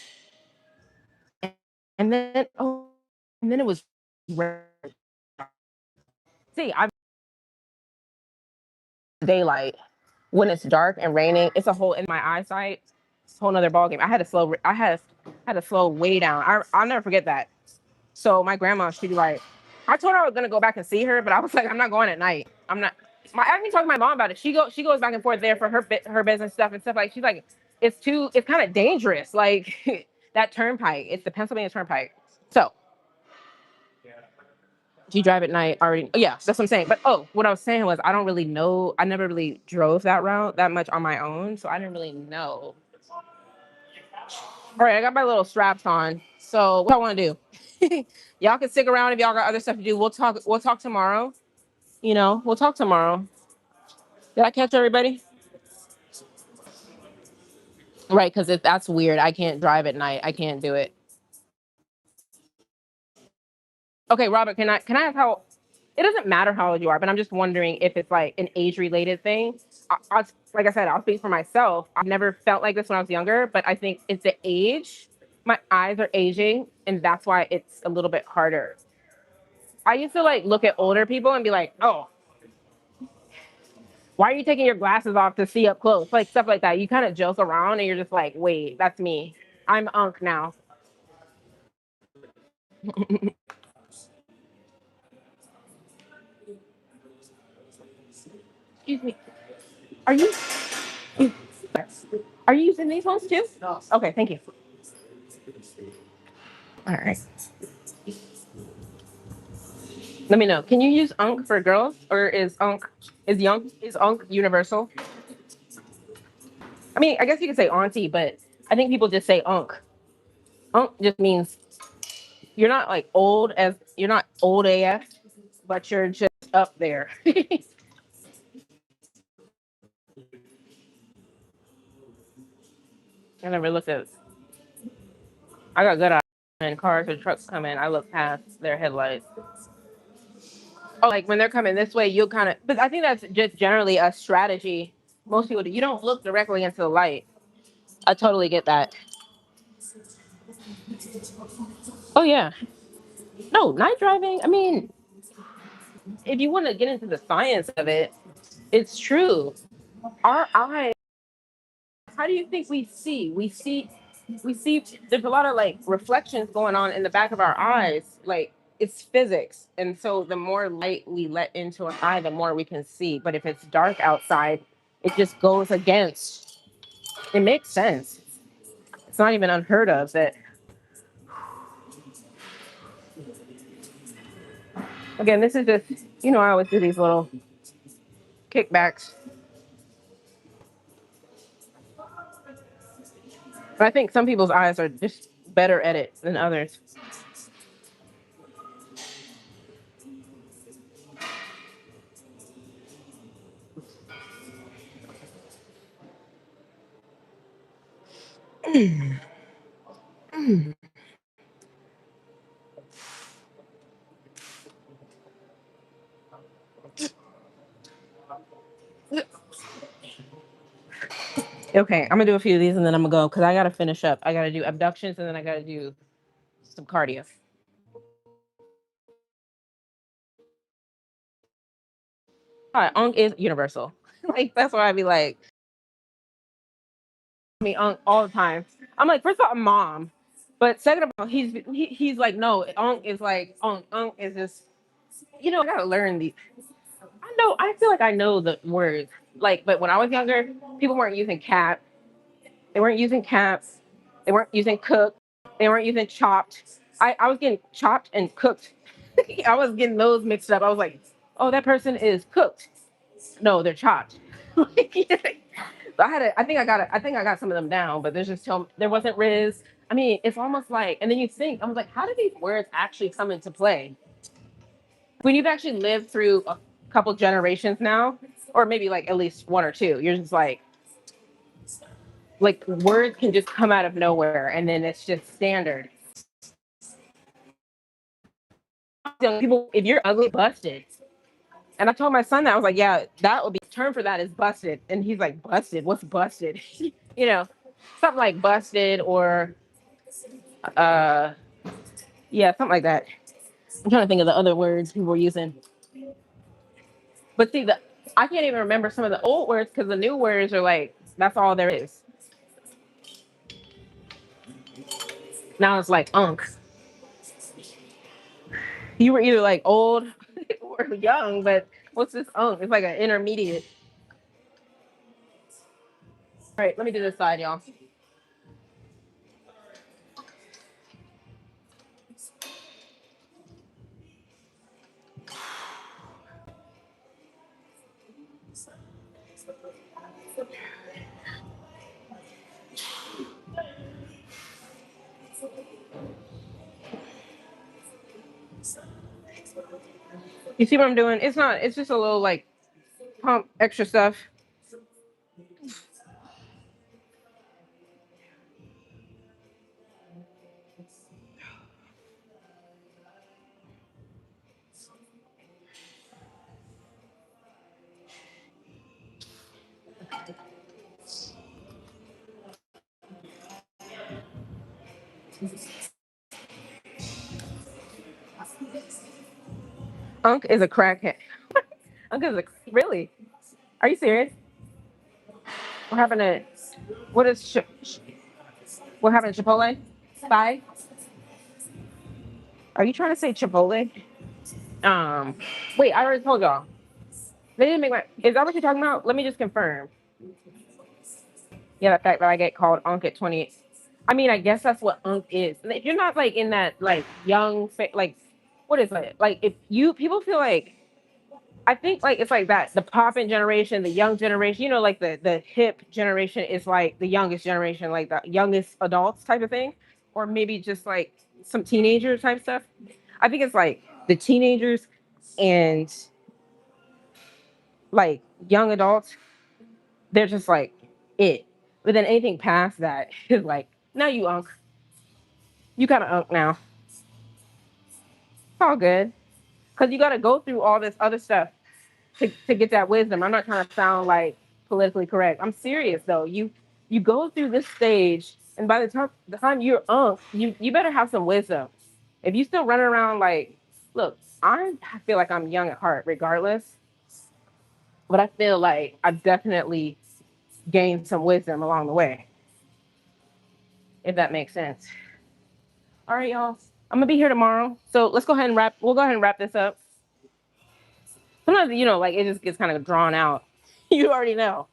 and then it was see I daylight when it's dark and raining. It's a whole in my eyesight. It's a whole nother ballgame. I had to slow way down. I'll never forget that. So my grandma, she'd be like, I told her I was gonna go back and see her, but I was like, I'm not going at night. I'm not. I even talked to my mom about it. She goes back and forth there for her business stuff and stuff like. She's like, it's kind of dangerous. Like that turnpike. It's the Pennsylvania Turnpike. So do you drive at night already? Yeah, that's what I'm saying. But what I was saying was I don't really know. I never really drove that route that much on my own, so I didn't really know. All right, I got my little straps on. So what I want to do? Y'all can stick around if y'all got other stuff to do. We'll talk. We'll talk tomorrow. We'll talk tomorrow. Did I catch everybody? Right, because if that's weird, I can't drive at night. I can't do it. Okay, Robert, can I ask how? It doesn't matter how old you are, but I'm just wondering if it's like an age related thing. Like I said, I'll speak for myself. I've never felt like this when I was younger, but I think it's the age. My eyes are aging, and that's why it's a little bit harder. I used to like look at older people and be like, "Oh, why are you taking your glasses off to see up close?" Like stuff like that. You kind of joke around, and you're just like, "Wait, that's me. I'm Unk now." Excuse me. Are you are you using these ones too? No. Okay, thank you. All right. Let me know. Can you use Unk for girls, or is Unk universal? I mean, I guess you could say auntie, but I think people just say Unk. Unk just means you're not old AF, but you're just up there. I never looked at. I got good eyes. When cars or trucks come in, I look past their headlights. Oh, like when they're coming this way, you'll kind of. But I think that's just generally a strategy. Most people do. You don't look directly into the light. I totally get that. Oh yeah. No, night driving. I mean, if you want to get into the science of it, it's true. Our eyes. How do you think we see? We see. There's a lot of like reflections going on in the back of our eyes. Like it's physics, and so the more light we let into an eye, the more we can see. But if it's dark outside, it just goes against. It makes sense. It's not even unheard of that. Again, this is just I always do these little kickbacks. But I think some people's eyes are just better at it than others. Okay, I'm gonna do a few of these and then I'm gonna go because I gotta finish up. I gotta do abductions and then I gotta do some cardio. All right, Unk is universal. Like that's why I be like me Unk all the time. I'm like, first of all, I'm mom, but second of all, he's like, no, Unk is like Unk. Unk is just I gotta learn these. I know. I feel like I know the words. Like, but when I was younger, people weren't using cap. They weren't using caps. They weren't using cook. They weren't using chopped. I was getting chopped and cooked. I was getting those mixed up. I was like, oh, that person is cooked. No, they're chopped. So I had to, I think I got it. I think I got some of them down, but there's just there wasn't Riz. I mean, it's almost like, and then you think, I was like, how do these words actually come into play? When you've actually lived through a couple generations now, or maybe like at least one or two, you're just like words can just come out of nowhere and then it's just standard. People, if you're ugly, busted. And I told my son that I was like, yeah, that would be term for that is busted. And he's like, busted? What's busted? you know, something like busted or uh yeah, something like that. I'm trying to think of the other words people were using. But see the I can't even remember some of the old words because the new words are like that's all there is. Now it's like unk. You were either like old or young, but what's this unk? It's like an intermediate. All right, let me do this side, y'all. You see what I'm doing? It's not. It's just a little like pump extra stuff. Unk is a crackhead. Unk is a really. Are you serious? What happened to? What is? What happened to Chipotle? Spy? Are you trying to say Chipotle? Um. Wait, I already told y'all. They didn't make my. Is that what you're talking about? Let me just confirm. Yeah, the fact that I get called Unk at 20. I mean, I guess that's what Unk is. Like, you're not like in that like young like what is it? Like if you people feel like I think like it's like that the poppin' generation, the young generation, like the hip generation is like the youngest generation, like the youngest adults type of thing, or maybe just like some teenager type stuff. I think it's like the teenagers and like young adults, they're just like it. But then anything past that is like, now you unk. You kind of unk now. It's all good. Because you got to go through all this other stuff to get that wisdom. I'm not trying to sound like politically correct. I'm serious though. You go through this stage, and by the time you're unk, you better have some wisdom. If you still running around like, look, I feel like I'm young at heart, regardless. But I feel like I've definitely gained some wisdom along the way, if that makes sense. All right, y'all. I'm gonna be here tomorrow, so let's go ahead and wrap. We'll go ahead and wrap this up. Sometimes like it just gets kind of drawn out. You already know.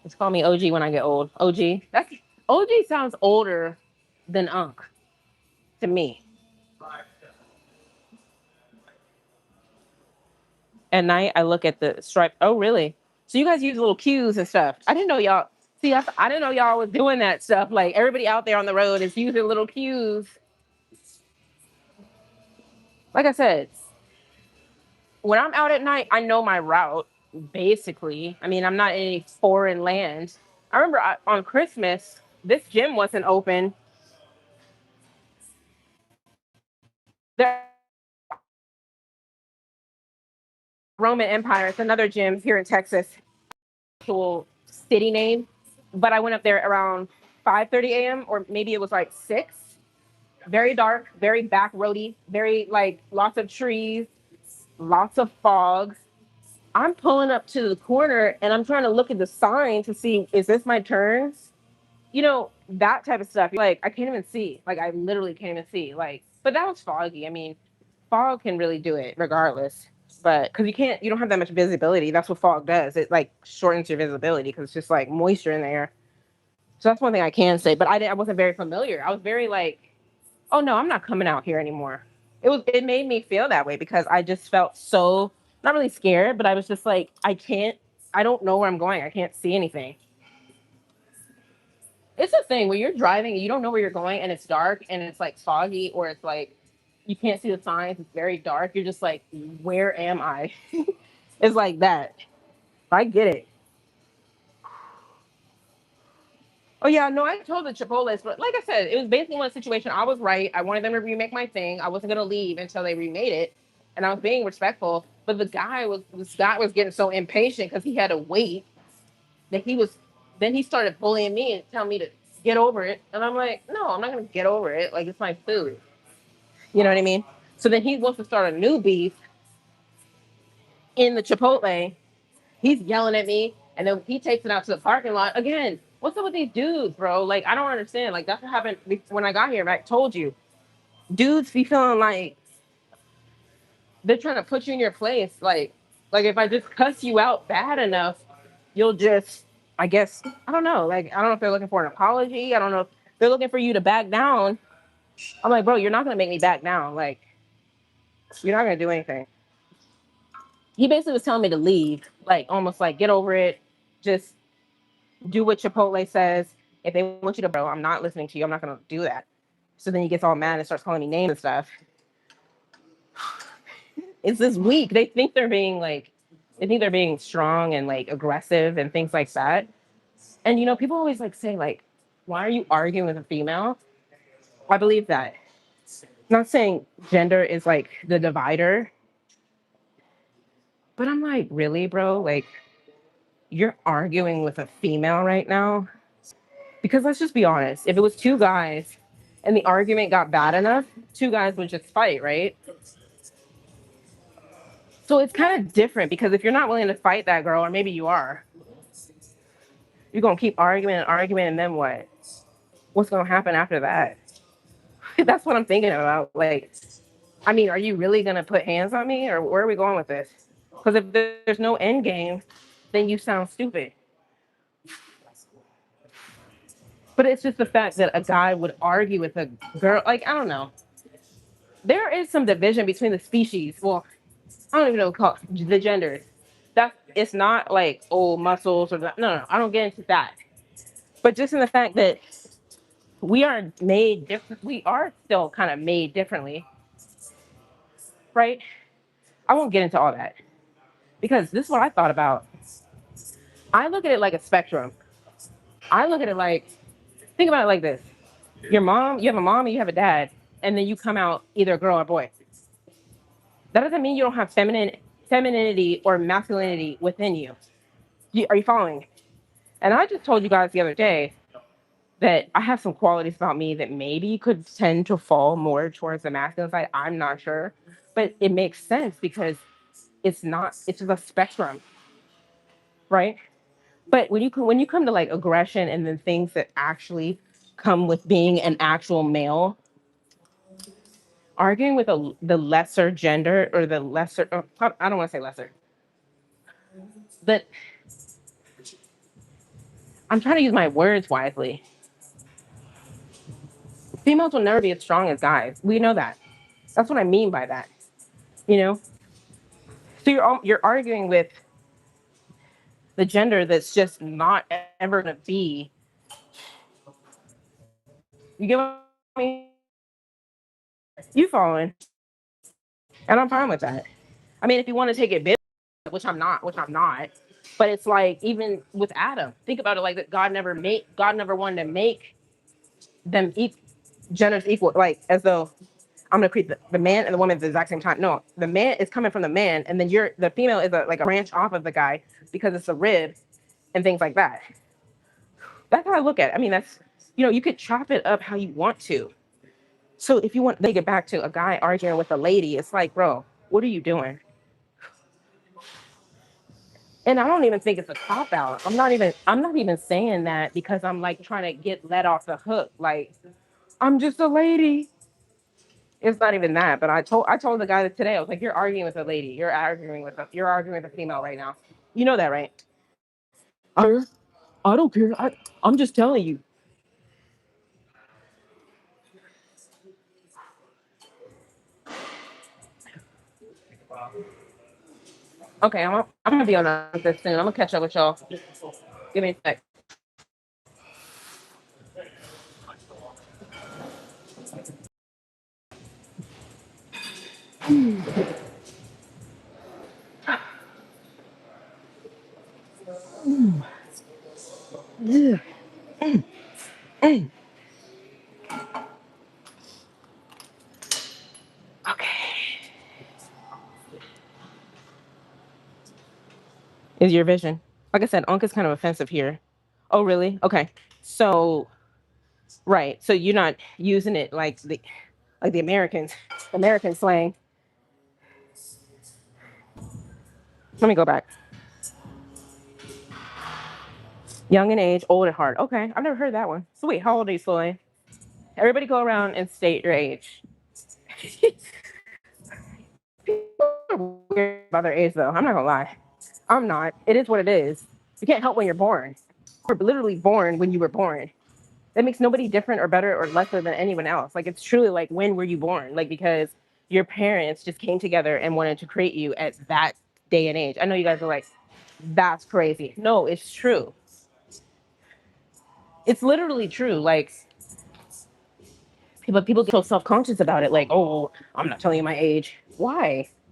Just call me OG when I get old. OG. That's OG sounds older than Unk to me. At night, I look at the stripe. Oh, really? So you guys use little cues and stuff. I didn't know y'all. See, I didn't know y'all was doing that stuff. Like everybody out there on the road is using little cues. Like I said, when I'm out at night, I know my route basically. I mean, I'm not in any foreign land. I remember on Christmas, this gym wasn't open. The Roman Empire. It's another gym here in Texas. Actual city name, but I went up there around 5:30 a.m. or maybe it was like 6. Very dark, very back roady, very like lots of trees, lots of fog. I'm pulling up to the corner and I'm trying to look at the sign to see is this my turn? That type of stuff. Like I can't even see. Like I literally can't even see. Like, but that was foggy. I mean, fog can really do it regardless. But because you don't have that much visibility. That's what fog does. It like shortens your visibility because it's just like moisture in the air. So that's one thing I can say. But I wasn't very familiar. I was very like, oh no, I'm not coming out here anymore. It made me feel that way because I just felt so not really scared, but I was just like, I don't know where I'm going. I can't see anything. It's a thing when you're driving and you don't know where you're going and it's dark and it's like foggy or it's like you can't see the signs, it's very dark. You're just like, where am I? It's like that. I get it. Oh yeah, no, I told the Chipotle's, but like I said, it was basically one situation. I was right. I wanted them to remake my thing. I wasn't gonna leave until they remade it, and I was being respectful. But this guy was getting so impatient because he had to wait that he was. Then he started bullying me and telling me to get over it, and I'm like, no, I'm not gonna get over it. Like it's my food. You know what I mean? So then he wants to start a new beef in the Chipotle. He's yelling at me, and then he takes it out to the parking lot again. What's up with these dudes, bro? Like, I don't understand. Like, that's what happened when I got here. I told you, dudes be feeling like they're trying to put you in your place. Like if I just cuss you out bad enough, you'll just, I guess, I don't know. Like, I don't know if they're looking for an apology. I don't know if they're looking for you to back down. I'm like, bro, you're not gonna make me back down. Like, you're not gonna do anything. He basically was telling me to leave, like almost like get over it, just do what Chipotle says. If they want you to, bro, I'm not listening to you. I'm not gonna do that. So then he gets all mad and starts calling me names and stuff. It's this week. They think they're being strong and like aggressive and things like that. And people always like say like, why are you arguing with a female? I believe that. Not saying gender is like the divider, but I'm like, really, bro? Like, you're arguing with a female right now? Because let's just be honest, if it was two guys and the argument got bad enough, two guys would just fight, right? So it's kind of different because if you're not willing to fight that girl, or maybe you are, you're gonna keep arguing and arguing, and then what? What's gonna happen after that? That's what I'm thinking about. Like, I mean, are you really gonna put hands on me, or where are we going with this? Because if there's no end game, then you sound stupid. But it's just the fact that a guy would argue with a girl. Like, I don't know. There is some division between the species. Well, I don't even know what to call it, the genders. That it's not like old muscles or no. I don't get into that. But just in the fact that we are made different, we are still kind of made differently, right? I won't get into all that because this is what I thought about. I look at it like a spectrum. I look at it like, think about it like this: you have a mom and you have a dad, and then you come out either a girl or a boy. That doesn't mean you don't have femininity or masculinity within you. Are you following? And I just told you guys the other day that I have some qualities about me that maybe could tend to fall more towards the masculine side. I'm not sure, but it makes sense because it's just a spectrum, right? But when you come to like aggression and then things that actually come with being an actual male, arguing with the lesser gender or the lesser, I don't want to say lesser, but I'm trying to use my words wisely. Females will never be as strong as guys. We know that. That's what I mean by that. You know, so you're arguing with the gender that's just not ever going to be. You get what I mean? You following? And I'm fine with that. I mean, if you want to take it big, which I'm not. But it's like even with Adam, think about it like that. God never wanted to make them genders equal, like as though I'm gonna create the man and the woman at the exact same time. No, the man is coming from the man, and then the female is like a branch off of the guy because it's a rib and things like that. That's how I look at it. I mean, you could chop it up how you want to. So if you want to get back to a guy arguing with a lady, it's like, bro, what are you doing? And I don't even think it's a cop out. I'm not even saying that because I'm like trying to get let off the hook. Like, I'm just a lady. It's not even that, but I told the guy that today, I was like, you're arguing with a lady. You're arguing with a female right now. You know that, right? I don't care. I'm just telling you. Okay, I'm gonna be on this soon. I'm gonna catch up with y'all. Give me a sec. Okay. Is your vision? Like I said, Ankh is kind of offensive here. Oh, really? Okay. So, right. So you're not using it like the Americans, American slang. Let me go back. Young in age, old at heart. Okay, I've never heard that one. Sweet. How old are you, Sloan? Everybody go around and state your age. People are weird about their age, though. I'm not gonna lie. I'm not. It is what it is. You can't help when you're born. We're literally born when you were born. That makes nobody different or better or lesser than anyone else. Like it's truly like when were you born? Like because your parents just came together and wanted to create you at that day and age. I know you guys are like, that's crazy. No, it's true. It's literally true. Like people get so self conscious about it. Like, oh, I'm not telling you my age. Why?